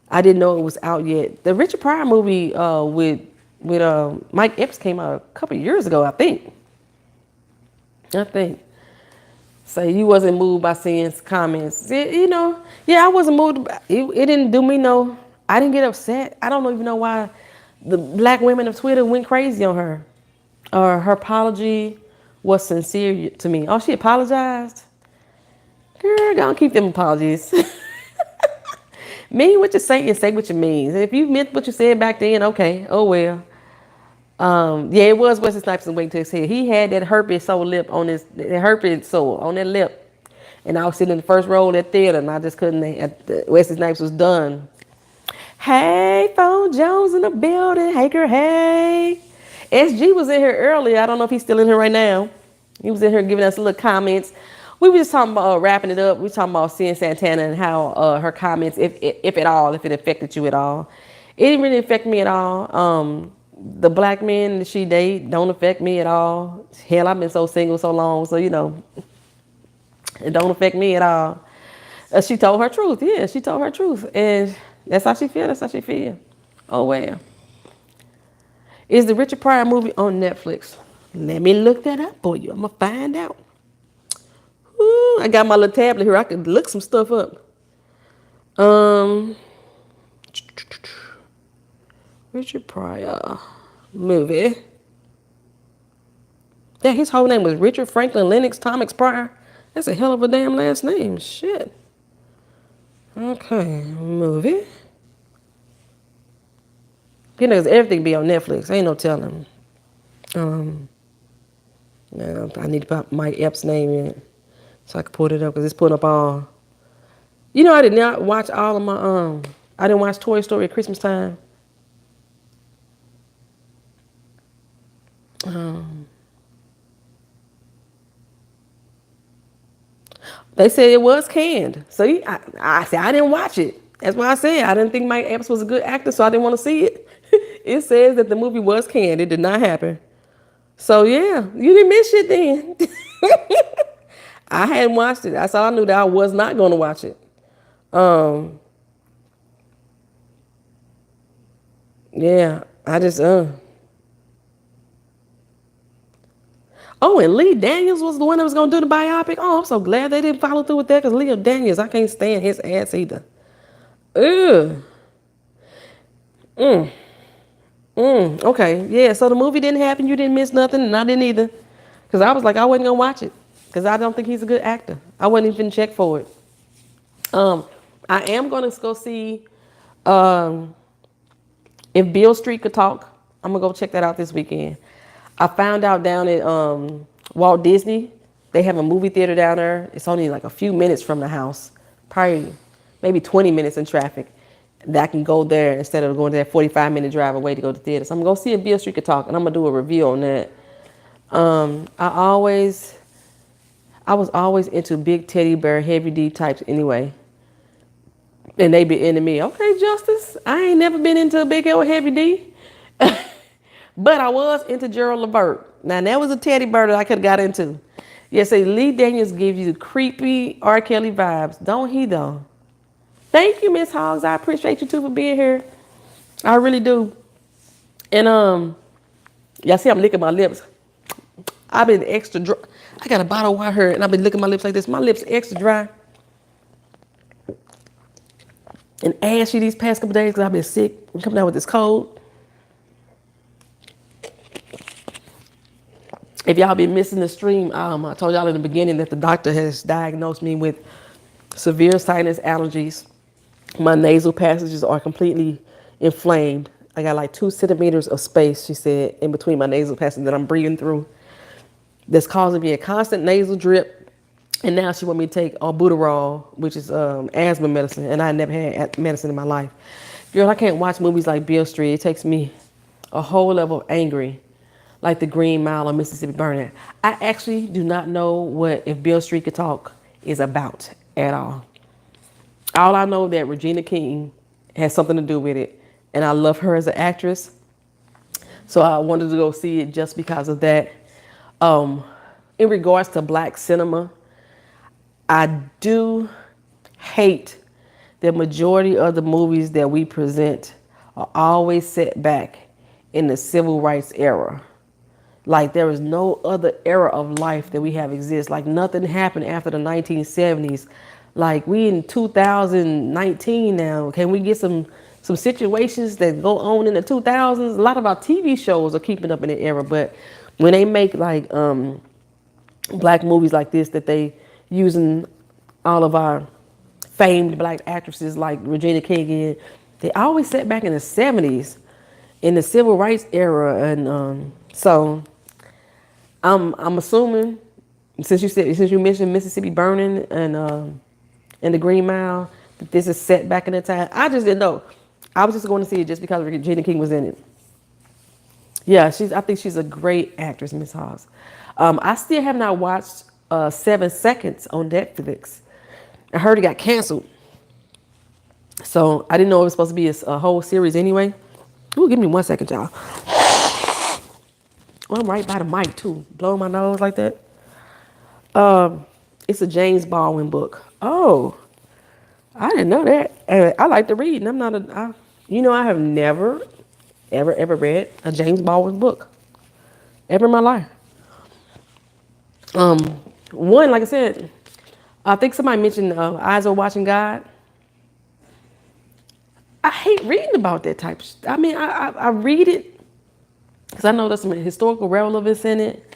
I didn't know it was out yet. The Richard Pryor movie with Mike Epps came out a couple of years ago, I think. So you wasn't moved by Cyn's comments. I wasn't moved. It didn't do me no. I didn't get upset. I don't even know why The black women of Twitter went crazy on her. Her apology was sincere to me. Oh, she apologized? Girl, don't keep them apologies. Mean what you say and say what you mean. If you meant what you said back then, okay. Oh well. Yeah, it was Wesley Snipes and waiting to his head. He had that herpes sore lip on his that herpes sore on that lip. And I was sitting in the first row of that theater and I just couldn't Wesley Snipes was done. Hey, Phone Jones in the building. Hey girl, hey. SG was in here earlier. I don't know if he's still in here right now. He was in here giving us little comments. We were just talking about wrapping it up. We were talking about Cyn Santana and how her comments, if at all, if it affected you at all. It didn't really affect me at all. The black men that she date don't affect me at all. Hell, I've been so single so long, so you know, it don't affect me at all. She told her truth. Yeah, she told her truth, and that's how she feel. That's how she feel. Oh well. Is the Richard Pryor movie on Netflix? Let me look that up for you. I'm gonna find out. Ooh, I got my little tablet here. I could look some stuff up. Richard Pryor movie. Yeah, his whole name was Richard Franklin Lennox Thomas Pryor. That's a hell of a damn last name. Shit. Okay, movie. You know, everything be on Netflix. Ain't no telling. Now I need to put Mike Epps' name in it so I can pull it up because it's putting up all. You know, I did not watch all of my I didn't watch Toy Story at Christmas time. They said it was canned. So I said I didn't watch it. That's why I said I didn't think Mike Epps was a good actor, so I didn't want to see it. It says that the movie was canned. It did not happen. So yeah, you didn't miss shit then. I hadn't watched it. That's all I knew, that I was not going to watch it. Yeah, I just Oh, and Lee Daniels was the one that was gonna do the biopic. Oh, I'm so glad they didn't follow through with that because Leo Daniels, I can't stand his ass either. Ugh. Okay, yeah. So the movie didn't happen. You didn't miss nothing, and I didn't either. Because I was like, I wasn't gonna watch it because I don't think he's a good actor. I wasn't even check for it. I am gonna go see if Beale Street Could Talk. I'm gonna go check that out this weekend. I found out down at Walt Disney, they have a movie theater down there. It's only like a few minutes from the house, probably maybe 20 minutes in traffic. That I can go there instead of going to that 45-minute drive away to go to the theater. So I'm gonna go see if Beale Street Could Talk, and I'm gonna do a review on that. I was always into big teddy bear, heavy D types anyway. And they be into me. Okay, Justice, I ain't never been into a big old heavy D. But I was into Gerald Levert. Now, that was a teddy bear that I could have got into. Yes, Lee Daniels gives you creepy R. Kelly vibes. Don't he, though? Thank you, Miss Hoggs. I appreciate you, too, for being here. I really do. And, y'all see I'm licking my lips. I've been extra dry. I got a bottle of water, and I've been licking my lips like this. My lips extra dry. And ashy these past couple days because I've been sick. I'm coming out with this cold. If y'all been missing the stream, I told y'all in the beginning that the doctor has diagnosed me with severe sinus allergies. My nasal passages are completely inflamed. I got like 2 centimeters of space, she said, in between my nasal passages that I'm breathing through. That's causing me a constant nasal drip. And now she want me to take albuterol, which is asthma medicine. And I never had medicine in my life. Girl, I can't watch movies like Beale Street. It takes me a whole level of angry. Like the Green Mile or Mississippi Burning. I actually do not know what If Beale Street Could Talk is about at all. All I know that Regina King has something to do with it. And I love her as an actress. So I wanted to go see it just because of that. In regards to black cinema, I do hate the majority of the movies that we present are always set back in the civil rights era. Like there is no other era of life that we have exist. Like nothing happened after the 1970s. Like we in 2019 now. Can we get some some situations that go on in the 2000s. A lot of our TV shows are keeping up in the era, but when they make like black movies like this, that they using all of our famed black actresses like Regina King in, they always set back in the 70s, in the civil rights era, and so I'm assuming, since you mentioned Mississippi Burning and the Green Mile, that this is set back in the time. I just didn't know. I was just going to see it just because Regina King was in it. Yeah, I think she's a great actress, Miss Hawes. I still have not watched 7 Seconds on Netflix. I heard it got canceled, so I didn't know it was supposed to be a whole series anyway. Ooh, give me 1 second, y'all. Well, I'm right by the mic too, blowing my nose like that. It's a James Baldwin book. Oh, I didn't know that. I like to read, and I have never, ever read a James Baldwin book ever in my life. One, like I said, I think somebody mentioned Eyes Are Watching God. I hate reading about that type of stuff. I mean, I read it because I know there's some historical relevance in it,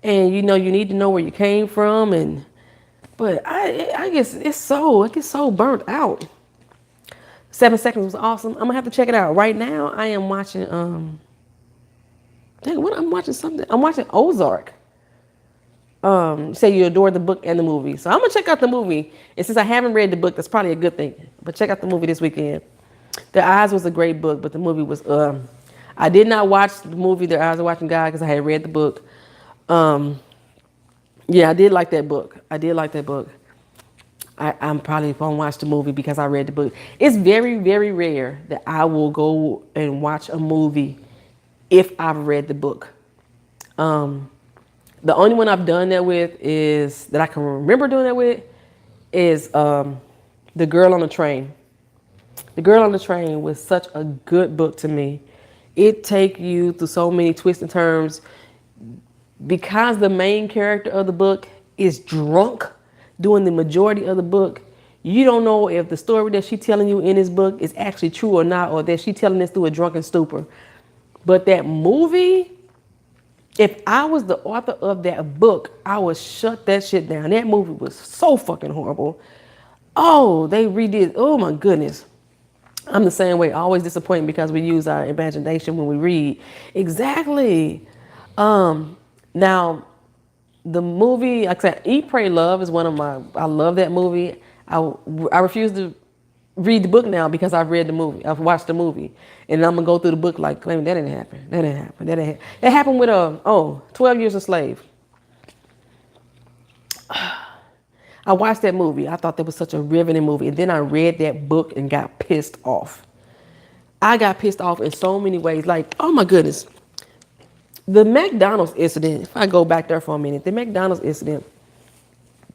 and you need to know where you came from, but I guess it gets so burnt out. 7 Seconds was awesome. I'm gonna have to check it out. Right now, I am watching I'm watching something. I'm watching Ozark. Say you adore the book and the movie, so I'm gonna check out the movie. And since I haven't read the book, that's probably a good thing. But check out the movie this weekend. The Eyes was a great book, but the movie was. I did not watch the movie The Eyes Are Watching God because I had read the book. Yeah, I did like that book. I'm probably gonna watch the movie because I read the book. It's very, very rare that I will go and watch a movie if I've read the book. The only one I've done that with that I can remember doing that with is The Girl on the Train. The Girl on the Train was such a good book to me. It take you through so many twists and turns because the main character of the book is drunk doing the majority of the book. You don't know if the story that she's telling you in this book is actually true or not, or that she's telling this through a drunken stupor. But that movie, if I was the author of that book, I would shut that shit down. That movie was so fucking horrible. Oh, they redid. Oh my goodness. I'm the same way. Always disappointed because we use our imagination when we read. Exactly. Now, the movie, like I said, Eat, Pray, Love is I love that movie. I refuse to read the book now because I've read the movie. I've watched the movie. And I'm going to go through the book like, claiming that didn't happen. That happened with, 12 Years a Slave. I watched that movie. I thought that was such a riveting movie. And then I read that book and got pissed off. I got pissed off in so many ways. Like, oh my goodness. The McDonald's incident, if I go back there for a minute, the McDonald's incident,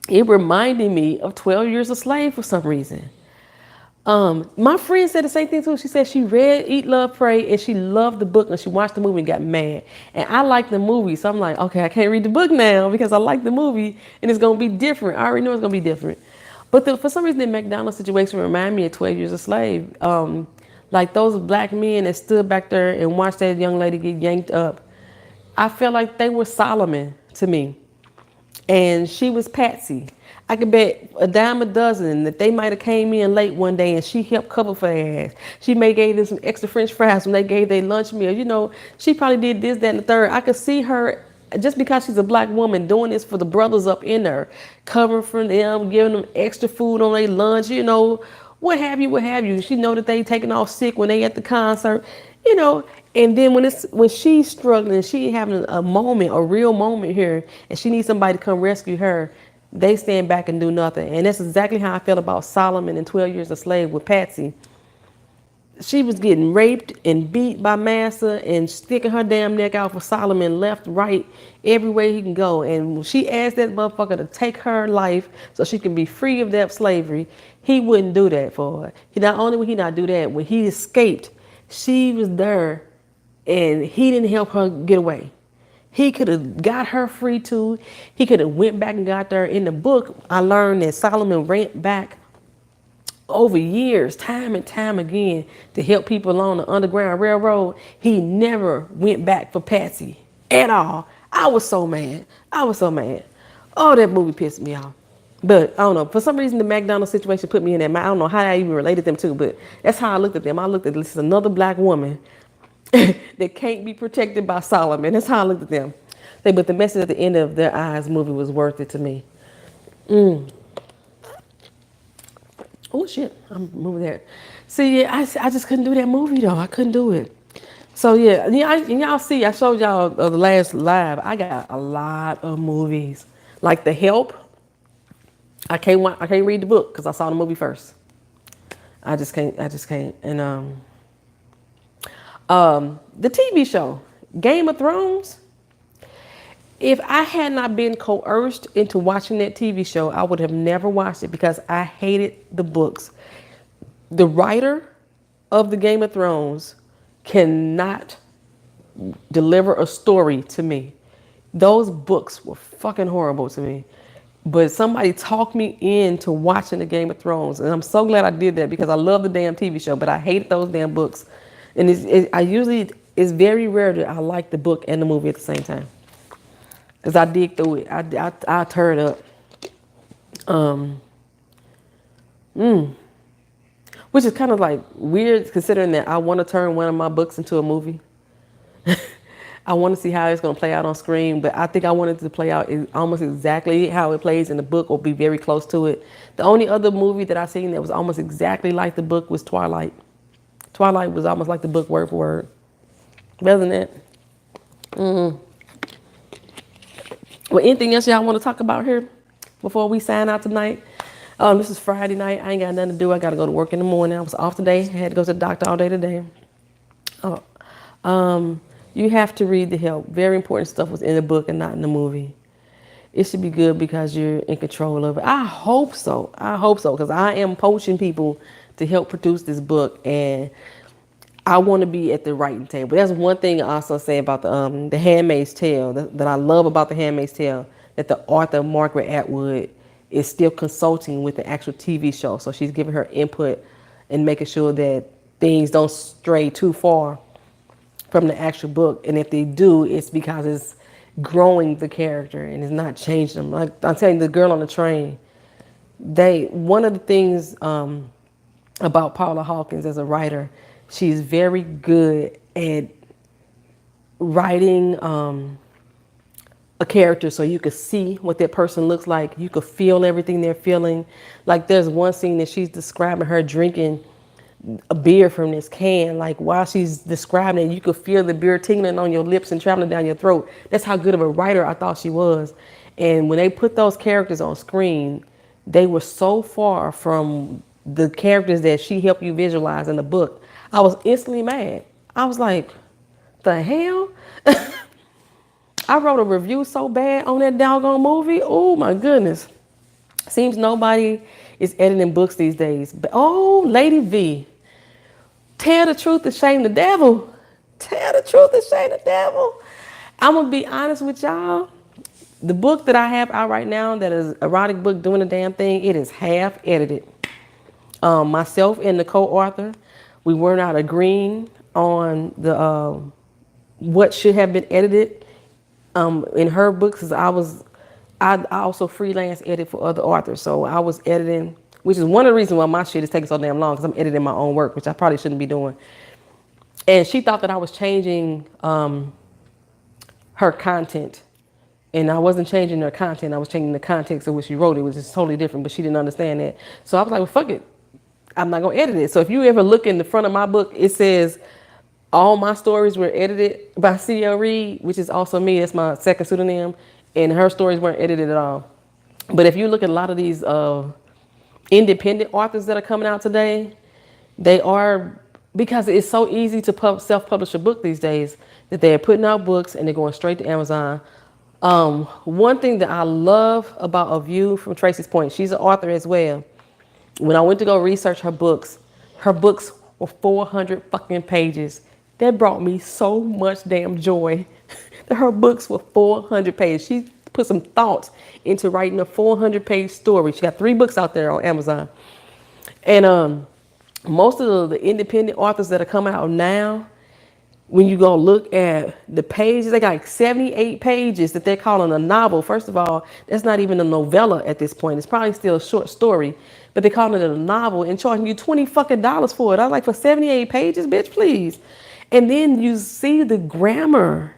it reminded me of 12 Years a Slave for some reason. My friend said the same thing too. She said she read Eat, Love, Pray, and she loved the book, and she watched the movie and got mad. And I like the movie, so I'm like, okay, I can't read the book now because I like the movie, and it's gonna be different. I already know it's gonna be different. But for some reason, the McDonald's situation reminded me of 12 Years a Slave. Like those black men that stood back there and watched that young lady get yanked up. I felt like they were Solomon to me, and she was Patsy. I could bet a dime a dozen that they might have came in late one day and she helped cover for their ass. She may gave them some extra French fries when they gave their lunch meal. She probably did this, that, and the third. I could see her, just because she's a black woman, doing this for the brothers up in there, covering for them, giving them extra food on their lunch, what have you. She know that they taking off sick when they at the concert, And then when she's struggling, she having a real moment here, and she needs somebody to come rescue her, they stand back and do nothing. And that's exactly how I felt about Solomon in 12 Years a Slave with Patsy. She was getting raped and beat by Massa and sticking her damn neck out for Solomon left, right, every way he can go. And when she asked that motherfucker to take her life so she can be free of that slavery, he wouldn't do that for her. Not only would he not do that, when he escaped, she was there and he didn't help her get away. He could have got her free too. He could have went back and got there. In the book, I learned that Solomon ran back over years, time and time again, to help people along the Underground Railroad. He never went back for Patsy at all. I was so mad. I was so mad. Oh, that movie pissed me off. But I don't know. For some reason, the McDonald situation put me in that. I don't know how I even related them to, but that's how I looked at them. I looked at this is another black woman that can't be protected by Solomon. That's how I looked at them. But the message at the end of Their Eyes movie was worth it to me. Oh shit, I'm moving there. See, yeah, I just couldn't do that movie though. I couldn't do it. So yeah, and y'all see, I showed y'all the last live. I got a lot of movies, like The Help. I can't read the book because I saw the movie first. I just can't. And the TV show Game of Thrones. If I had not been coerced into watching that TV show, I would have never watched it because I hated the books. The writer of the Game of Thrones cannot deliver a story to me. Those books were fucking horrible to me. But somebody talked me into watching the Game of Thrones. And I'm so glad I did that because I love the damn TV show, but I hated those damn books. And it's very rare that I like the book and the movie at the same time. Because I dig through it. I tear it up. Which is kind of like weird considering that I want to turn one of my books into a movie. I want to see how it's going to play out on screen, but I think I want it to play out almost exactly how it plays in the book or be very close to it. The only other movie that I've seen that was almost exactly like the book was Twilight. Twilight was almost like the book word for word. Better than that. Well, anything else y'all want to talk about here before we sign out tonight? This is Friday night. I ain't got nothing to do. I got to go to work in the morning. I was off today. I had to go to the doctor all day today. You have to read The Help. Very important stuff was in the book and not in the movie. It should be good because you're in control of it. I hope so. I hope so because I am poaching people to help produce this book and I want to be at the writing table. That's one thing I also say about the Handmaid's Tale that I love about the Handmaid's Tale, that the author Margaret Atwood is still consulting with the actual TV show. So she's giving her input and making sure that things don't stray too far from the actual book. And if they do, it's because it's growing the character and it's not changing them. Like I'm telling you, the girl on the train, one of the things about Paula Hawkins as a writer, she's very good at writing a character so you could see what that person looks like. You could feel everything they're feeling. Like there's one scene that she's describing her drinking a beer from this can. Like while she's describing it, you could feel the beer tingling on your lips and traveling down your throat. That's how good of a writer I thought she was. And when they put those characters on screen, they were so far from the characters that she helped you visualize in the book. I was instantly mad. I was like, the hell? I wrote a review so bad on that doggone movie. Oh my goodness. Seems nobody is editing books these days. But oh, Lady V. Tell the truth and shame the devil. Tell the truth and shame the devil. I'm going to be honest with y'all. The book that I have out right now, that is erotic book doing the damn thing, it is half edited. Myself and the co-author, we were not agreeing on the what should have been edited in her books. I also freelance edit for other authors, so I was editing, which is one of the reasons why my shit is taking so damn long, because I'm editing my own work, which I probably shouldn't be doing. And she thought that I was changing her content, and I wasn't changing her content. I was changing the context of what she wrote. It was just totally different, but she didn't understand that. So I was like, well, fuck it. I'm not going to edit it. So if you ever look in the front of my book, it says all my stories were edited by C.L. Reed, which is also me. That's my second pseudonym. And her stories weren't edited at all. But if you look at a lot of these independent authors that are coming out today, they are, because it's so easy to self-publish a book these days, that they're putting out books and they're going straight to Amazon. One thing that I love about A View from Tracy's Point, she's an author as well. When I went to go research her books were 400 fucking pages. That brought me so much damn joy. Her books were 400 pages. She put some thought into writing a 400-page story. She got 3 books out there on Amazon. And most of the independent authors that are coming out now, when you go look at the pages, they got like 78 pages that they're calling a novel. First of all, that's not even a novella at this point. It's probably still a short story, but they're calling it a novel and charging you $20 for it. I was like, for 78 pages, bitch, please. And then you see the grammar,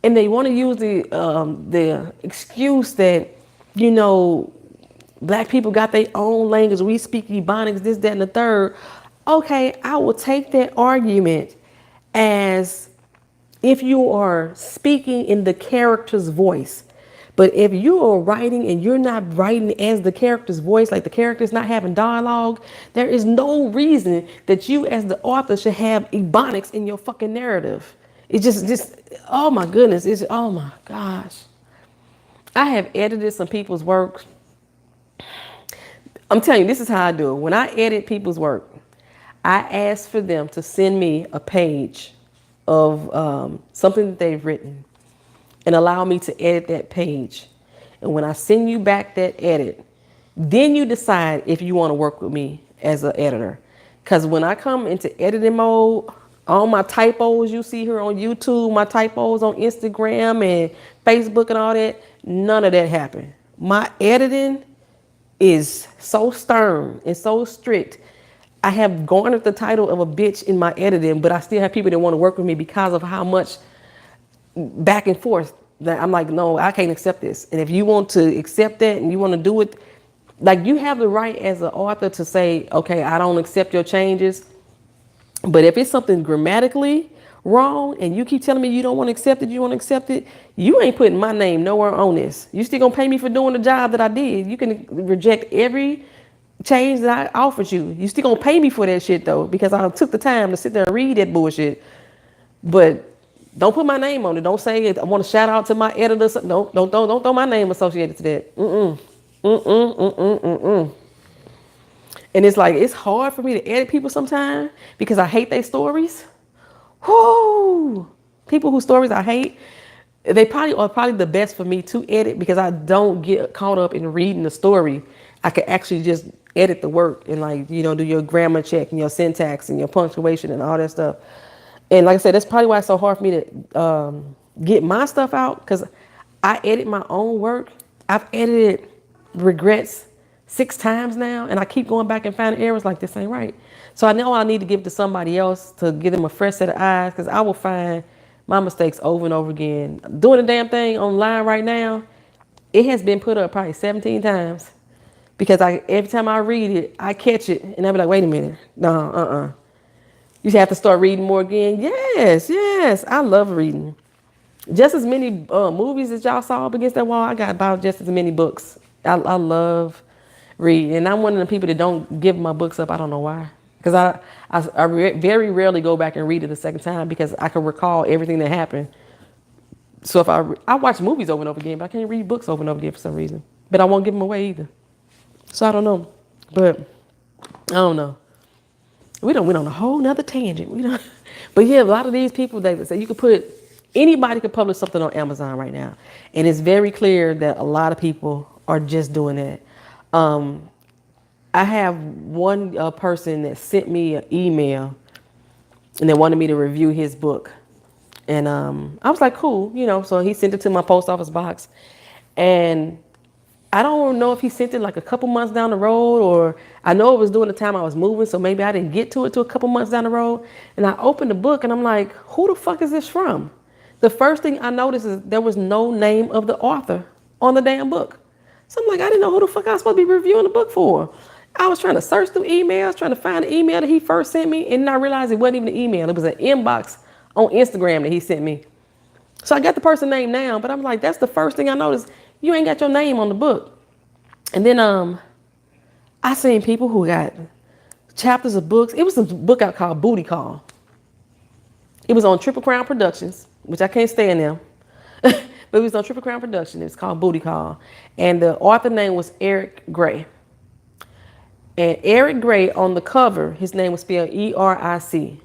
and they want to use the excuse that, you know, Black people got their own language. We speak Ebonics, this, that, and the third. Okay, I will take that argument as if you are speaking in the character's voice. But if you are writing and you're not writing as the character's voice, like the character's not having dialogue, there is no reason that you as the author should have Ebonics in your fucking narrative. It's just, oh my goodness. Oh my gosh. I have edited some people's work. I'm telling you, this is how I do it. When I edit people's work, I ask for them to send me a page of something that they've written and allow me to edit that page. And when I send you back that edit, then you decide if you want to work with me as an editor. Because when I come into editing mode, all my typos you see here on YouTube, my typos on Instagram and Facebook and all that, none of that happened. My editing is so stern and so strict. I have garnered the title of a bitch in my editing, but I still have people that want to work with me because of how much back and forth that I'm like, no, I can't accept this. And if you want to accept that and you want to do it, like, you have the right as an author to say, okay, I don't accept your changes. But if it's something grammatically wrong and you keep telling me you don't want to accept it, you ain't putting my name nowhere on this. You still gonna pay me for doing the job that I did. You can reject every change that I offered you. You still gonna pay me for that shit though, because I took the time to sit there and read that bullshit. But don't put my name on it. Don't say it. I want to shout out to my editor. Don't throw my name associated to that. And it's like, it's hard for me to edit people sometimes because I hate their stories. Whoo! People whose stories I hate, they are probably the best for me to edit because I don't get caught up in reading the story. I can actually just edit the work and, like, you know, do your grammar check and your syntax and your punctuation and all that stuff. And like I said, that's probably why it's so hard for me to get my stuff out, because I edit my own work. I've edited regrets 6 times now, and I keep going back and finding errors like this ain't right. So I know I need to give it to somebody else to give them a fresh set of eyes, because I will find my mistakes over and over again. Doing the damn thing online right now, it has been put up probably 17 times, because every time I read it, I catch it, and I be like, wait a minute, no, You have to start reading more again. Yes, I love reading. Just as many movies as y'all saw up against that wall, I got about just as many books. I love reading, and I'm one of the people that don't give my books up. I don't know why, because I very rarely go back and read it a second time because I can recall everything that happened. So if I watch movies over and over again, but I can't read books over and over again for some reason. But I won't give them away either. So I don't know, but I don't know. We went on a whole nother tangent. But yeah, a lot of these people, they say anybody could publish something on Amazon right now. And it's very clear that a lot of people are just doing that. I have one person that sent me an email and they wanted me to review his book. And I was like, cool, so he sent it to my post office box. And I don't know if he sent it like a couple months down the road, or I know it was during the time I was moving, so maybe I didn't get to it till a couple months down the road. And I opened the book and I'm like, who the fuck is this from? The first thing I noticed is there was no name of the author on the damn book. So I'm like, I didn't know who the fuck I was supposed to be reviewing the book for. I was trying to search through emails, trying to find the email that he first sent me, and I realized it wasn't even an email. It was an inbox on Instagram that he sent me. So I got the person's name now, but I'm like, that's the first thing I noticed. You ain't got your name on the book. And then I seen people who got chapters of books. It was a book out called Booty Call. It was on Triple Crown Productions, which I can't stand them. But it was on Triple Crown Productions. It was called Booty Call. And the author name was Eric Gray. And Eric Gray, on the cover, his name was spelled E-R-I-C.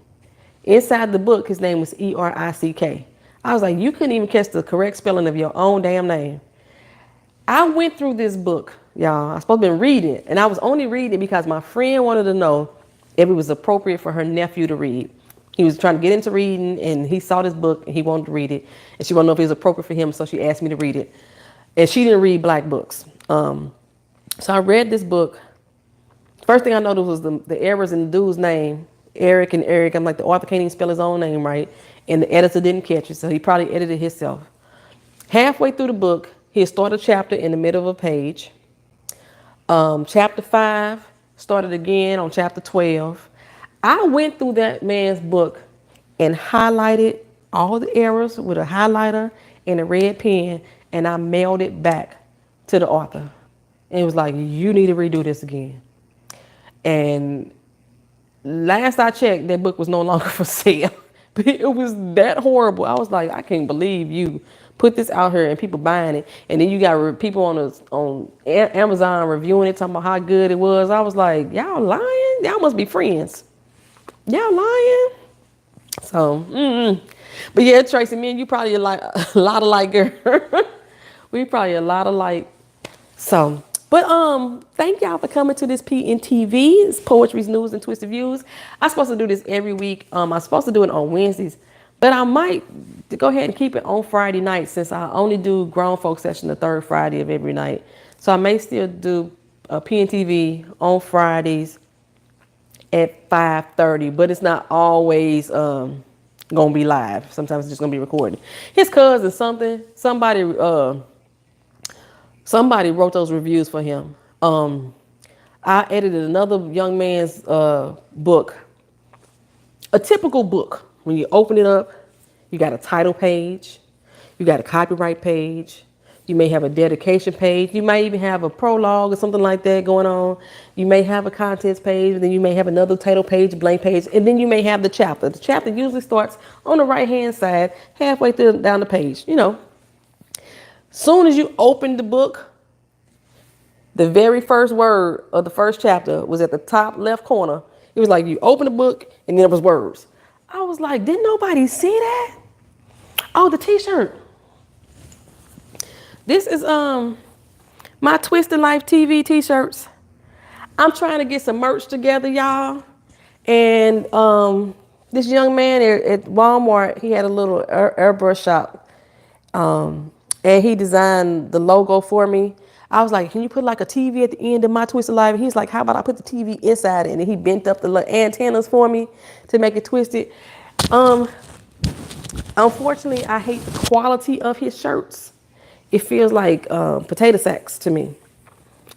Inside the book, his name was E-R-I-C-K. I was like, you couldn't even catch the correct spelling of your own damn name. I went through this book y'all. I was supposed to been reading it, and I was only reading it because my friend wanted to know if it was appropriate for her nephew to read. He was trying to get into reading, and he saw this book, and he wanted to read it, and she wanted to know if it was appropriate for him, so she asked me to read it. And she didn't read Black books. So I read this book. First thing I noticed was the errors in the dude's name, Eric and Eric. I'm like, the author can't even spell his own name right, and the editor didn't catch it, so he probably edited it himself. Halfway through the book, he started a chapter in the middle of a page. Chapter 5 started again on chapter 12. I went through that man's book and highlighted all the errors with a highlighter and a red pen, and I mailed it back to the author. And it was like, you need to redo this again. And last I checked, that book was no longer for sale. It was that horrible. I was like, I can't believe you put this out here and people buying it. And then you got people on Amazon reviewing it, talking about how good it was. I was like, y'all lying? Y'all must be friends. Y'all lying? So, But yeah, Tracy, me and you probably a lot alike, girl. We probably a lot alike. So, but thank y'all for coming to this PNTV. It's Poetry's News and Twisted Views. I'm supposed to do this every week. I'm supposed to do it on Wednesdays, but I might go ahead and keep it on Friday night since I only do grown folk session the third Friday of every night. So I may still do PNTV on Fridays at 5:30, but it's not always gonna be live. Sometimes it's just gonna be recorded. His cousin somebody wrote those reviews for him. I edited another young man's book, a typical book. When you open it up, you got a title page, you got a copyright page, you may have a dedication page, you might even have a prologue or something like that going on. You may have a contents page, and then you may have another title page, blank page, and then you may have the chapter. The chapter usually starts on the right-hand side, halfway down the page, Soon as you open the book, the very first word of the first chapter was at the top left corner. It was like you open the book and then there was words. I was like, didn't nobody see that? Oh, the t-shirt. This is my Twisted Lyf TV t-shirts. I'm trying to get some merch together, y'all. And this young man at Walmart, he had a little airbrush shop. And he designed the logo for me. I was like, can you put like a TV at the end of my Twisted Lyf? And he's like, how about I put the TV inside it? And then he bent up the little antennas for me to make it twisted. Unfortunately, I hate the quality of his shirts. It feels like potato sacks to me.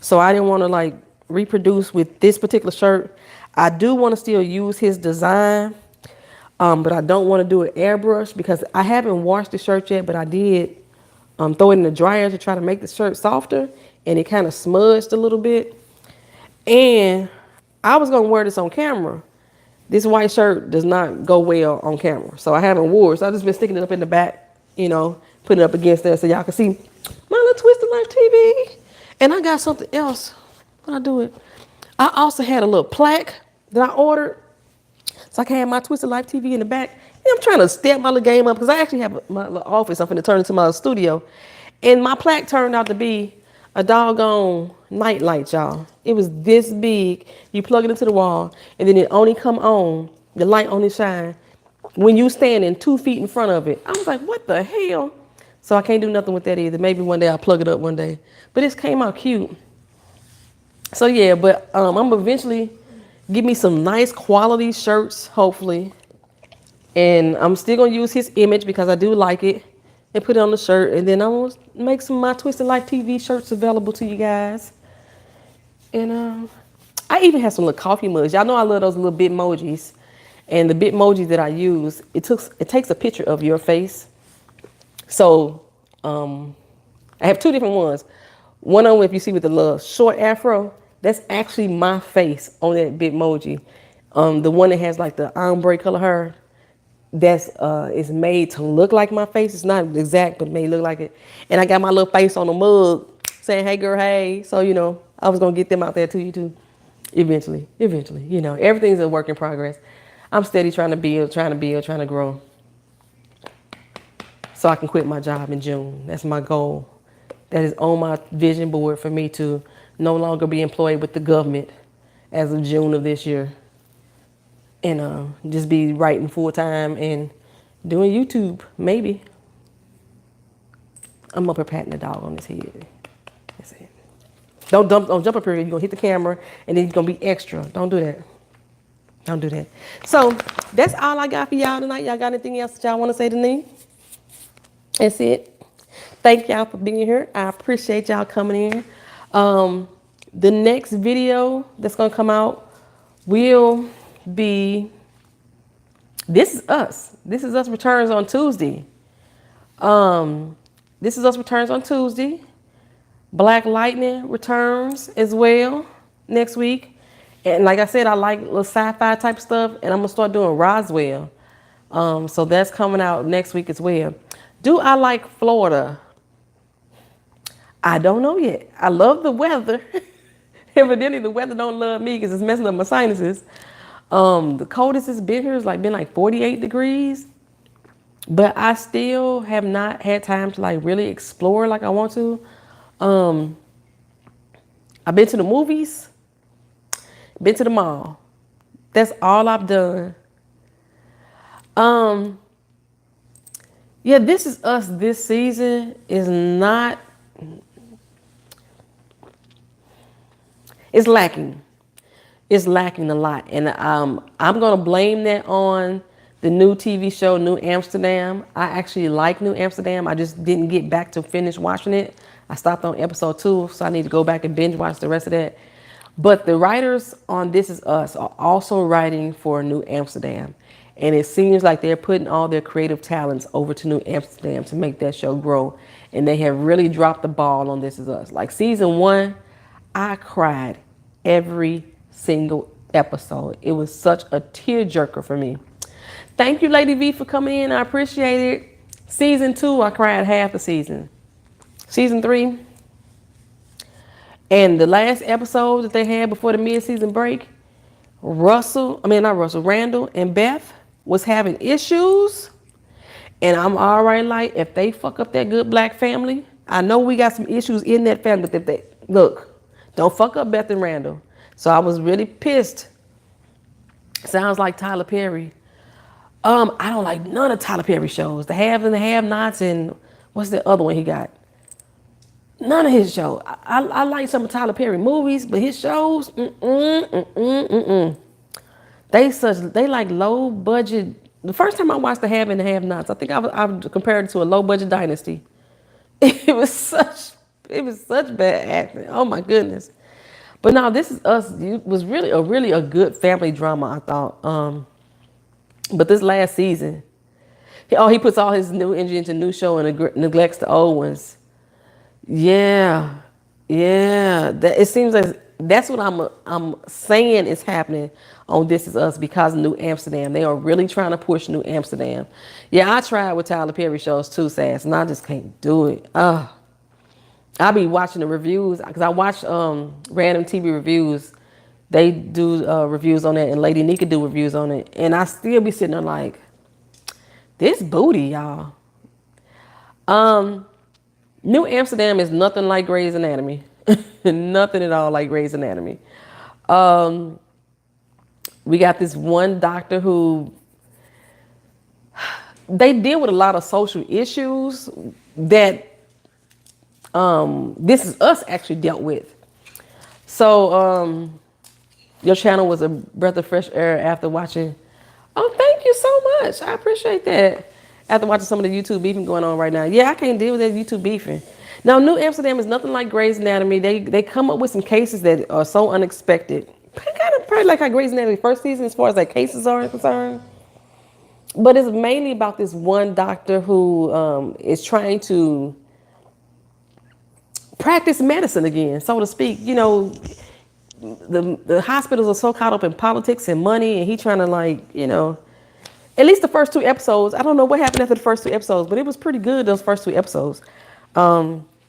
So I didn't want to like reproduce with this particular shirt. I do want to still use his design, but I don't want to do an airbrush because I haven't washed the shirt yet, but I did throw it in the dryer to try to make the shirt softer, and it kind of smudged a little bit. And I was going to wear this on camera. This white shirt does not go well on camera, so I haven't worn it. So I've just been sticking it up in the back, putting it up against there so y'all can see my little Twisted Lyf TV. And I got something else when I do it. I also had a little plaque that I ordered, so I can have my Twisted Lyf TV in the back. I'm trying to step my little game up because I actually have my little office. I'm going to turn into my studio. And my plaque turned out to be a doggone night light, y'all. It was this big. You plug it into the wall, and then it only come on, the light only shine, when you standing 2 feet in front of it. I was like, what the hell? So I can't do nothing with that either. Maybe one day I'll plug it up one day. But it came out cute. So yeah, but I'm going to eventually give me some nice quality shirts, hopefully. And I'm still going to use his image because I do like it and put it on the shirt. And then I'm going to make some of my Twisted Lyf TV shirts available to you guys. And I even have some little coffee mugs. Y'all know I love those little Bitmojis. And the Bitmojis that I use, it takes a picture of your face. So I have two different ones. One of them, if you see with the little short afro, that's actually my face on that Bitmoji. The one that has like the ombre color hair, that's is made to look like my face. It's not exact, but it may look like it. And I got my little face on the mug saying, hey girl, hey. So, I was going to get them out there to you too. Eventually, everything's a work in progress. I'm steady trying to build, trying to grow. So I can quit my job in June. That's my goal. That is on my vision board for me to no longer be employed with the government as of June of this year. And just be writing full time and doing YouTube, maybe. I'm up here patting the dog on his head. That's it. Don't jump up here. You're gonna hit the camera and then you're gonna be extra. Don't do that. Don't do that. So that's all I got for y'all tonight. Y'all got anything else that y'all want to say to me? That's it. Thank y'all for being here. I appreciate y'all coming in. The next video that's gonna come out will be This Is Us. This Is Us returns on Tuesday. This Is Us returns on Tuesday. Black Lightning returns as well next week. And like I said, I like little sci-fi type stuff, and I'm gonna start doing Roswell. So that's coming out next week as well. Do I like Florida? I don't know yet. I love the weather. Evidently, the weather don't love me because it's messing up my sinuses. The coldest it's been here has been like 48 degrees. But I still have not had time to like really explore like I want to. I've been to the movies, been to the mall. That's all I've done. Yeah, This Is Us this season is not, it's lacking. It's lacking a lot. And I'm going to blame that on the new TV show, New Amsterdam. I actually like New Amsterdam. I just didn't get back to finish watching it. I stopped on episode 2, so I need to go back and binge watch the rest of that. But the writers on This Is Us are also writing for New Amsterdam. And it seems like they're putting all their creative talents over to New Amsterdam to make that show grow. And they have really dropped the ball on This Is Us. Like season 1, I cried every single episode. It was such a tearjerker for me. Thank you, Lady V, for coming in. I appreciate it. Season 2, I cried half the season. Season 3, and the last episode that they had before the mid-season break, Randall and Beth was having issues. And I'm all right, like, if they fuck up that good black family, I know we got some issues in that family, but if they, look, don't fuck up Beth and Randall. So I was really pissed. Sounds like Tyler Perry. I don't like none of Tyler Perry shows. The Have and the Have-Nots, and what's the other one he got? None of his shows. I like some of Tyler Perry movies, but his shows, They like low budget. The first time I watched the Have and the Have-Nots, I think I compared it to a low budget Dynasty. It was such bad acting. Oh my goodness. But now This Is Us was really a good family drama, I thought. But this last season, he puts all his new energy into new show and neglects the old ones. Yeah. It seems like that's what I'm saying is happening on This Is Us because of New Amsterdam. They are really trying to push New Amsterdam. Yeah, I tried with Tyler Perry shows too, Sass, and I just can't do it. I be watching the reviews because I watch random TV reviews. They do reviews on it, and Lady Nika do reviews on it, and I still be sitting there like, this booty, y'all. New Amsterdam is nothing like Grey's Anatomy. Nothing at all like Grey's Anatomy. We got this one doctor who, they deal with a lot of social issues that This Is Us actually dealt with. So your channel was a breath of fresh air after watching. Oh, thank you so much. I appreciate that. After watching some of the YouTube beefing going on right now. Yeah, I can't deal with that YouTube beefing. Now, New Amsterdam is nothing like Grey's Anatomy. They come up with some cases that are so unexpected. Kind of probably like how Grey's Anatomy first season as far as like cases are concerned. But it's mainly about this one doctor who is trying to practice medicine again, so to speak. You know, the hospitals are so caught up in politics and money, and he trying to like, you know, at least the first 2 episodes. I don't know what happened after the first 2 episodes, but it was pretty good, those first 2 episodes.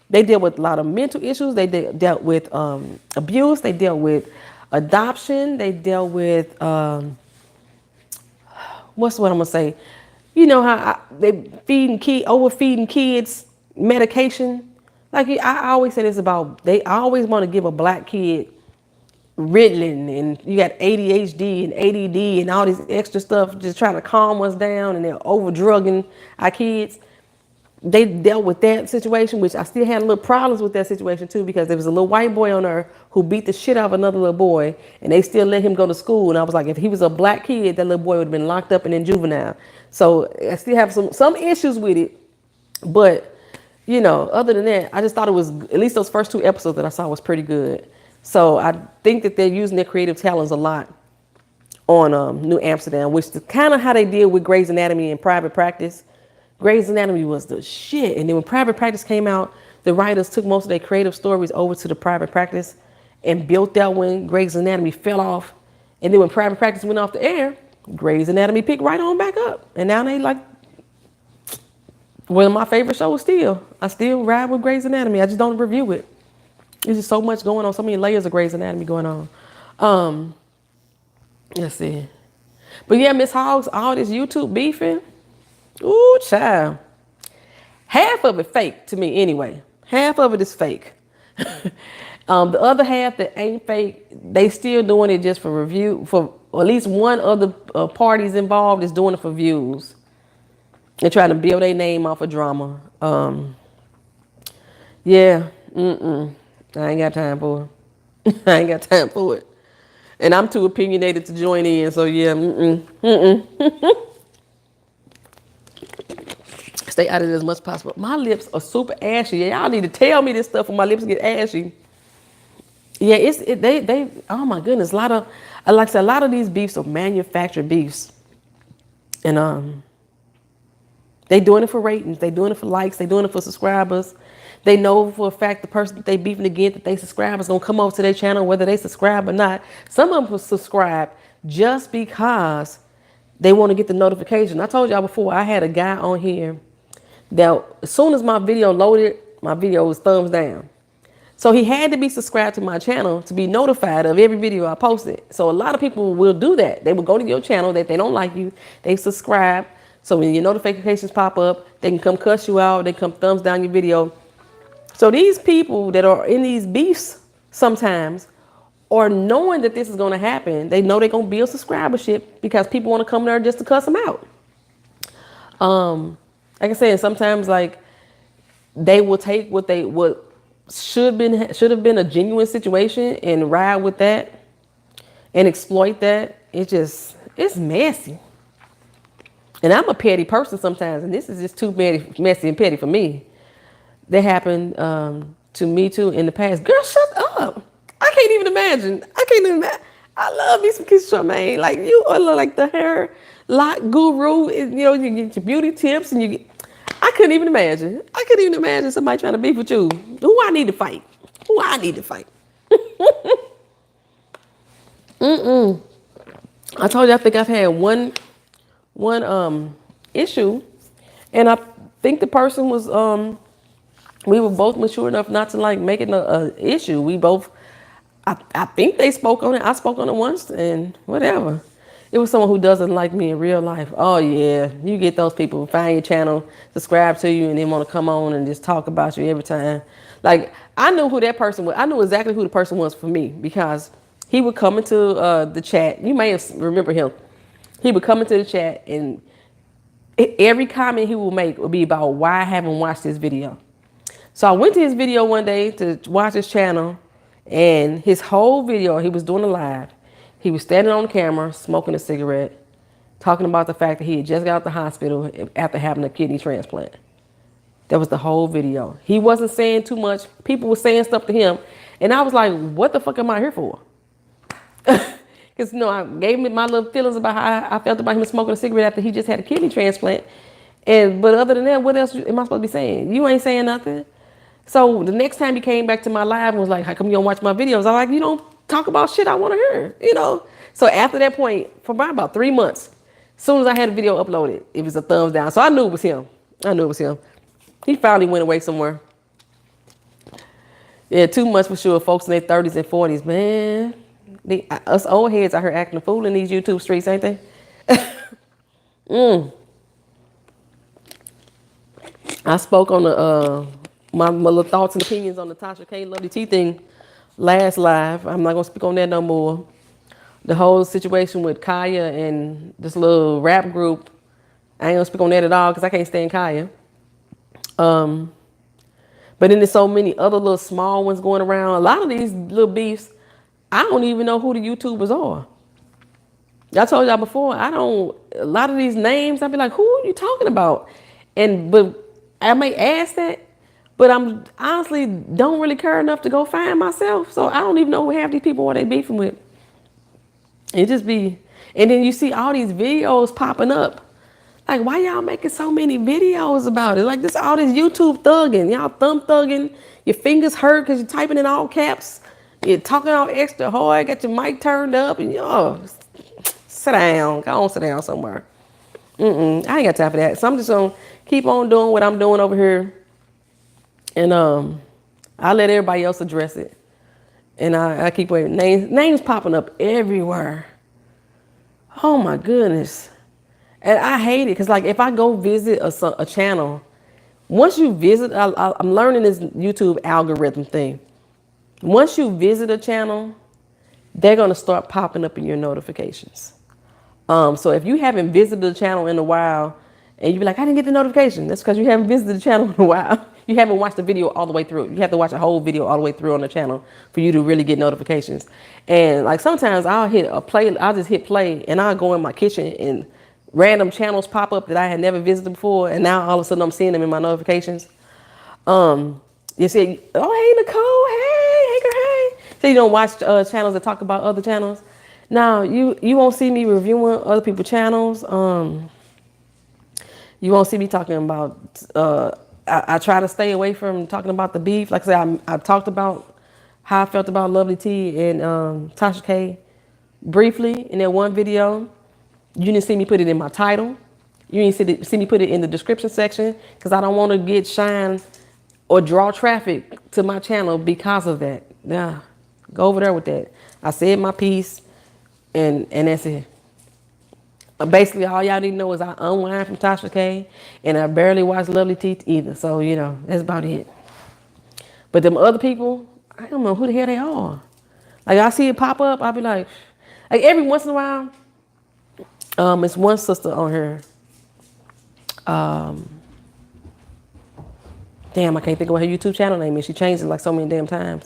They dealt with a lot of mental issues. They dealt with abuse. They dealt with adoption. They dealt with, what's what I'm going to say? You know how they overfeeding kids medication Like I always say this about, they always want to give a black kid Ritalin, and you got ADHD and ADD and all this extra stuff, just trying to calm us down, and they're over drugging our kids. They dealt with that situation, which I still had a little problems with that situation too, because there was a little white boy on there who beat the shit out of another little boy, and they still let him go to school. And I was like, if he was a black kid, that little boy would have been locked up and in juvenile. So I still have some issues with it, but you know, other than that, I just thought it was, at least those first 2 episodes that I saw was pretty good. So I think that they're using their creative talents a lot on New Amsterdam, which is kind of how they deal with Grey's Anatomy in private practice. Grey's Anatomy was the shit. And then when private practice came out, the writers took most of their creative stories over to the private practice and built that when Grey's Anatomy fell off. And then when private practice went off the air, Grey's Anatomy picked right on back up. And now they like one of my favorite shows still. I still ride with Grey's Anatomy. I just don't review it. There's just so much going on, so many layers of Grey's Anatomy going on. Let's see. But yeah, Miss Hogs, all this YouTube beefing, ooh, child. Half of it fake to me anyway. Half of it is fake. The other half that ain't fake, they still doing it just for review, for at least one of the parties involved is doing it for views. They're trying to build their name off of drama. Yeah, I ain't got time for it. I ain't got time for it. And I'm too opinionated to join in, so yeah, Stay out of it as much as possible. My lips are super ashy. Y'all need to tell me this stuff when my lips get ashy. Yeah, they oh my goodness, a lot of, like I said, a lot of these beefs are manufactured beefs. And they doing it for ratings, they doing it for likes, they doing it for subscribers. They know for a fact the person that they beefing against, that they subscribe, is gonna come over to their channel whether they subscribe or not. Some of them subscribe just because they want to get the notification. I told y'all before, I had a guy on here that as soon as my video loaded, my video was thumbs down. So he had to be subscribed to my channel to be notified of every video I posted. So a lot of people will do that. They will go to your channel that they don't like you, they subscribe. So when your notifications pop up, they can come cuss you out, they come thumbs down your video. So these people that are in these beefs sometimes are knowing that this is going to happen. They know they're going to build subscribership because people want to come there just to cuss them out. Like I said, sometimes like they will take what should have been a genuine situation and ride with that and exploit that. It's messy. And I'm a petty person sometimes, and this is just too messy and petty for me. That happened to me too in the past. Girl, shut up. I can't even imagine. I love me some Keisha Charmaine. Like, you are like the hair lock guru. You know, you get your beauty tips and I couldn't even imagine. I couldn't even imagine somebody trying to beef with you. Who I need to fight? I told you I think I've had one issue, and I think the person was we were both mature enough not to like make it a issue. We both, I think they spoke on it. I spoke on it once, and whatever. It was someone who doesn't like me in real life. Oh yeah, you get those people who find your channel, subscribe to you, and then want to come on and just talk about you every time. Like, I knew who that person was. I knew exactly who the person was for me, because he would come into the chat. You may remember him. He would come into the chat, and every comment he would make would be about why I haven't watched this video. So I went to his video one day to watch his channel, and his whole video, he was doing a live. He was standing on camera, smoking a cigarette, talking about the fact that he had just got out the hospital after having a kidney transplant. That was the whole video. He wasn't saying too much. People were saying stuff to him, and I was like, what the fuck am I here for? Because, you know, I gave him my little feelings about how I felt about him smoking a cigarette after he just had a kidney transplant. But other than that, what else am I supposed to be saying? You ain't saying nothing. So the next time he came back to my live and was like, how come you don't watch my videos? I'm like, you don't talk about shit I want to hear, you know? So after that point, for about 3 months, as soon as I had a video uploaded, it was a thumbs down. So I knew it was him. He finally went away somewhere. Yeah, 2 months for sure. Folks in their 30s and 40s, man. Us old heads out here acting a fool in these YouTube streets, ain't they? I spoke on my little thoughts and opinions on the Tasha K Lovely T thing last live. I'm not gonna speak on that no more. The whole situation with Kaya and this little rap group, I ain't gonna speak on that at all because I can't stand Kaya. But then there's so many other little small ones going around. A lot of these little beefs, I don't even know who the YouTubers are. I told y'all before, a lot of these names, I'd be like, who are you talking about? But I may ask that, but I'm honestly don't really care enough to go find myself. So I don't even know who half these people are they beefing with. It just be, and then you see all these videos popping up. Like, why y'all making so many videos about it? Like, this all this YouTube thugging. Y'all thumb thugging. Your fingers hurt because you're typing in all caps. You're talking all extra hard. Got your mic turned up. And sit down. Go on, sit down somewhere. I ain't got time for that. So I'm just going to keep on doing what I'm doing over here. And I let everybody else address it. And I keep waiting. Names popping up everywhere. Oh, my goodness. And I hate it because, like, if I go visit a channel, once you visit, I'm learning this YouTube algorithm thing. Once you visit a channel, they're going to start popping up in your notifications. So if you haven't visited a channel in a while and you be like, I didn't get the notification, that's because you haven't visited the channel in a while. You haven't watched the video all the way through. You have to watch a whole video all the way through on the channel for you to really get notifications. And like sometimes I'll just hit play and I'll go in my kitchen and random channels pop up that I had never visited before, and now all of a sudden I'm seeing them in my notifications. You say, oh, hey, Nicole, hey, girl, hey. So you don't watch channels that talk about other channels. Now, you won't see me reviewing other people's channels. You won't see me talking about, I try to stay away from talking about the beef. Like I said, I talked about how I felt about Lovely T and Tasha K briefly in that one video. You didn't see me put it in my title. You didn't see me put it in the description section because I don't want to get shine or draw traffic to my channel because of that. Yeah, go over there with that. I said my piece, and that's it. Basically, all y'all need to know is I unwind from Tasha K, and I barely watch Lovely T either. So, that's about it. But them other people, I don't know who the hell they are. Like, I see it pop up, I'll be like every once in a while, it's one sister on here. Damn, I can't think of what her YouTube channel name is. She changed it like so many damn times.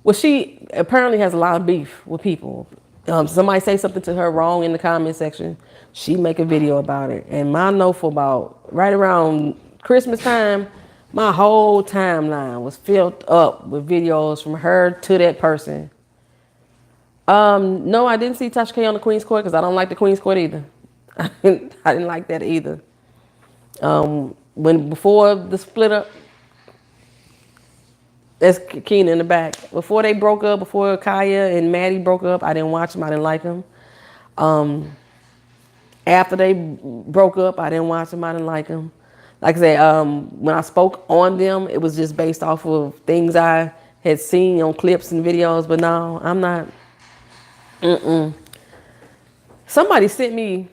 Well, she apparently has a lot of beef with people. Somebody say something to her wrong in the comment section, she make a video about it. And I know for about right around Christmas time, my whole timeline was filled up with videos from her to that person. No, I didn't see Tasha K on the Queen's Court because I don't like the Queen's Court either. I didn't like that either. Before the split up, that's Cyn in the back. Before they broke up, before Kaya and Maddie broke up, I didn't watch them. I didn't like them. After they broke up, I didn't watch them. I didn't like them. Like I said, when I spoke on them, it was just based off of things I had seen on clips and videos. But no, I'm not. Somebody sent me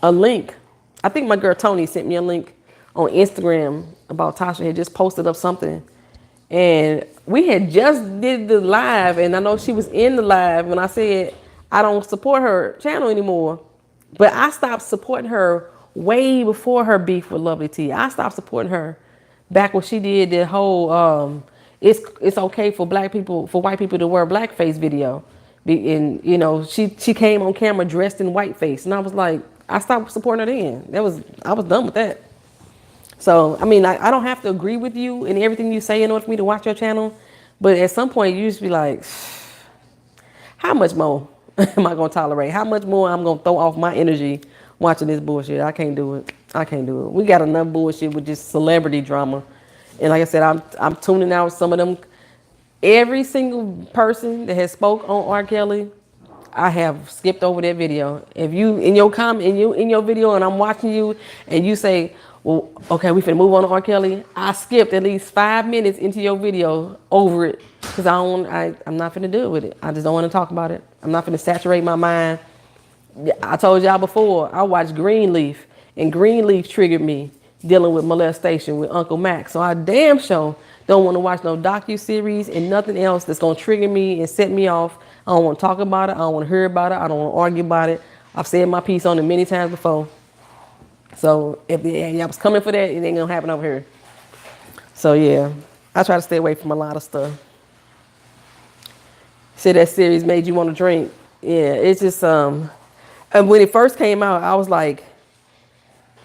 a link. I think my girl Tony sent me a link on Instagram about Tasha had just posted up something. And we had just did the live, and I know she was in the live when I said I don't support her channel anymore. But I stopped supporting her way before her beef with Lovely T. I stopped supporting her back when she did the whole it's okay for white people to wear blackface video. And she came on camera dressed in whiteface, and I was like, I stopped supporting her then. I was done with that. So I mean, I don't have to agree with you in everything you say in order for me to watch your channel, but at some point you just be like, how much more am I gonna tolerate? How much more I'm gonna throw off my energy watching this bullshit? I can't do it. I can't do it. We got enough bullshit with just celebrity drama, and like I said, I'm tuning out some of them. Every single person that has spoke on R. Kelly, I have skipped over that video. If you in your video and I'm watching you and you say, well, okay, we finna move on to R. Kelly, I skipped at least 5 minutes into your video over it because I'm not finna deal with it. I just don't want to talk about it. I'm not finna saturate my mind. I told y'all before, I watched Greenleaf, and Greenleaf triggered me. dealing with molestation with Uncle Mac. So I damn sure don't want to watch no docu-series and nothing else that's going to trigger me and set me off. I don't want to talk about it. I don't want to hear about it. I don't want to argue about it. I've said my piece on it many times before. So if y'all was coming for that, it ain't going to happen over here. So yeah, I try to stay away from a lot of stuff. Said that series made you want to drink. Yeah, it's just, and when it first came out, I was like,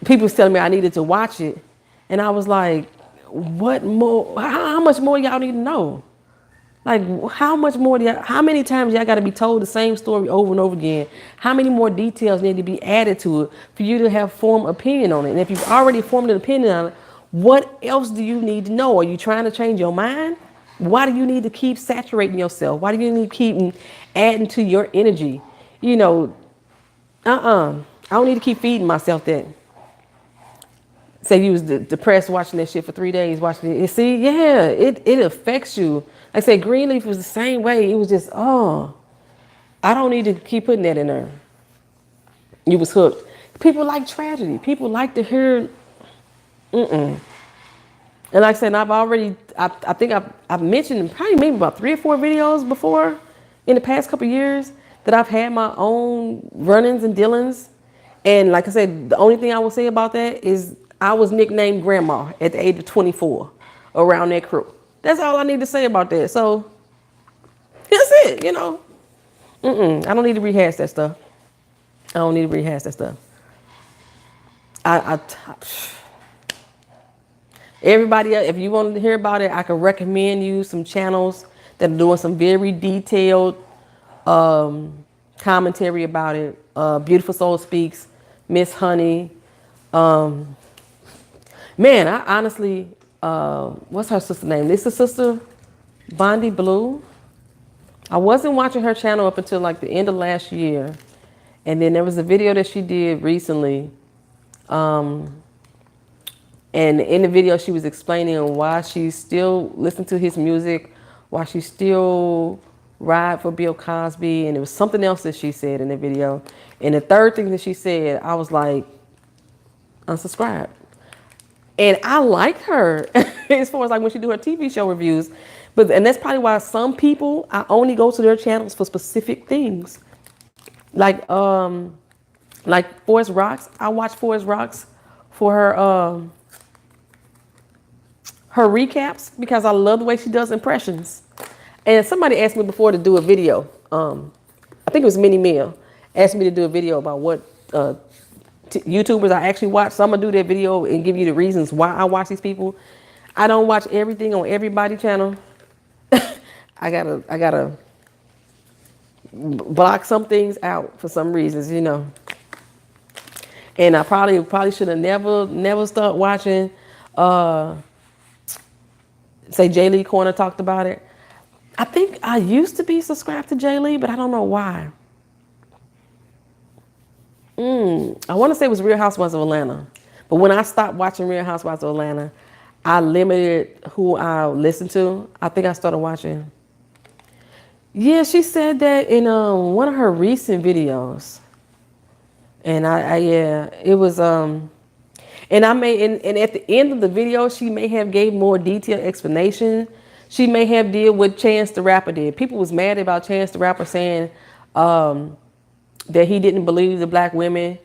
people was telling me I needed to watch it. And I was like, what more? How much more y'all need to know? Like, how much more? How many times y'all got to be told the same story over and over again? How many more details need to be added to it for you to have formed opinion on it? And if you've already formed an opinion on it, what else do you need to know? Are you trying to change your mind? Why do you need to keep saturating yourself? Why do you need to keep adding to your energy? You know, I don't need to keep feeding myself that. Say you was depressed watching that shit for 3 days, watching it. See, yeah, it affects you. Like I said, Greenleaf was the same way. It was just, I don't need to keep putting that in there. You was hooked. People like tragedy. People like to hear, And like I said, I think I've mentioned probably maybe about 3 or 4 videos before in the past couple of years that I've had my own run-ins and dealings. And like I said, the only thing I will say about that is I was nicknamed Grandma at the age of 24 around that crew. That's all I need to say about that. So that's it, you know. I don't need to rehash that stuff. Everybody else, if you want to hear about it, I can recommend you some channels that are doing some very detailed commentary about it. Beautiful Soul Speaks, Miss Honey. Man, I honestly, what's her sister name? This is sister Bondi Blue. I wasn't watching her channel up until like the end of last year. And then there was a video that she did recently. And in the video, she was explaining why she still listens to his music, why she still ride for Bill Cosby. And it was something else that she said in the video. And the third thing that she said, I was like, unsubscribe. And I like her as far as like when she do her TV show reviews. And that's probably why some people, I only go to their channels for specific things. Like Forest Rocks. I watch Forest Rocks for her her recaps because I love the way she does impressions. And somebody asked me before to do a video. I think it was Minnie Mill asked me to do a video about what YouTubers I actually watch. So I'm gonna do that video and give you the reasons why I watch these people. I don't watch everything on everybody channel. I gotta block some things out for some reasons, you know. And I probably should have never start watching. Say Jay Lee Corner talked about it. I think I used to be subscribed to Jay Lee, but I don't know why. I want to say it was Real Housewives of Atlanta. But when I stopped watching Real Housewives of Atlanta, I limited who I listened to. I think I started watching. Yeah, she said that in one of her recent videos. And it was and at the end of the video, she may have gave more detailed explanation. She may have did what Chance the Rapper did. People was mad about Chance the Rapper saying that he didn't believe the black women.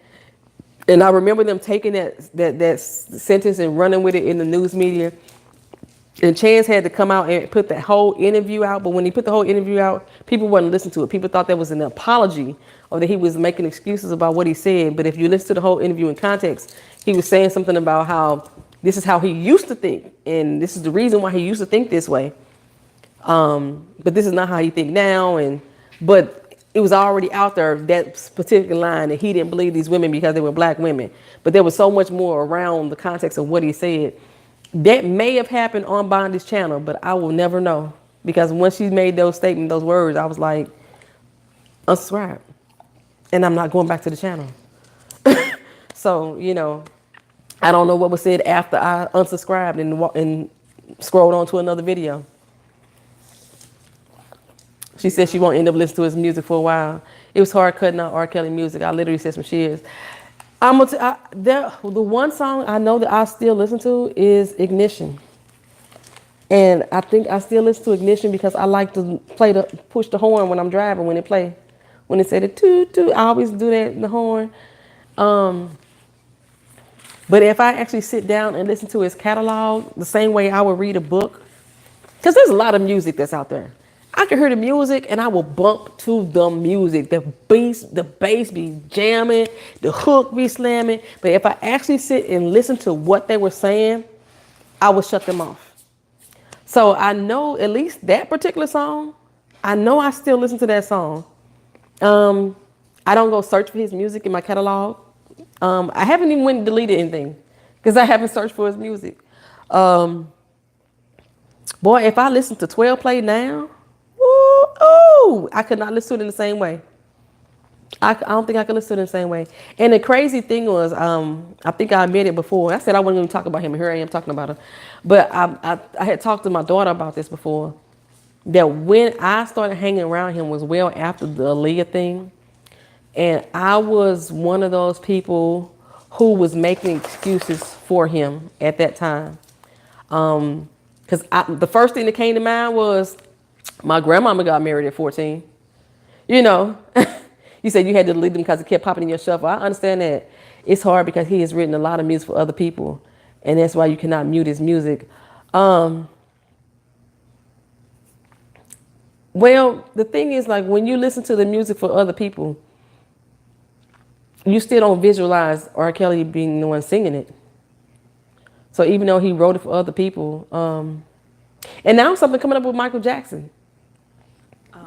And I remember them taking that sentence and running with it in the news media. And Chance had to come out and put that whole interview out. But when he put the whole interview out, people wouldn't listen to it. People thought that was an apology or that he was making excuses about what he said. But if you listen to the whole interview in context, he was saying something about how this is how he used to think. And this is the reason why he used to think this way. But this is not how he think now. But it was already out there, that particular line, that he didn't believe these women because they were black women. But there was so much more around the context of what he said. That may have happened on Bondi's channel, but I will never know. Because once she made those statements, those words, I was like, unsubscribe. And I'm not going back to the channel. So, you know, I don't know what was said after I unsubscribed and scrolled on to another video. She said she won't end up listening to his music for a while. It was hard cutting out R. Kelly music. I literally said some shit. The one song I know that I still listen to is Ignition. And I think I still listen to Ignition because I like to push the horn when I'm driving when it play. When it said it toot toot, I always do that in the horn. Um, but if I actually sit down and listen to his catalog, the same way I would read a book, because there's a lot of music that's out there. I can hear the music and I will bump to the music. The bass be jamming, the hook be slamming. But if I actually sit and listen to what they were saying, I would shut them off. So I know at least that particular song, I know I still listen to that song. I don't go search for his music in my catalog. I haven't even went and deleted anything because I haven't searched for his music. Um, Boy, if I listen to 12 Play now, ooh, I could not listen to it in the same way. I don't think I could listen to it in the same way. And the crazy thing was, I think I admitted before. I said I wasn't going to talk about him, and here I am talking about him. But I had talked to my daughter about this before. That when I started hanging around him was well after the Aaliyah thing. And I was one of those people who was making excuses for him at that time. Because the first thing that came to mind was my grandmama got married at 14. You know, you said you had to delete them because it kept popping in your shuffle. I understand that. It's hard because he has written a lot of music for other people. And that's why you cannot mute his music. Well, the thing is, like, when you listen to the music for other people, you still don't visualize R. Kelly being the one singing it. So even though he wrote it for other people, and now something coming up with Michael Jackson.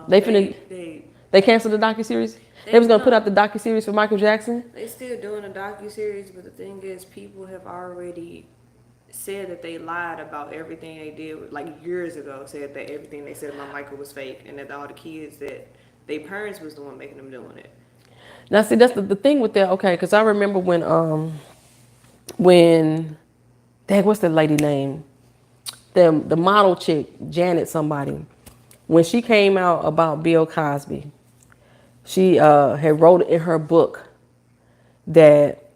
They canceled the docuseries. They was gonna put out the docuseries for Michael Jackson. They still doing a docuseries, but the thing is, people have already said that they lied about everything they did, like years ago. Said that everything they said about Michael was fake, and that all the kids that their parents was the one making them doing it. Now, see, that's the thing with that. Okay, because I remember when, dang, what's the lady name? The model chick, Janet somebody, when she came out about Bill Cosby, she had wrote in her book that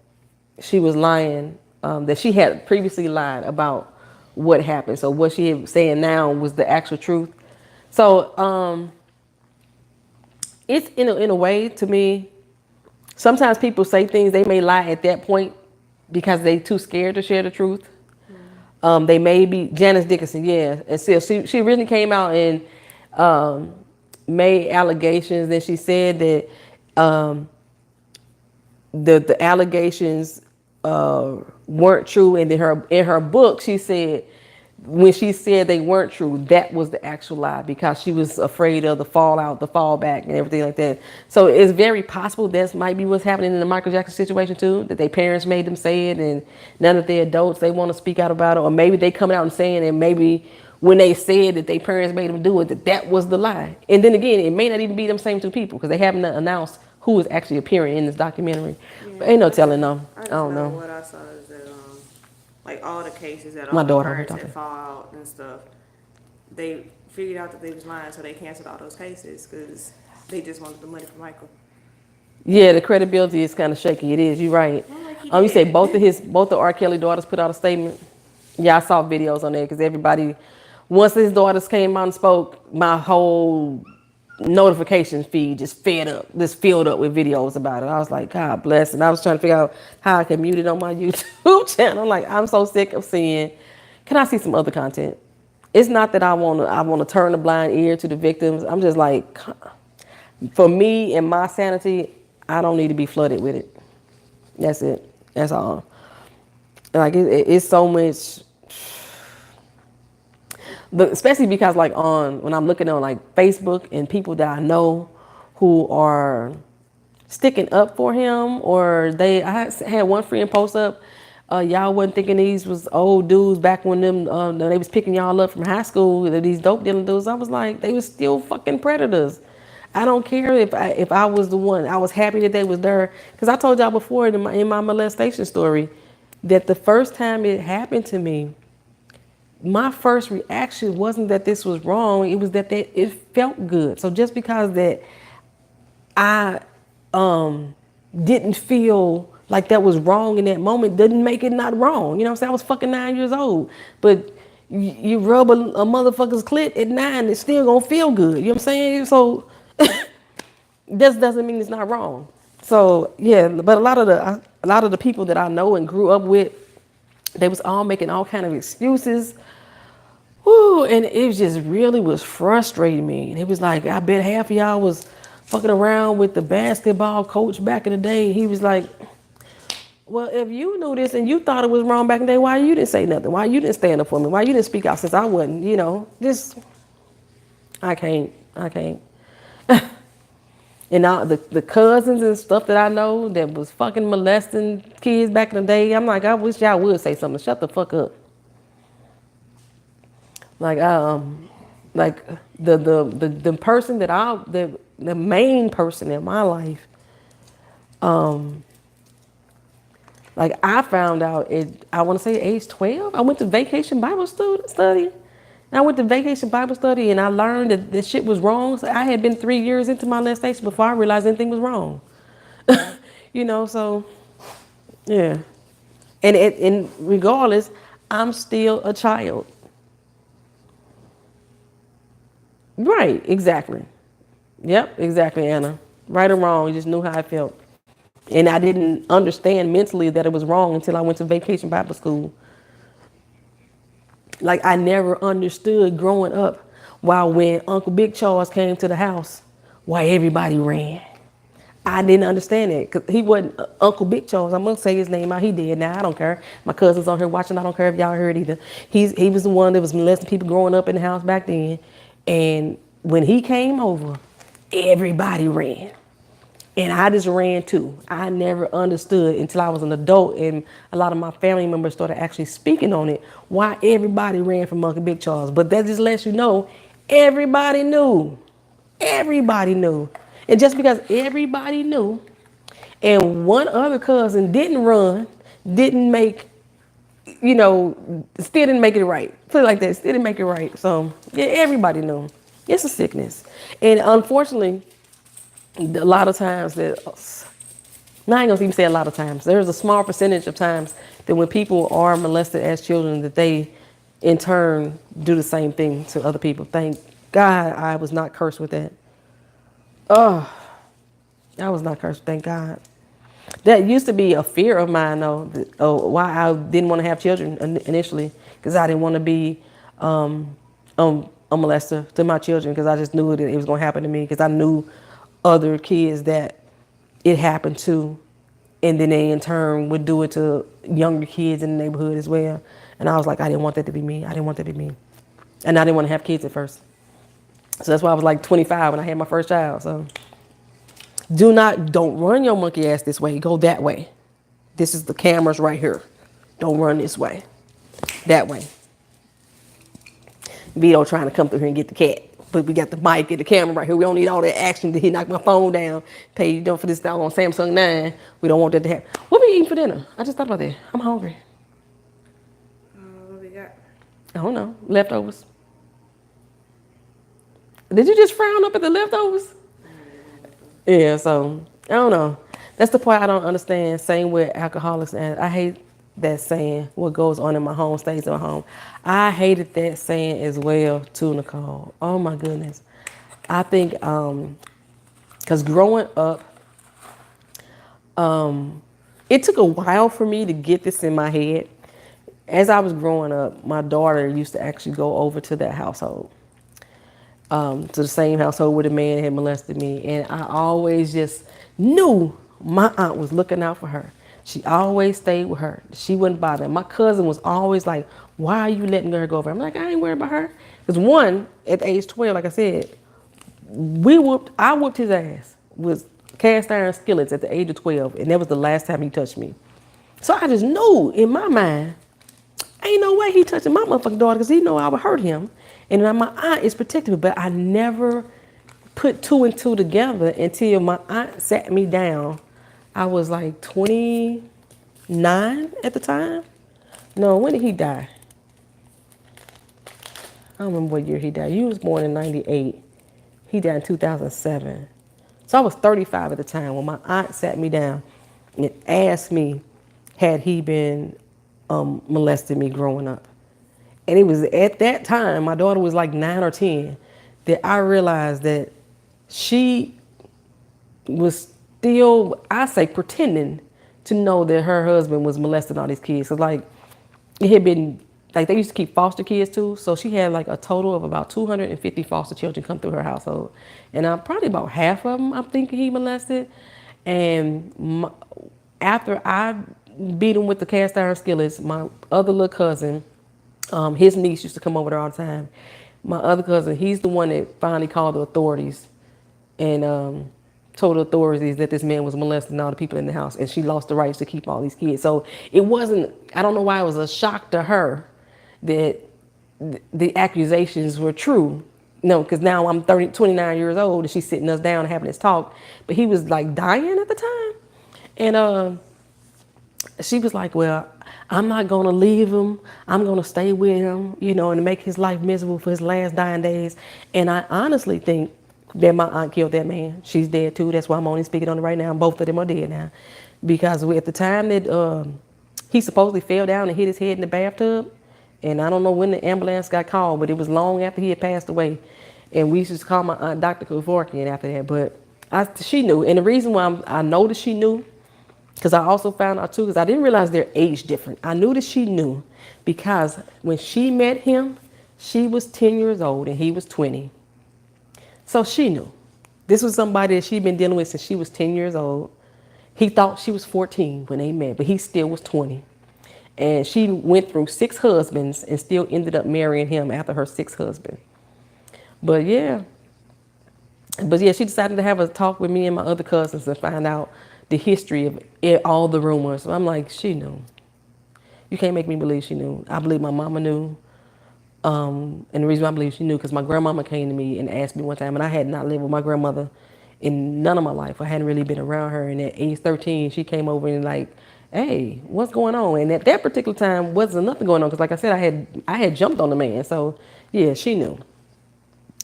she was lying, that she had previously lied about what happened. So what she is saying now was the actual truth. So it's in a way, to me, sometimes people say things they may lie at that point because they too scared to share the truth. They may be Janice Dickinson, yeah. And so she originally came out and made allegations. Then she said that the allegations weren't true. And in her book, she said when she said they weren't true, that was the actual lie because she was afraid of the fallout, the fallback, and everything like that. So it's very possible that might be what's happening in the Michael Jackson situation too, that their parents made them say it, and now that they're adults, they want to speak out about it, or maybe they coming out and saying, and maybe when they said that their parents made them do it, that was the lie. And then again, it may not even be them same two people because they haven't announced who is actually appearing in this documentary. Yeah, but ain't no telling them. I don't know. What I saw is that like all the cases that all my the daughter parents that fall out and stuff, they figured out that they was lying, so they canceled all those cases because they just wanted the money from Michael. Yeah, the credibility is kind of shaky. It is. You're right. You say both the R. Kelly daughters put out a statement. Yeah, I saw videos on there because everybody, once his daughters came out and spoke, my whole notification feed just filled up with videos about it. I was like, God bless. And I was trying to figure out how I could mute it on my YouTube channel. I'm like, I'm so sick of seeing. Can I see some other content? It's not that I want to turn a blind ear to the victims. I'm just like, for me and my sanity, I don't need to be flooded with it. That's it. That's all. Like it's so much. But especially because like when I'm looking on like Facebook and people that I know who are sticking up for him, or I had one friend post up, y'all wasn't thinking these was old dudes back when they was picking y'all up from high school, these dope dealing dudes. I was like, they was still fucking predators. I don't care if I was the one. I was happy that they was there because I told y'all before in my molestation story that the first time it happened to me, my first reaction wasn't that this was wrong. It was that it felt good. So just because that I didn't feel like that was wrong in that moment doesn't make it not wrong. You know what I'm saying? I was fucking 9 years old. But you rub a motherfucker's clit at 9, it's still gonna feel good. You know what I'm saying? So this doesn't mean it's not wrong. So yeah, but a lot of the people that I know and grew up with, they was all making all kind of excuses. Whoo, and it just really was frustrating me. It was like, I bet half of y'all was fucking around with the basketball coach back in the day. He was like, well, if you knew this and you thought it was wrong back in the day, why you didn't say nothing? Why you didn't stand up for me? Why you didn't speak out since I wasn't, just, I can't. And now the cousins and stuff that I know that was fucking molesting kids back in the day, I'm like, I wish y'all would say something. Shut the fuck up. Like like the person the main person in my life, like I found out at, I want to say age 12. I went to vacation Bible study. And I went to vacation Bible study and I learned that this shit was wrong. So I had been 3 years into my molestation before I realized anything was wrong. So yeah. And regardless, I'm still a child. Right, exactly. Yep, exactly, Anna. Right or wrong, you just knew how I felt. And I didn't understand mentally that it was wrong until I went to vacation Bible school. Like I never understood growing up why when Uncle Big Charles came to the house, why everybody ran. I didn't understand it because he wasn't Uncle Big Charles. I'm gonna say his name out. He did. Now I don't care. My cousin's on here watching. I don't care if y'all heard either. He was the one that was molesting people growing up in the house back then. And when he came over, everybody ran. And I just ran too. I never understood until I was an adult and a lot of my family members started actually speaking on it, why everybody ran from Uncle Big Charles. But that just lets you know, everybody knew. Everybody knew. And just because everybody knew and one other cousin didn't run, didn't make, still didn't make it right. Put it like that, still didn't make it right. So yeah, everybody knew. It's a sickness. And unfortunately, a lot of times I ain't gonna even say a lot of times. There's a small percentage of times that when people are molested as children, that they in turn do the same thing to other people. Thank God I was not cursed with that. Oh, I was not cursed, thank God. That used to be a fear of mine though, why I didn't want to have children initially, because I didn't want to be a molester to my children, because I just knew that it was going to happen to me, because I knew other kids that it happened to, and then they in turn would do it to younger kids in the neighborhood as well. And I was like, I didn't want that to be me. I didn't want that to be me. And I didn't want to have kids at first. So that's why I was like 25 when I had my first child. So don't run your monkey ass this way. Go that way. This is the cameras right here. Don't run this way. That way. Vito trying to come through here and get the cat. But we got the mic and the camera right here. We don't need all that action. He knocked my phone down. Pay for this down on Samsung 9. We don't want that to happen. What we eating for dinner? I just thought about that. I'm hungry. What we got? I don't know. Leftovers. Did you just frown up at the leftovers? Yeah, so I don't know. That's the part I don't understand. Same with alcoholics, and I hate that saying, what goes on in my home stays in my home. I hated that saying as well too, Nicole. Oh my goodness. I think because growing up, it took a while for me to get this in my head. As I was growing up, my daughter used to actually go over to that household, to the same household where the man had molested me. And I always just knew my aunt was looking out for her. She always stayed with her. She wouldn't bother. My cousin was always like, why are you letting her go over? I'm like, I ain't worried about her. Because one, at the age 12, like I said, I whooped his ass with cast iron skillets at the age of 12. And that was the last time he touched me. So I just knew in my mind, ain't no way he touching my motherfucking daughter, because he know I would hurt him. And my aunt is protective, but I never put two and two together until my aunt sat me down. I was like 29 at the time. No, when did he die? I don't remember what year he died. He was born in 98. He died in 2007. So I was 35 at the time when my aunt sat me down. and asked me, had he been molesting me growing up. And it was at that time, my daughter was like 9 or 10, that I realized that she was still, I say, pretending to know that her husband was molesting all these kids. So like, it had been, like they used to keep foster kids too. So she had like a total of about 250 foster children come through her household. And probably about half of them, I'm thinking he molested. And after I beat him with the cast iron skillets, my other little cousin, his niece used to come over there all the time. My other cousin, he's the one that finally called the authorities and told the authorities that this man was molesting all the people in the house, and she lost the rights to keep all these kids. So it wasn't, I don't know why it was a shock to her that the accusations were true. No, because now I'm 29 years old, and she's sitting us down and having this talk. But he was like dying at the time. And she was like, well, I'm not going to leave him. I'm going to stay with him, you know, and make his life miserable for his last dying days. And I honestly think that my aunt killed that man. She's dead too. That's why I'm only speaking on it right now. Both of them are dead now. Because at the time that he supposedly fell down and hit his head in the bathtub, and I don't know when the ambulance got called, but it was long after he had passed away. And we used to call my aunt Dr. Kevorkian after that. But she knew. And the reason why I know that she knew, because I also found out too, because I didn't realize their age different. I knew that she knew because when she met him, she was 10 years old and he was 20. So she knew. This was somebody that she'd been dealing with since she was 10 years old. He thought she was 14 when they met, but he still was 20. And she went through 6 husbands and still ended up marrying him after her 6th husband. But yeah, she decided to have a talk with me and my other cousins and find out the history of all the rumors. So I'm like, she knew. You can't make me believe she knew. I believe my mama knew. And the reason I believe she knew, because my grandmama came to me and asked me one time, and I had not lived with my grandmother in none of my life. I hadn't really been around her. And at age 13, she came over and like, hey, what's going on? And at that particular time, wasn't nothing going on, because like I said, I had jumped on the man. So yeah, she knew.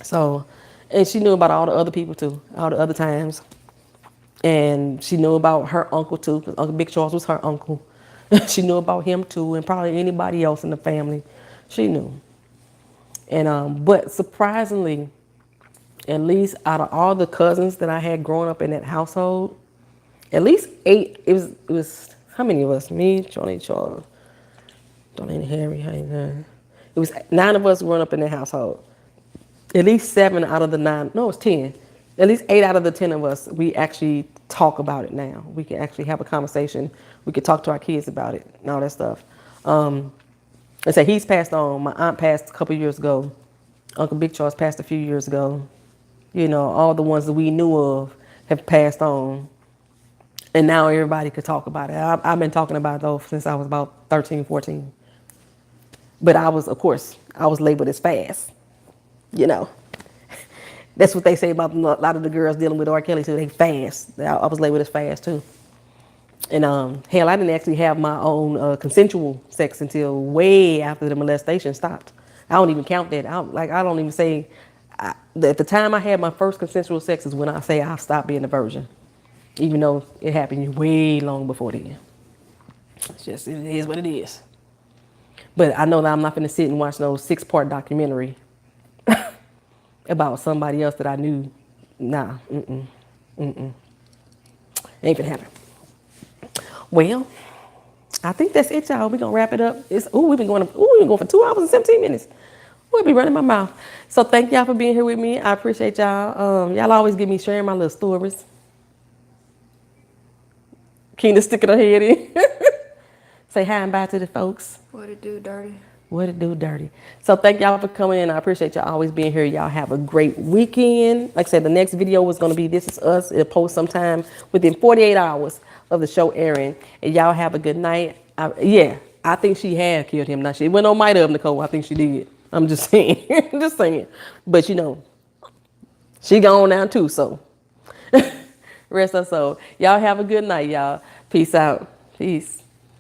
So, and she knew about all the other people too, all the other times. And she knew about her uncle too, because Uncle Big Charles was her uncle. She knew about him too, and probably anybody else in the family. She knew. And but surprisingly, at least out of all the cousins that I had growing up in that household, at least 8. It was how many of us? Me, Charlie, Charles, Darlene, Harry. It was 9 of us growing up in that household. At least 7 out of the 9. No, it's 10. At least 8 out of the 10 of us, we actually talk about it now. We can actually have a conversation. We could talk to our kids about it and all that stuff. I say he's passed on. My aunt passed a couple years ago. Uncle Big Charles passed a few years ago. You know, all the ones that we knew of have passed on. And now everybody could talk about it. I've been talking about it though since I was about 13, 14. But I was labeled as fast. You know. That's what they say about a lot of the girls dealing with R. Kelly too. They fast. I was labeled as fast too. And hell, I didn't actually have my own consensual sex until way after the molestation stopped. I don't even count that. I don't even say. At the time I had my first consensual sex is when I say I stopped being a virgin, even though it happened way long before then. It's just, it is what it is. But I know that I'm not going to sit and watch no 6-part documentary about somebody else that I knew. Nah, ain't gonna happen. Well, I think that's it, y'all. We're gonna wrap it up. We've been going for 2 hours and 17 minutes. We'll be running my mouth. So thank y'all for being here with me. I appreciate y'all. Y'all always give me sharing my little stories. Keena sticking her head in. Say hi and bye to the folks. What it do, dirty? What it do, dirty. So thank y'all for coming in. I appreciate y'all always being here. Y'all have a great weekend. Like I said, the next video was going to be This Is Us. It'll post sometime within 48 hours of the show airing. And y'all have a good night. I think she had killed him. Now, she went on might have, Nicole. I think she did. I'm just saying. Just saying. But, you know, she gone now too, so. Rest her soul. Y'all have a good night, y'all. Peace out. Peace.